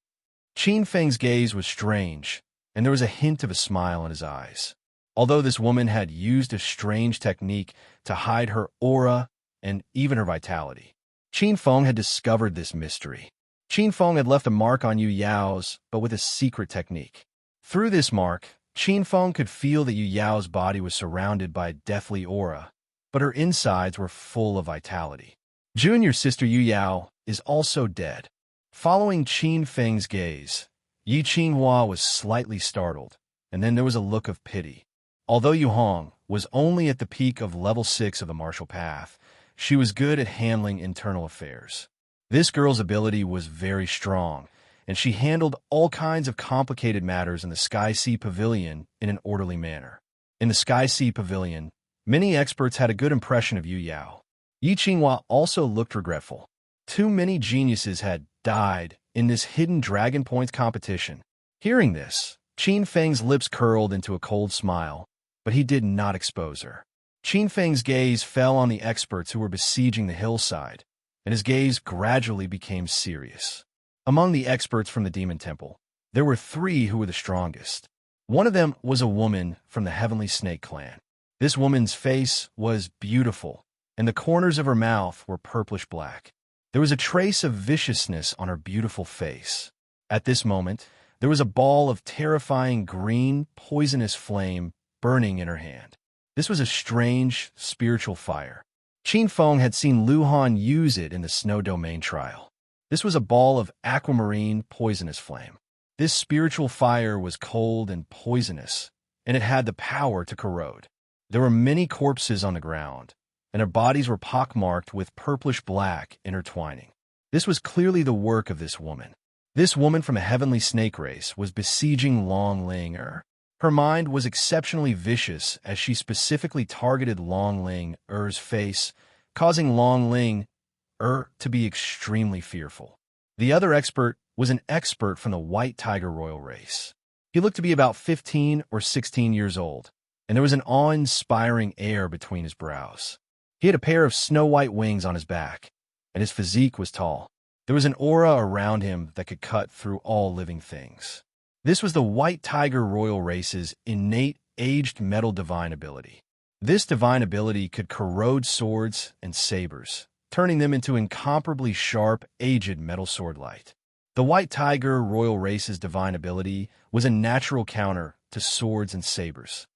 Qin Feng's gaze was strange, and there was a hint of a smile in his eyes. Although this woman had used a strange technique to hide her aura and even her vitality, Qin Feng had discovered this mystery. Qin Feng had left a mark on Yu Yao's, but with a secret technique. Through this mark, Qin Feng could feel that Yu Yao's body was surrounded by a deathly aura, but her insides were full of vitality. Junior sister Yu Yao is also dead. Following Qin Feng's gaze, Yi Qinghua was slightly startled, and then there was a look of pity. Although Yu Hong was only at the peak of level 6 of the martial path, she was good at handling internal affairs. This girl's ability was very strong, and she handled all kinds of complicated matters in the Sky Sea Pavilion in an orderly manner. In the Sky Sea Pavilion, many experts had a good impression of Yu Yao. Yi Qinghua also looked regretful. Too many geniuses had died in this hidden Dragon Points competition. Hearing this, Qin Feng's lips curled into a cold smile, but he did not expose her. Qin Feng's gaze fell on the experts who were besieging the hillside, and his gaze gradually became serious. Among the experts from the Demon Temple, there were 3 who were the strongest. One of them was a woman from the Heavenly Snake clan. This woman's face was beautiful, and the corners of her mouth were purplish-black. There was a trace of viciousness on her beautiful face. At this moment, there was a ball of terrifying green, poisonous flame burning in her hand. This was a strange, spiritual fire. Qin Feng had seen Lu Han use it in the Snow Domain trial. This was a ball of aquamarine poisonous flame. This spiritual fire was cold and poisonous, and it had the power to corrode. There were many corpses on the ground, and their bodies were pockmarked with purplish-black intertwining. This was clearly the work of this woman. This woman from a heavenly snake race was besieging Long Ling-er. Her mind was exceptionally vicious as she specifically targeted Long Ling-er's face, causing Long Ling-er to be extremely fearful. The other expert was an expert from the White Tiger Royal race. He looked to be about 15 or 16 years old, and there was an awe-inspiring air between his brows. He had a pair of snow-white wings on his back, and his physique was tall. There was an aura around him that could cut through all living things. This was the White Tiger Royal race's innate aged metal divine ability. This divine ability could corrode swords and sabers, turning them into incomparably sharp, aged metal sword light. The White Tiger Royal race's divine ability was a natural counter to swords and sabers.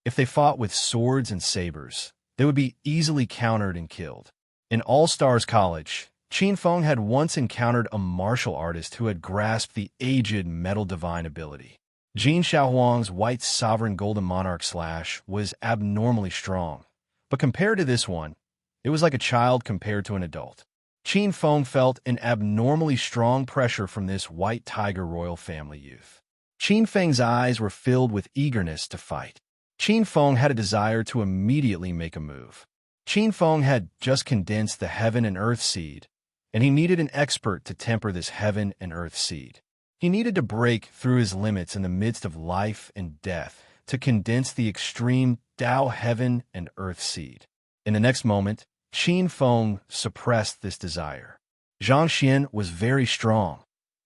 If they fought with swords and sabers, they would be easily countered and killed. In All-Stars College, Qin Feng had once encountered a martial artist who had grasped the aged metal divine ability. Jin Xiaohuang's White Sovereign Golden Monarch Slash was abnormally strong, but compared to this one, it was like a child compared to an adult. Qin Feng felt an abnormally strong pressure from this White Tiger Royal family youth. Qin Feng's eyes were filled with eagerness to fight. Qin Feng had a desire to immediately make a move. Qin Feng had just condensed the Heaven and Earth Seed, and he needed an expert to temper this Heaven and Earth Seed. He needed to break through his limits in the midst of life and death to condense the extreme Tao Heaven and Earth Seed. In the next moment, Qin Feng suppressed this desire. Zhang Xian was very strong,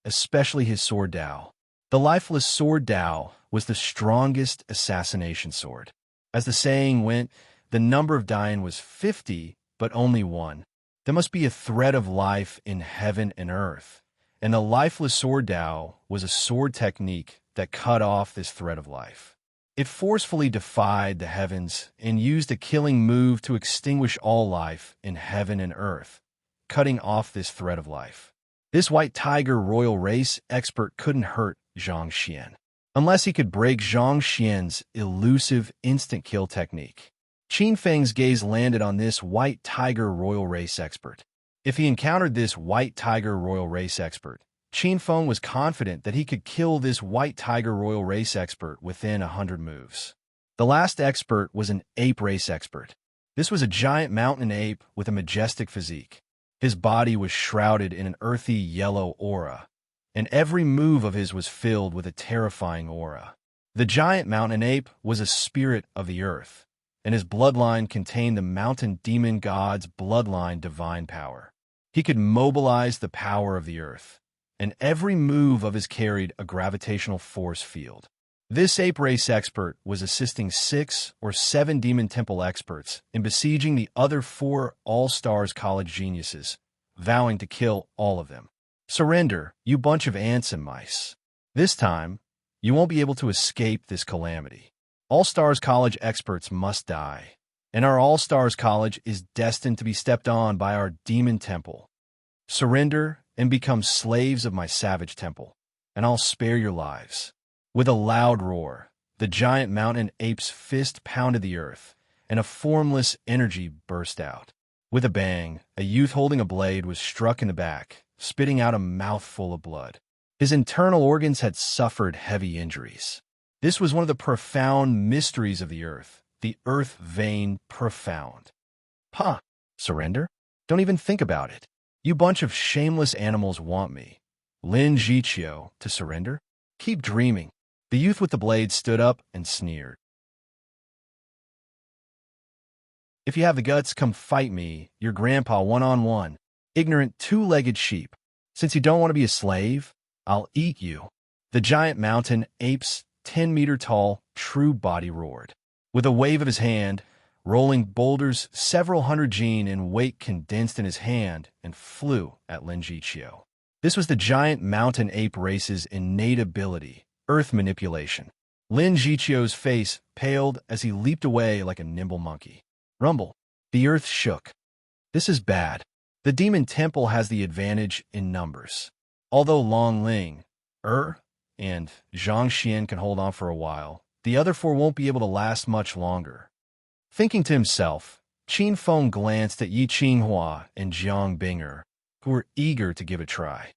especially his sword Tao. The lifeless sword Tao was the strongest assassination sword. As the saying went, the number of dying was 50, but only one. There must be a thread of life in heaven and earth, and the lifeless sword Dao was a sword technique that cut off this thread of life. It forcefully defied the heavens and used a killing move to extinguish all life in heaven and earth, cutting off this thread of life. This white tiger royal race expert couldn't hurt Zhang Xian, unless he could break Zhang Xian's elusive instant kill technique. Qin Feng's gaze landed on this white tiger royal race expert. If he encountered this white tiger royal race expert, Qin Feng was confident that he could kill this white tiger royal race expert within 100 moves. The last expert was an ape race expert. This was a giant mountain ape with a majestic physique. His body was shrouded in an earthy yellow aura, and every move of his was filled with a terrifying aura. The giant mountain ape was a spirit of the earth, and his bloodline contained the mountain demon god's bloodline divine power. He could mobilize the power of the earth, and every move of his carried a gravitational force field. This ape race expert was assisting 6 or 7 demon temple experts in besieging the other 4 all-stars college geniuses, vowing to kill all of them. Surrender, you bunch of ants and mice. This time, you won't be able to escape this calamity. All-Stars College experts must die, and our All-Stars College is destined to be stepped on by our demon temple. Surrender and become slaves of my savage temple, and I'll spare your lives. With a loud roar, the giant mountain ape's fist pounded the earth, and a formless energy burst out. With a bang, a youth holding a blade was struck in the back, spitting out a mouthful of blood. His internal organs had suffered heavy injuries. This was one of the profound mysteries of the earth vein profound. Surrender? Don't even think about it. You bunch of shameless animals want me, Lin Jiqiu, to surrender? Keep dreaming. The youth with the blade stood up and sneered. If you have the guts, come fight me, your grandpa one-on-one. Ignorant two-legged sheep. Since you don't want to be a slave, I'll eat you. The giant mountain ape's 10-meter-tall, true body roared. With a wave of his hand, rolling boulders several hundred gene in weight condensed in his hand and flew at Lin Jiqiu. This was the giant mountain ape race's innate ability, earth manipulation. Lin Jiqiu's face paled as he leaped away like a nimble monkey. Rumble. The earth shook. This is bad. The demon temple has the advantage in numbers. Although Long Ling, and Zhang Xian can hold on for a while, the other 4 won't be able to last much longer. Thinking to himself, Qin Feng glanced at Yi Qinghua and Jiang Binger, who were eager to give it a try.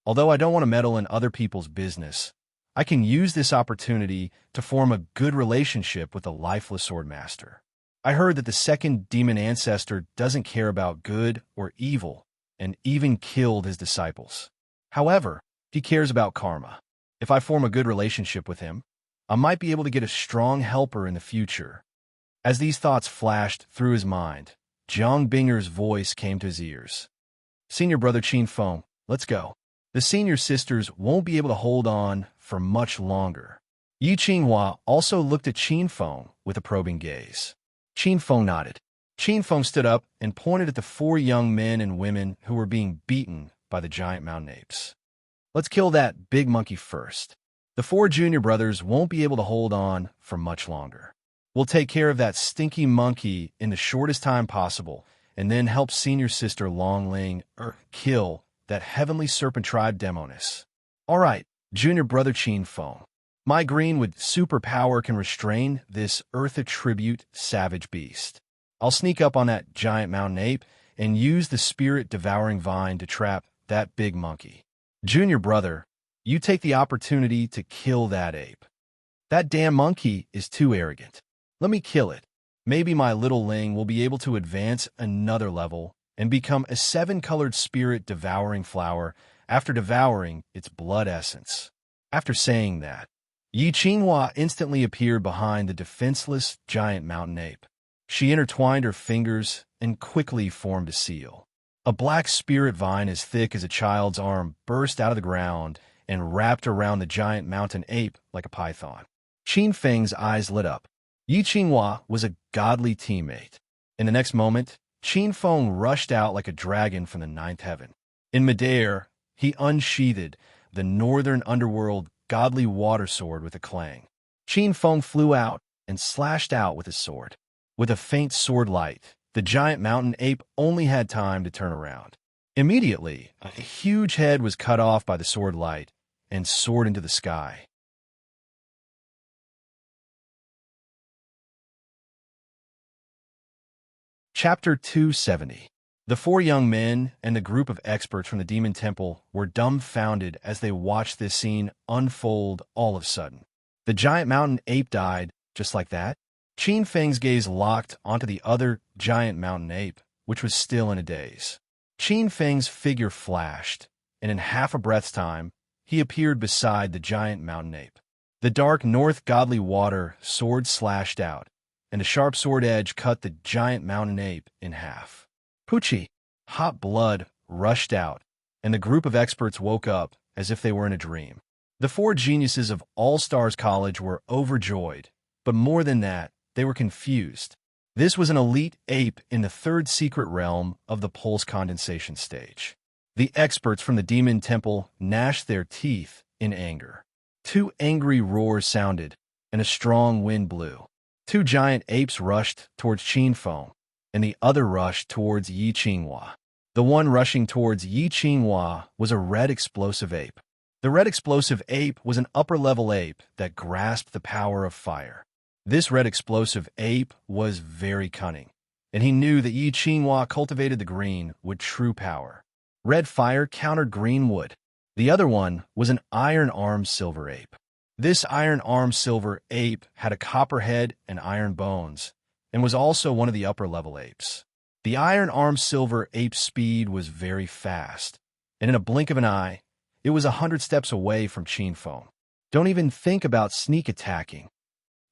Although I don't want to meddle in other people's business, I can use this opportunity to form a good relationship with the lifeless sword master. I heard that the second demon ancestor doesn't care about good or evil and even killed his disciples. However, he cares about karma. If I form a good relationship with him, I might be able to get a strong helper in the future. As these thoughts flashed through his mind, Jiang Binger's voice came to his ears. Senior brother Qin Feng, let's go. The senior sisters won't be able to hold on for much longer. Yi Qinghua also looked at Qin Feng with a probing gaze. Qin Feng nodded. Qin Feng stood up and pointed at the 4 young men and women who were being beaten by the giant mountain apes. Let's kill that big monkey first. The 4 junior brothers won't be able to hold on for much longer. We'll take care of that stinky monkey in the shortest time possible, and then help senior sister Long Ling kill that heavenly serpent tribe Demonis. All right, junior brother Qin Feng. My green with superpower can restrain this earth attribute savage beast. I'll sneak up on that giant mountain ape and use the spirit-devouring vine to trap that big monkey. Junior brother, you take the opportunity to kill that ape. That damn monkey is too arrogant. Let me kill it. Maybe my little Ling will be able to advance another level and become a 7-colored spirit-devouring flower after devouring its blood essence. After saying that, Yi Qinghua instantly appeared behind the defenseless giant mountain ape. She intertwined her fingers and quickly formed a seal. A black spirit vine as thick as a child's arm burst out of the ground and wrapped around the giant mountain ape like a python. Qin Feng's eyes lit up. Yi Qinghua was a godly teammate. In the next moment, Qin Feng rushed out like a dragon from the 9th heaven. In midair, he unsheathed the northern underworld godly water sword with a clang. Qin Feng flew out and slashed out with his sword. With a faint sword light, the giant mountain ape only had time to turn around. Immediately, a huge head was cut off by the sword light and soared into the sky. Chapter 270. The four young men and the group of experts from the Demon Temple were dumbfounded as they watched this scene unfold all of a sudden. The giant mountain ape died just like that. Qin Feng's gaze locked onto the other giant mountain ape, which was still in a daze. Qin Feng's figure flashed, and in half a breath's time, he appeared beside the giant mountain ape. The dark north godly water sword slashed out, and a sharp sword edge cut the giant mountain ape in half. Poochie! Hot blood rushed out, and the group of experts woke up as if they were in a dream. The four geniuses of All Stars College were overjoyed, but more than that, they were confused. This was an elite ape in the third secret realm of the pulse condensation stage. The experts from the Demon Temple gnashed their teeth in anger. Two angry roars sounded, and a strong wind blew. Two giant apes rushed towards Qin Feng, and the other rushed towards Yi Qinghua. The one rushing towards Yi Qinghua was a red explosive ape. The red explosive ape was an upper-level ape that grasped the power of fire. This red explosive ape was very cunning, and he knew that Yi Qinghua cultivated the green with true power. Red fire countered green wood. The other one was an iron-armed silver ape. This iron-armed silver ape had a copper head and iron bones, and was also one of the upper-level apes. The iron-armed silver ape's speed was very fast, and in a blink of an eye, it was 100 steps away from Qin Feng. Don't even think about sneak attacking.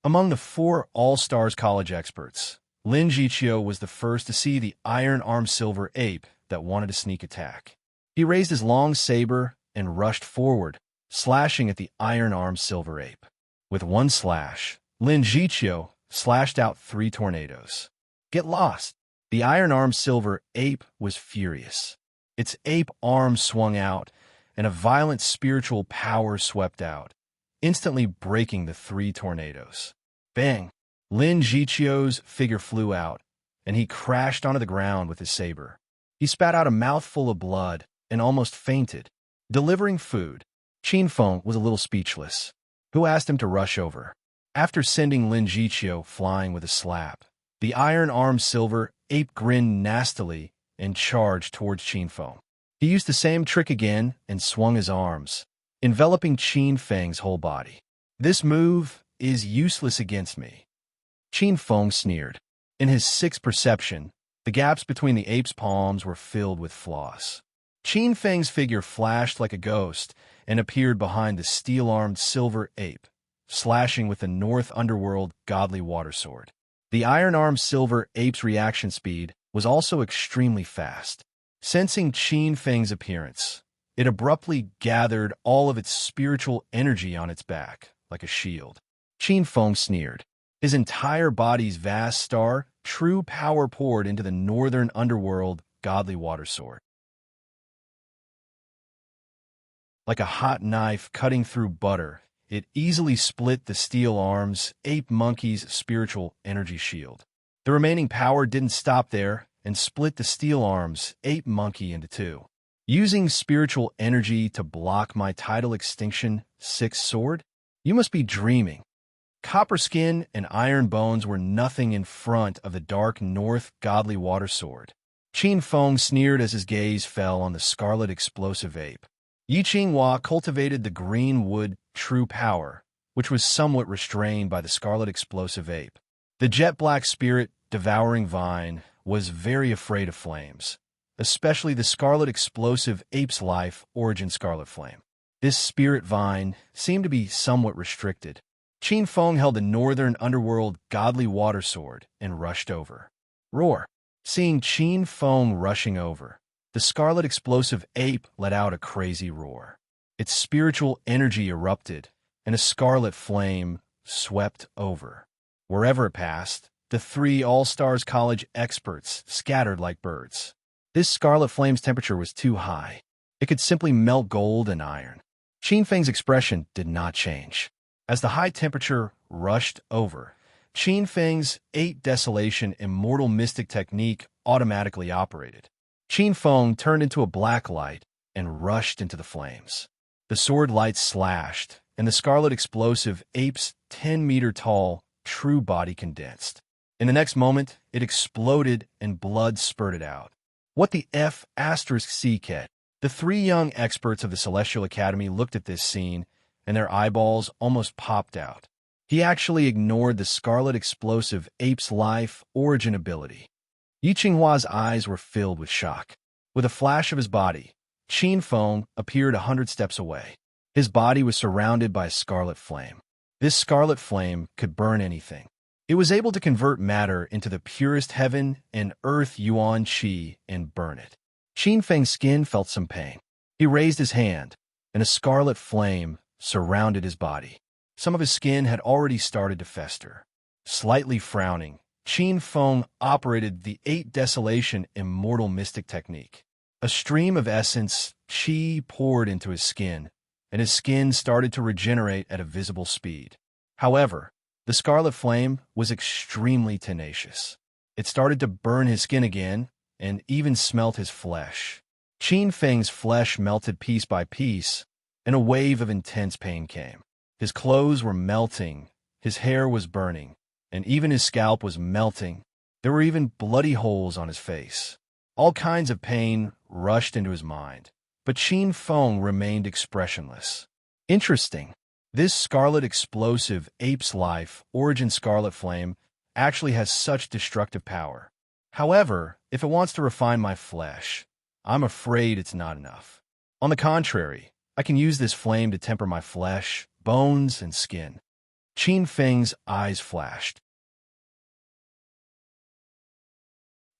Among the four All-Stars College experts, Lin Jiqiu was the first to see the iron-armed silver ape that wanted to sneak attack. He raised his long saber and rushed forward, slashing at the iron-armed silver ape. With one slash, Lin Jiqiu slashed out 3 tornadoes. Get lost! The iron-armed silver ape was furious. Its ape arm swung out, and a violent spiritual power swept out, instantly breaking the 3 tornadoes. Bang! Lin Jiqiu's figure flew out, and he crashed onto the ground with his saber. He spat out a mouthful of blood and almost fainted. Delivering food, Qin Feng was a little speechless. Who asked him to rush over? After sending Lin Jiqiu flying with a slap, the iron-armed silver ape grinned nastily and charged towards Qin Feng. He used the same trick again and swung his arms, enveloping Qin Feng's whole body. This move is useless against me. Qin Feng sneered. In his sixth perception, the gaps between the ape's palms were filled with flaws. Qin Feng's figure flashed like a ghost and appeared behind the steel-armed silver ape, slashing with the North Underworld godly water sword. The iron-armed silver ape's reaction speed was also extremely fast. Sensing Qin Feng's appearance, it abruptly gathered all of its spiritual energy on its back, like a shield. Qin Feng sneered. His entire body's vast star, true power poured into the northern underworld godly water sword. Like a hot knife cutting through butter, it easily split the steel arms, ape monkey's spiritual energy shield. The remaining power didn't stop there and split the steel arms, ape monkey into 2. Using spiritual energy to block my tidal extinction 6 sword? You must be dreaming. Copper skin and iron bones were nothing in front of the dark north godly water sword. Qin Feng sneered as his gaze fell on the scarlet explosive ape. Yi Qinghua cultivated the green wood true power, which was somewhat restrained by the scarlet explosive ape. The jet-black spirit devouring vine was very afraid of flames, especially the scarlet explosive ape's life origin scarlet flame. This spirit vine seemed to be somewhat restricted. Qin Feng held the northern underworld godly water sword and rushed over. Roar! Seeing Qin Feng rushing over, the scarlet explosive ape let out a crazy roar. Its spiritual energy erupted, and a scarlet flame swept over. Wherever it passed, the 3 All-Stars College experts scattered like birds. This scarlet flame's temperature was too high. It could simply melt gold and iron. Qin Feng's expression did not change. As the high temperature rushed over, Qin Feng's 8 Desolation Immortal Mystic technique automatically operated. Qin Feng turned into a black light and rushed into the flames. The sword light slashed, and the scarlet explosive ape's 10-meter-tall true body condensed. In the next moment, it exploded and blood spurted out. What the F***C cat? The 3 young experts of the Celestial Academy looked at this scene, and their eyeballs almost popped out. He actually ignored the scarlet explosive ape's life origin ability. Yi Qinghua's eyes were filled with shock. With a flash of his body, Qin Feng appeared 100 steps away. His body was surrounded by a scarlet flame. This scarlet flame could burn anything. It was able to convert matter into the purest heaven and earth yuan qi and burn it. Qin Feng's skin felt some pain. He raised his hand, and a scarlet flame surrounded his body. Some of his skin had already started to fester. Slightly frowning, Qin Feng operated the 8 Desolation Immortal Mystic technique. A stream of essence, qi, poured into his skin, and his skin started to regenerate at a visible speed. However, the scarlet flame was extremely tenacious. It started to burn his skin again, and even smelt his flesh. Qin Feng's flesh melted piece by piece, and a wave of intense pain came. His clothes were melting, his hair was burning, and even his scalp was melting. There were even bloody holes on his face. All kinds of pain rushed into his mind, but Qin Feng remained expressionless. Interesting. This scarlet explosive ape's life origin scarlet flame actually has such destructive power. However, if it wants to refine my flesh, I'm afraid it's not enough. On the contrary, I can use this flame to temper my flesh, bones, and skin. Qin Feng's eyes flashed.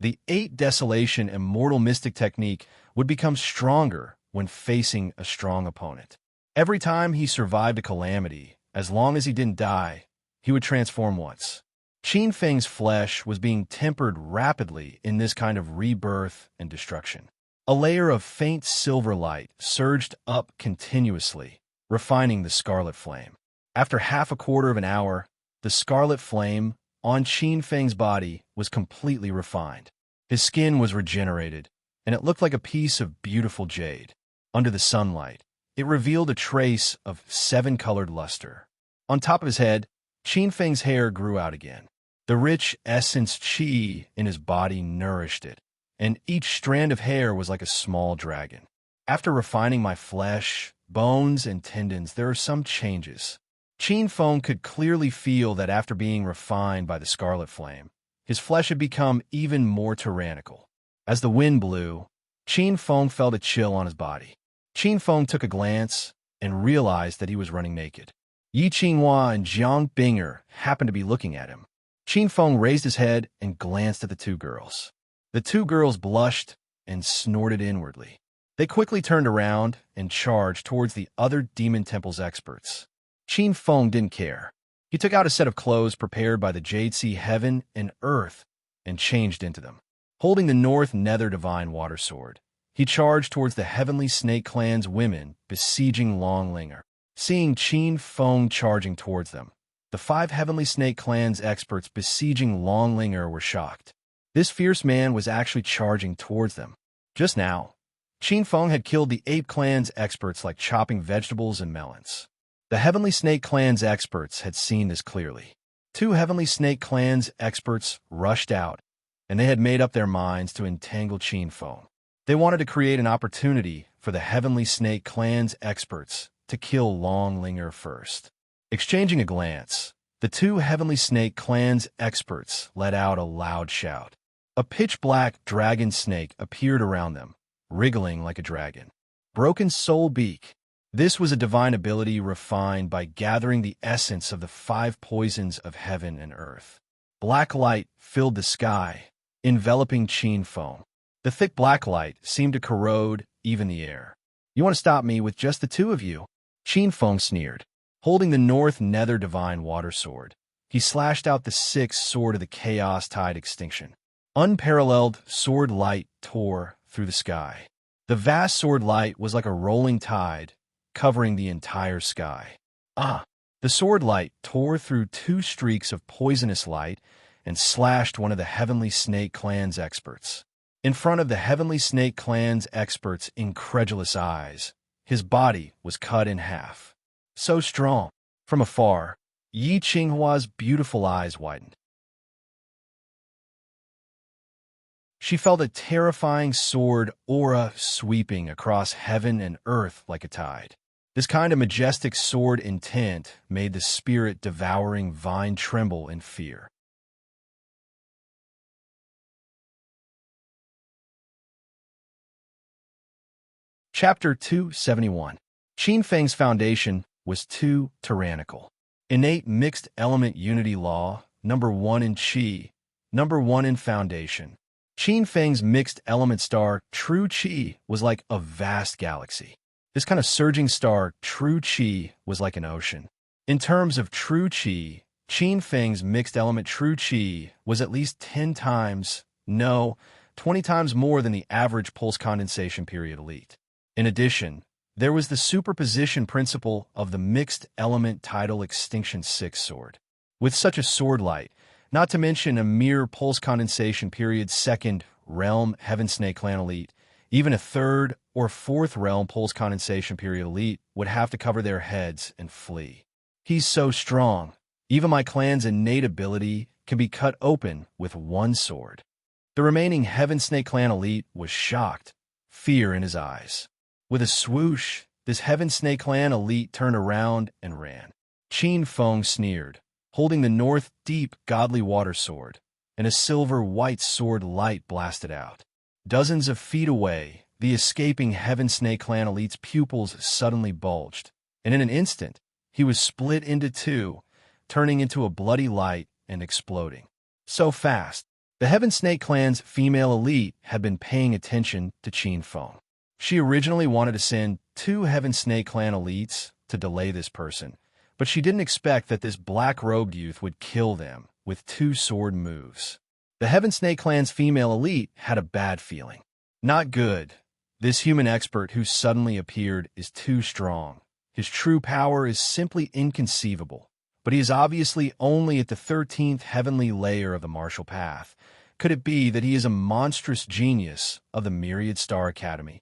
The 8 Desolation Immortal Mystic technique would become stronger when facing a strong opponent. Every time he survived a calamity, as long as he didn't die, he would transform once. Qin Feng's flesh was being tempered rapidly in this kind of rebirth and destruction. A layer of faint silver light surged up continuously, refining the scarlet flame. After half a quarter of an hour, the scarlet flame on Qin Feng's body was completely refined. His skin was regenerated, and it looked like a piece of beautiful jade. Under the sunlight, it revealed a trace of 7-colored luster. On top of his head, Qin Feng's hair grew out again. The rich essence qi in his body nourished it, and each strand of hair was like a small dragon. After refining my flesh, bones, and tendons, there are some changes. Qin Feng could clearly feel that after being refined by the scarlet flame, his flesh had become even more tyrannical. As the wind blew, Qin Feng felt a chill on his body. Qin Feng took a glance and realized that he was running naked. Yi Qinghua and Jiang Binger happened to be looking at him. Qin Feng raised his head and glanced at the 2 girls. The 2 girls blushed and snorted inwardly. They quickly turned around and charged towards the other Demon Temple's experts. Qin Feng didn't care. He took out a set of clothes prepared by the Jade Sea Heaven and Earth and changed into them. Holding the North Nether Divine Water Sword, he charged towards the Heavenly Snake Clan's women besieging Longlinger. Seeing Qin Feng charging towards them, the 5 Heavenly Snake Clan's experts besieging Longlinger were shocked. This fierce man was actually charging towards them. Just now, Qin Feng had killed the Ape Clan's experts like chopping vegetables and melons. The Heavenly Snake Clan's experts had seen this clearly. 2 Heavenly Snake Clan's experts rushed out, and they had made up their minds to entangle Qin Feng. They wanted to create an opportunity for the Heavenly Snake Clan's experts to kill Longlinger first. Exchanging a glance, the 2 Heavenly Snake Clan's experts let out a loud shout. A pitch-black dragon snake appeared around them, wriggling like a dragon. Broken Soul Beak. This was a divine ability refined by gathering the essence of the 5 poisons of heaven and earth. Black light filled the sky, enveloping Qin Feng. The thick black light seemed to corrode even the air. You want to stop me with just the 2 of you? Qin Feng sneered. Holding the North Nether Divine Water Sword, he slashed out the 6th sword of the Chaos Tide Extinction. Unparalleled sword light tore through the sky. The vast sword light was like a rolling tide, covering the entire sky. The sword light tore through two streaks of poisonous light and slashed one of the Heavenly Snake Clan's experts. In front of the Heavenly Snake Clan's experts' incredulous eyes, his body was cut in half. So strong. From afar, Yi Qinghua's beautiful eyes widened. She felt a terrifying sword aura sweeping across heaven and earth like a tide. This kind of majestic sword intent made the spirit-devouring vine tremble in fear. Chapter 271. Qin Feng's foundation was too tyrannical. Innate mixed element unity law, number 1 in Qi, number 1 in foundation. Qin Feng's mixed element star, True Qi, was like a vast galaxy. This kind of surging star, True Qi, was like an ocean. In terms of True Qi, Qin Feng's mixed element True Qi was at least 10 times, no, 20 times more than the average pulse condensation period elite. In addition, there was the superposition principle of the mixed element tidal extinction 6 sword. With such a sword light, not to mention a mere pulse condensation period second realm Heaven Snake Clan elite, even a third or fourth realm pulse condensation period elite would have to cover their heads and flee. He's so strong. Even my clan's innate ability can be cut open with one sword. The remaining Heaven Snake Clan elite was shocked, fear in his eyes. With a swoosh, this Heaven Snake Clan elite turned around and ran. Qin Feng sneered, holding the North Deep Godly Water Sword, and a silver-white sword light blasted out. Dozens of feet away, the escaping Heaven Snake Clan elite's pupils suddenly bulged, and in an instant, he was split into two, turning into a bloody light and exploding. So fast, the Heaven Snake Clan's female elite had been paying attention to Qin Feng. She originally wanted to send 2 Heaven Snake Clan elites to delay this person, but she didn't expect that this black-robed youth would kill them with 2 sword moves. The Heaven Snake Clan's female elite had a bad feeling. Not good. This human expert who suddenly appeared is too strong. His true power is simply inconceivable, but he is obviously only at the 13th heavenly layer of the martial path. Could it be that he is a monstrous genius of the Myriad Star Academy?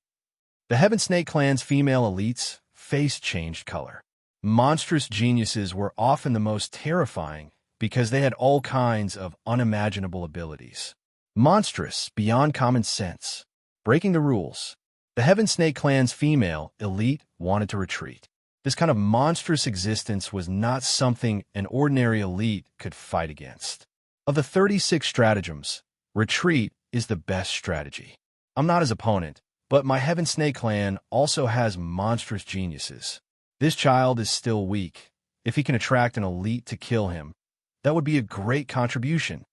The Heaven Snake Clan's female elites' face changed color. Monstrous geniuses were often the most terrifying because they had all kinds of unimaginable abilities. Monstrous beyond common sense. Breaking the rules. The Heaven Snake Clan's female elite wanted to retreat. This kind of monstrous existence was not something an ordinary elite could fight against. Of the 36 stratagems, retreat is the best strategy. I'm not his opponent, but my Heaven Snake Clan also has monstrous geniuses. This child is still weak. If he can attract an elite to kill him, that would be a great contribution.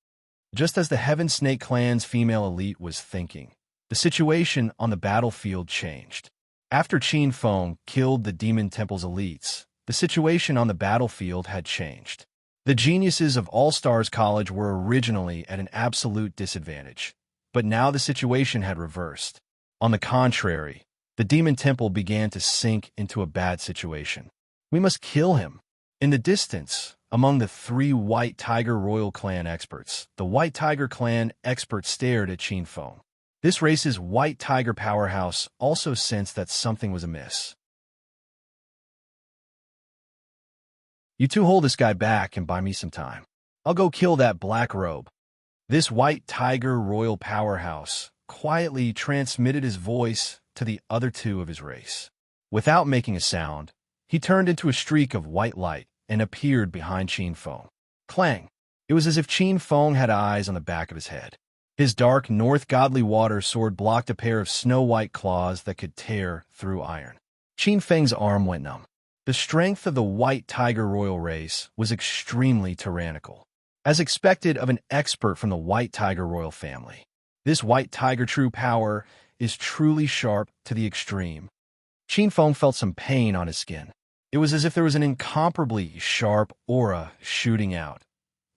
Just as the Heaven Snake Clan's female elite was thinking, the situation on the battlefield changed. After Qin Feng killed the Demon Temple's elites, the situation on the battlefield had changed. The geniuses of All Stars College were originally at an absolute disadvantage, but now the situation had reversed. On the contrary, the Demon Temple began to sink into a bad situation. We must kill him. In the distance, among the 3 White Tiger Royal Clan experts, the White Tiger Clan expert stared at Qin Feng. This race's White Tiger powerhouse also sensed that something was amiss. You two hold this guy back and buy me some time. I'll go kill that black robe. This White Tiger Royal powerhouse quietly transmitted his voice to the other 2 of his race. Without making a sound, he turned into a streak of white light and appeared behind Qin Feng. Clang! It was as if Qin Feng had eyes on the back of his head. His dark North Godly Water sword blocked a pair of snow-white claws that could tear through iron. Qin Feng's arm went numb. The strength of the White Tiger Royal race was extremely tyrannical, as expected of an expert from the White Tiger Royal family. This White Tiger true power is truly sharp to the extreme. Qin Feng felt some pain on his skin. It was as if there was an incomparably sharp aura shooting out,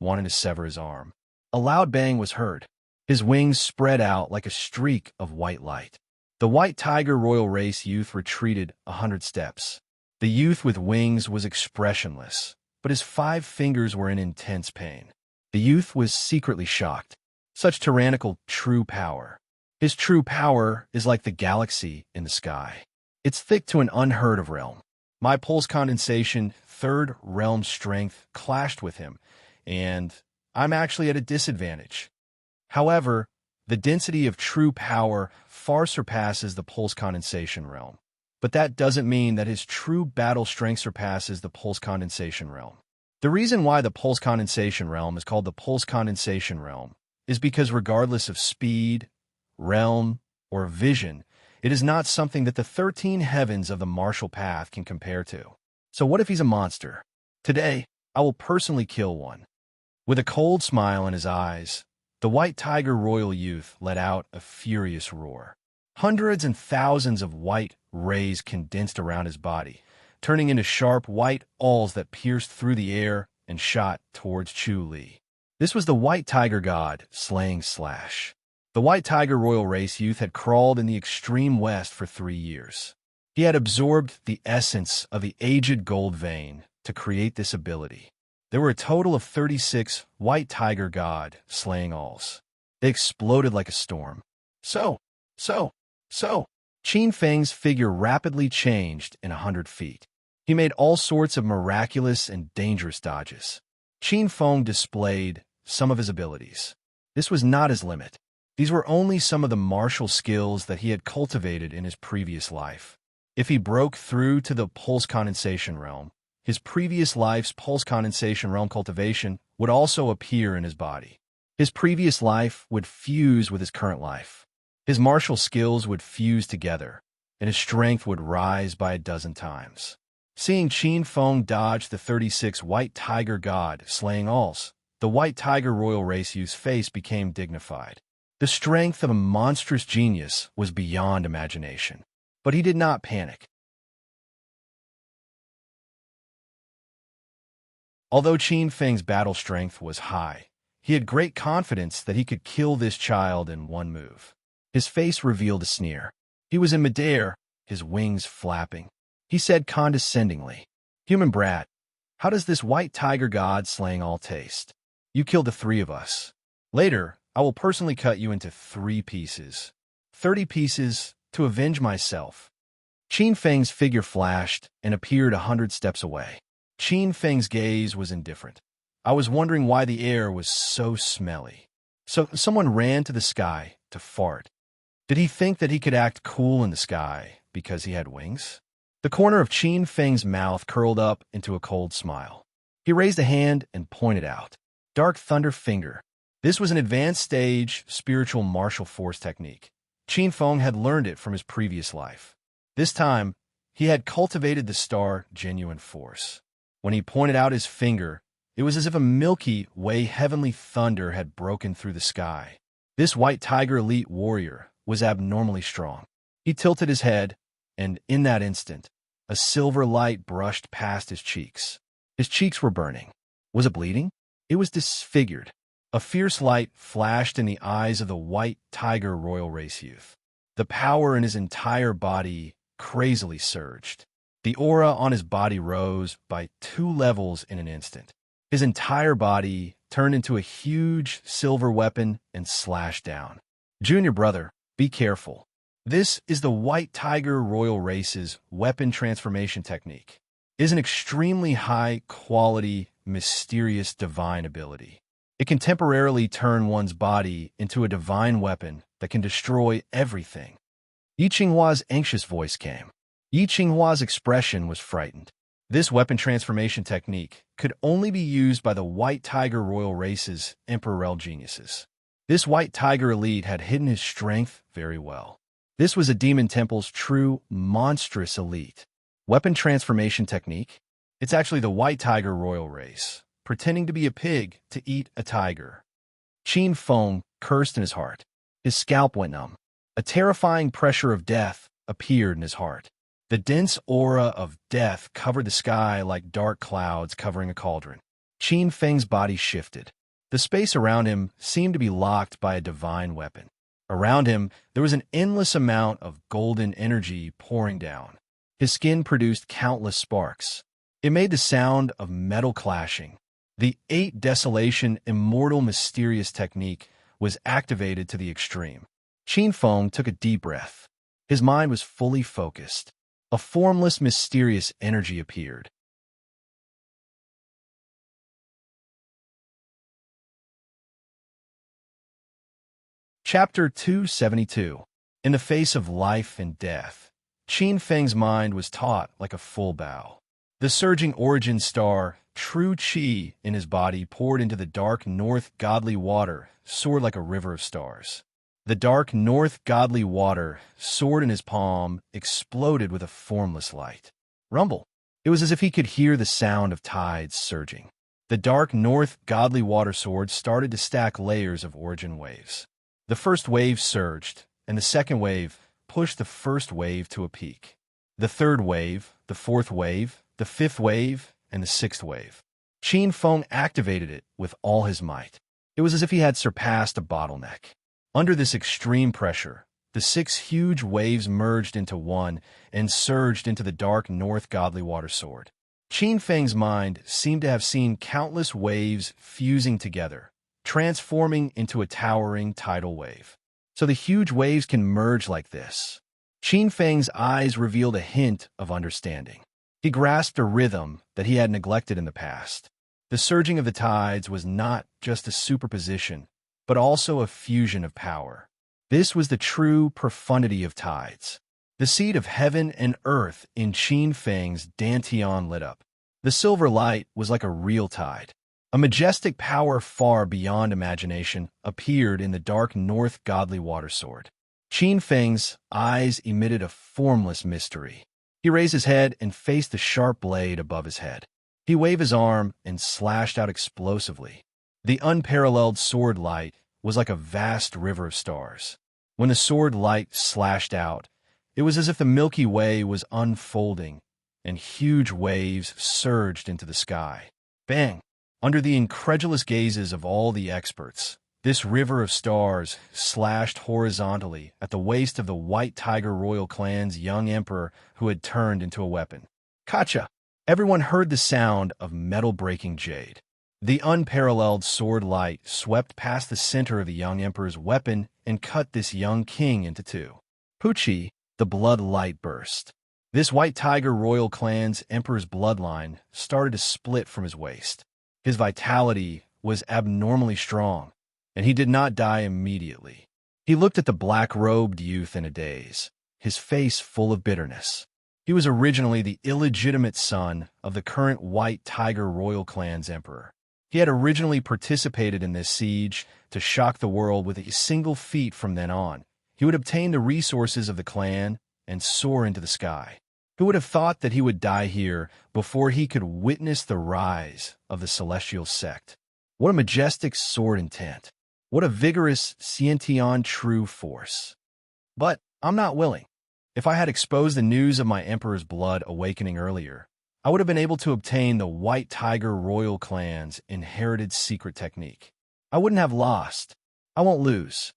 wanting to sever his arm. A loud bang was heard. His wings spread out like a streak of white light. The white tiger royal race youth retreated 100 steps. The youth with wings was expressionless, but his 5 fingers were in intense pain. The youth was secretly shocked. Such tyrannical true power. His true power is like the galaxy in the sky. It's thick to an unheard-of realm. My pulse condensation, 3rd realm strength, clashed with him, and I'm actually at a disadvantage. However, the density of true power far surpasses the pulse condensation realm. But that doesn't mean that his true battle strength surpasses the pulse condensation realm. The reason why the pulse condensation realm is called the pulse condensation realm is because regardless of speed, realm, or vision, it is not something that the 13 heavens of the martial path can compare to. So what if he's a monster? Today, I will personally kill one. With a cold smile in his eyes, the white tiger royal youth let out a furious roar. Hundreds and thousands of white rays condensed around his body, turning into sharp white awls that pierced through the air and shot towards Chu Li. This was the white tiger god slaying Slash. The white tiger royal race youth had crawled in the extreme west for 3 years. He had absorbed the essence of the aged gold vein to create this ability. There were a total of 36 white tiger god slaying alls. They exploded like a storm. So. Qin Feng's figure rapidly changed in 100 feet. He made all sorts of miraculous and dangerous dodges. Qin Feng displayed some of his abilities. This was not his limit. These were only some of the martial skills that he had cultivated in his previous life. If he broke through to the pulse condensation realm, his previous life's pulse condensation realm cultivation would also appear in his body. His previous life would fuse with his current life. His martial skills would fuse together, and his strength would rise by a dozen times. Seeing Qin Feng dodge the 36 white tiger god slaying alls, the white tiger royal race youth's face became dignified. The strength of a monstrous genius was beyond imagination. But he did not panic. Although Qin Feng's battle strength was high, he had great confidence that he could kill this child in one move. His face revealed a sneer. He was in midair, his wings flapping. He said condescendingly, "Human brat, how does this white tiger god slaying all taste? You killed the 3 of us. Later, I will personally cut you into 3 pieces. 30 pieces to avenge myself." Qin Feng's figure flashed and appeared 100 steps away. Qin Feng's gaze was indifferent. I was wondering why the air was so smelly. So someone ran to the sky to fart. Did he think that he could act cool in the sky because he had wings? The corner of Qin Feng's mouth curled up into a cold smile. He raised a hand and pointed out. Dark Thunder Finger. This was an advanced stage spiritual martial force technique. Qin Feng had learned it from his previous life. This time, he had cultivated the star Genuine Force. When he pointed out his finger, it was as if a Milky Way heavenly thunder had broken through the sky. This white tiger elite warrior was abnormally strong. He tilted his head, and in that instant, a silver light brushed past his cheeks. His cheeks were burning. Was it bleeding? It was disfigured. A fierce light flashed in the eyes of the white tiger royal race youth. The power in his entire body crazily surged. The aura on his body rose by 2 levels in an instant. His entire body turned into a huge silver weapon and slashed down. Junior brother, be careful. This is the white tiger royal race's weapon transformation technique. It is an extremely high-quality, mysterious divine ability. It can temporarily turn one's body into a divine weapon that can destroy everything. Yi Qinghua's anxious voice came. Yi Qinghua's expression was frightened. This weapon transformation technique could only be used by the white tiger royal race's emperor geniuses. This white tiger elite had hidden his strength very well. This was a demon temple's true, monstrous elite. Weapon transformation technique? It's actually the white tiger royal race, pretending to be a pig to eat a tiger. Qin Feng cursed in his heart. His scalp went numb. A terrifying pressure of death appeared in his heart. The dense aura of death covered the sky like dark clouds covering a cauldron. Qin Feng's body shifted. The space around him seemed to be locked by a divine weapon. Around him, there was an endless amount of golden energy pouring down. His skin produced countless sparks. It made the sound of metal clashing. The eight desolation, immortal, mysterious technique was activated to the extreme. Qin Feng took a deep breath. His mind was fully focused. A formless, mysterious energy appeared. Chapter 272. In the face of life and death, Qin Feng's mind was taut like a full bow. The surging origin star, true qi, in his body poured into the dark north godly water, soared like a river of stars. The dark north godly water, soared in his palm, exploded with a formless light. Rumble. It was as if he could hear the sound of tides surging. The dark north godly water sword started to stack layers of origin waves. The first wave surged, and the second wave pushed the first wave to a peak. The third wave, the fourth wave, the fifth wave, and the sixth wave. Qin Feng activated it with all his might. It was as if he had surpassed a bottleneck. Under this extreme pressure, the six huge waves merged into one and surged into the dark north godly water sword. Qin Feng's mind seemed to have seen countless waves fusing together, transforming into a towering tidal wave. So the huge waves can merge like this. Qin Feng's eyes revealed a hint of understanding. He grasped a rhythm that he had neglected in the past. The surging of the tides was not just a superposition, but also a fusion of power. This was the true profundity of tides. The seed of heaven and earth in Qin Feng's dantian lit up. The silver light was like a real tide. A majestic power far beyond imagination appeared in the dark north godly water sword. Qin Feng's eyes emitted a formless mystery. He raised his head and faced the sharp blade above his head. He waved his arm and slashed out explosively. The unparalleled sword light was like a vast river of stars. When the sword light slashed out, it was as if the Milky Way was unfolding, and huge waves surged into the sky. Bang! Under the incredulous gazes of all the experts, this river of stars slashed horizontally at the waist of the White Tiger royal clan's young emperor who had turned into a weapon. Kacha! Everyone heard the sound of metal-breaking jade. The unparalleled sword light swept past the center of the young emperor's weapon and cut this young king into two. Pucci, the blood light burst. This White Tiger royal clan's emperor's bloodline started to split from his waist. His vitality was abnormally strong, and he did not die immediately. He looked at the black-robed youth in a daze, his face full of bitterness. He was originally the illegitimate son of the current White Tiger royal clan's emperor. He had originally participated in this siege to shock the world with a single feat. From then on, he would obtain the resources of the clan and soar into the sky. Who would have thought that he would die here before he could witness the rise of the celestial sect? What a majestic sword intent. What a vigorous Sciention true force. But I'm not willing. If I had exposed the news of my emperor's blood awakening earlier, I would have been able to obtain the White Tiger royal clan's inherited secret technique. I wouldn't have lost. I won't lose.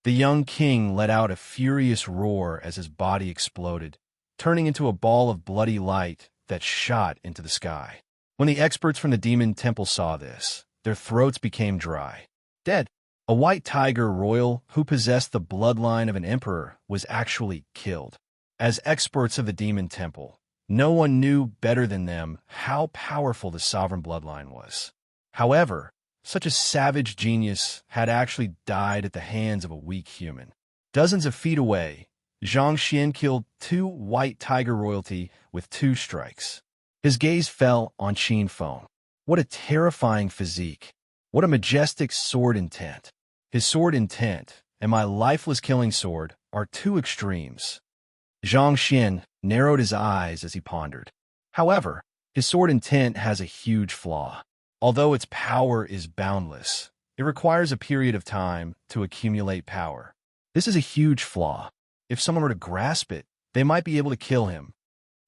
The young king let out a furious roar as his body exploded, turning into a ball of bloody light that shot into the sky. When the experts from the demon temple saw this, their throats became dry. Dead. A White Tiger royal who possessed the bloodline of an emperor was actually killed. As experts of the demon temple, no one knew better than them how powerful the sovereign bloodline was. However, such a savage genius had actually died at the hands of a weak human. Dozens of feet away, Zhang Xian killed two White Tiger royalty with 2 strikes. His gaze fell on Qin Feng. What a terrifying physique. What a majestic sword intent. His sword intent and my lifeless killing sword are 2 extremes. Zhang Xian narrowed his eyes as he pondered. However, his sword intent has a huge flaw. Although its power is boundless, it requires a period of time to accumulate power. This is a huge flaw. If someone were to grasp it, they might be able to kill him.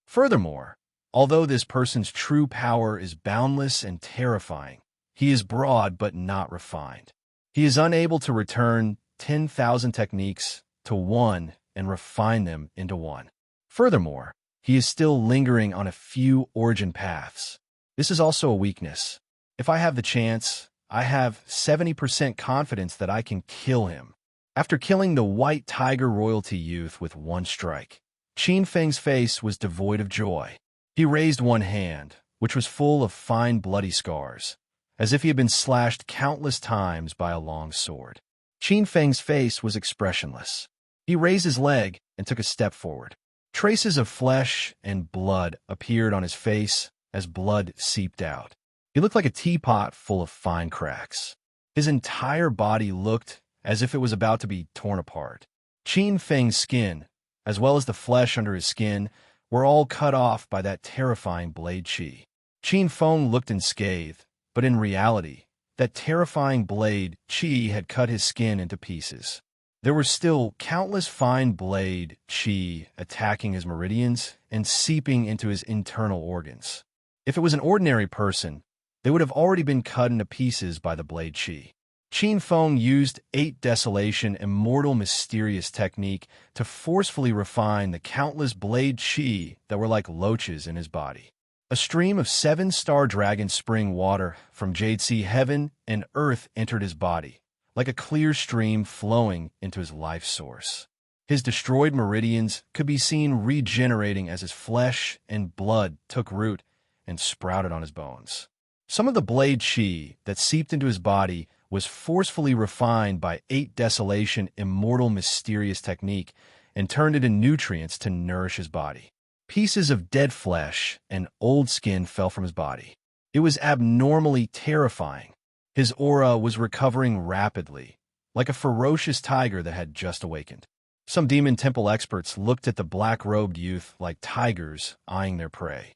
Furthermore, although this person's true power is boundless and terrifying, He is broad but not refined. He is unable to return 10,000 techniques to one and refine them into one. Furthermore, he is still lingering on a few origin paths. This is also a weakness. If I have the chance, I have 70% confidence that I can kill him. After killing the white tiger royalty youth with one strike, Qin Feng's face was devoid of joy. He raised one hand, which was full of fine bloody scars, as if he had been slashed countless times by a long sword. Qin Feng's face was expressionless. He raised his leg and took a step forward. Traces of flesh and blood appeared on his face as blood seeped out. He looked like a teapot full of fine cracks. His entire body looked as if it was about to be torn apart. Qin Feng's skin, as well as the flesh under his skin, were all cut off by that terrifying blade qi. Qin Feng looked unscathed, but in reality, that terrifying blade qi had cut his skin into pieces. There were still countless fine blade qi attacking his meridians and seeping into his internal organs. If it was an ordinary person, they would have already been cut into pieces by the blade qi. Qin Feng used 8 Desolation Immortal Mysterious technique to forcefully refine the countless blade qi that were like loaches in his body. A stream of 7-star dragon spring water from Jade Sea heaven and earth entered his body, like a clear stream flowing into his life source. His destroyed meridians could be seen regenerating as his flesh and blood took root and sprouted on his bones. Some of the blade qi that seeped into his body was forcefully refined by 8 Desolation Immortal Mysterious technique and turned into nutrients to nourish his body. Pieces of dead flesh and old skin fell from his body. It was abnormally terrifying. His aura was recovering rapidly, like a ferocious tiger that had just awakened. Some demon temple experts looked at the black-robed youth like tigers eyeing their prey.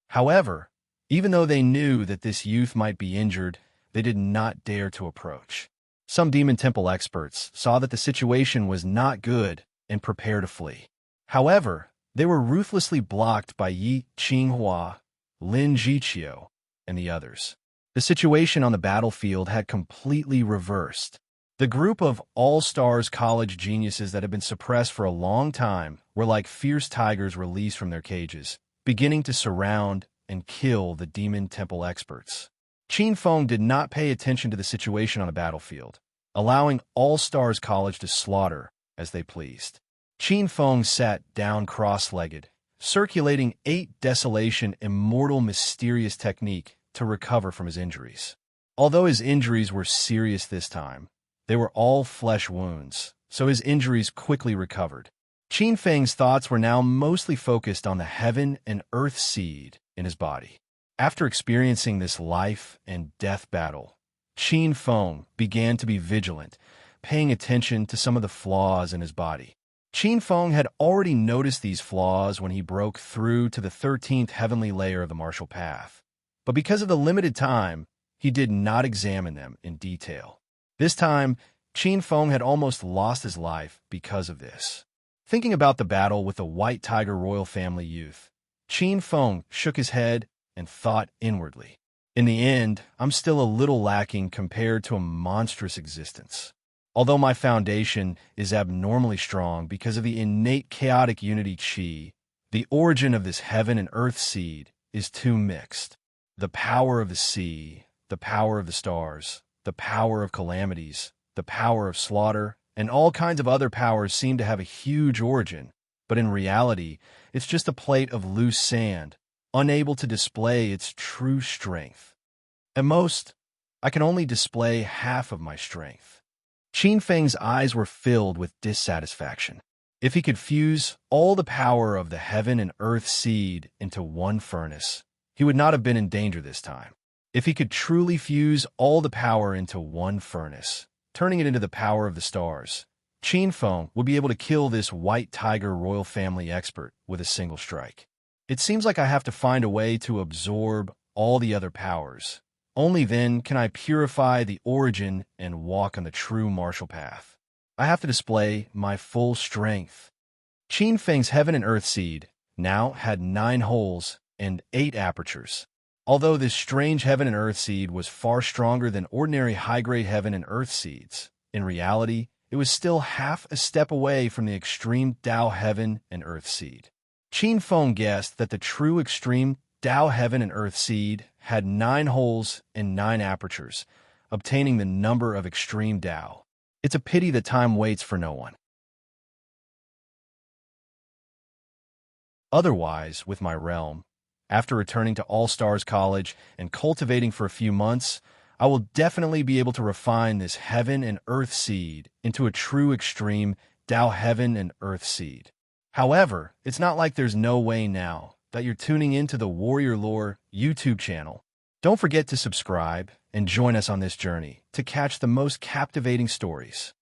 However, even though they knew that this youth might be injured, they did not dare to approach. Some demon temple experts saw that the situation was not good and prepared to flee. However, they were ruthlessly blocked by Yi Qinghua, Lin Jiqiu, and the others. The situation on the battlefield had completely reversed. The group of all-stars college geniuses that had been suppressed for a long time were like fierce tigers released from their cages, beginning to surround and kill the demon temple experts. Qin Feng did not pay attention to the situation on the battlefield, allowing all-stars college to slaughter as they pleased. Qin Feng sat down cross-legged, circulating 8 Desolation Immortal Mysterious technique to recover from his injuries. Although his injuries were serious this time, they were all flesh wounds, so his injuries quickly recovered. Qin Feng's thoughts were now mostly focused on the heaven and earth seed in his body. After experiencing this life and death battle, Qin Feng began to be vigilant, paying attention to some of the flaws in his body. Qin Feng had already noticed these flaws when he broke through to the 13th heavenly layer of the martial path, but because of the limited time, he did not examine them in detail. This time, Qin Feng had almost lost his life because of this. Thinking about the battle with the White Tiger royal family youth, Qin Feng shook his head and thought inwardly. In the end, I'm still a little lacking compared to a monstrous existence. Although my foundation is abnormally strong because of the innate chaotic unity qi, the origin of this heaven and earth seed is too mixed. The power of the sea, the power of the stars, the power of calamities, the power of slaughter, and all kinds of other powers seem to have a huge origin, but in reality, it's just a plate of loose sand, unable to display its true strength. At most, I can only display half of my strength. Qin Feng's eyes were filled with dissatisfaction. If he could fuse all the power of the heaven and earth seed into one furnace, he would not have been in danger this time. If he could truly fuse all the power into one furnace, turning it into the power of the stars, Qin Feng would be able to kill this White Tiger royal family expert with a single strike. It seems like I have to find a way to absorb all the other powers. Only then can I purify the origin and walk on the true martial path. I have to display my full strength. Qin Feng's heaven and earth seed now had 9 holes and 8 apertures. Although this strange heaven and earth seed was far stronger than ordinary high-grade heaven and earth seeds, in reality, it was still half a step away from the extreme Tao heaven and earth seed. Qin Feng guessed that the true extreme Tao heaven and earth seed had 9 holes and 9 apertures, obtaining the number of extreme Tao. It's a pity that time waits for no one. Otherwise, with my realm, after returning to All-Stars College and cultivating for a few months, I will definitely be able to refine this heaven and earth seed into a true extreme Tao heaven and earth seed. However, it's not like there's no way now that you're tuning into the Warrior Lore YouTube channel. Don't forget to subscribe and join us on this journey to catch the most captivating stories.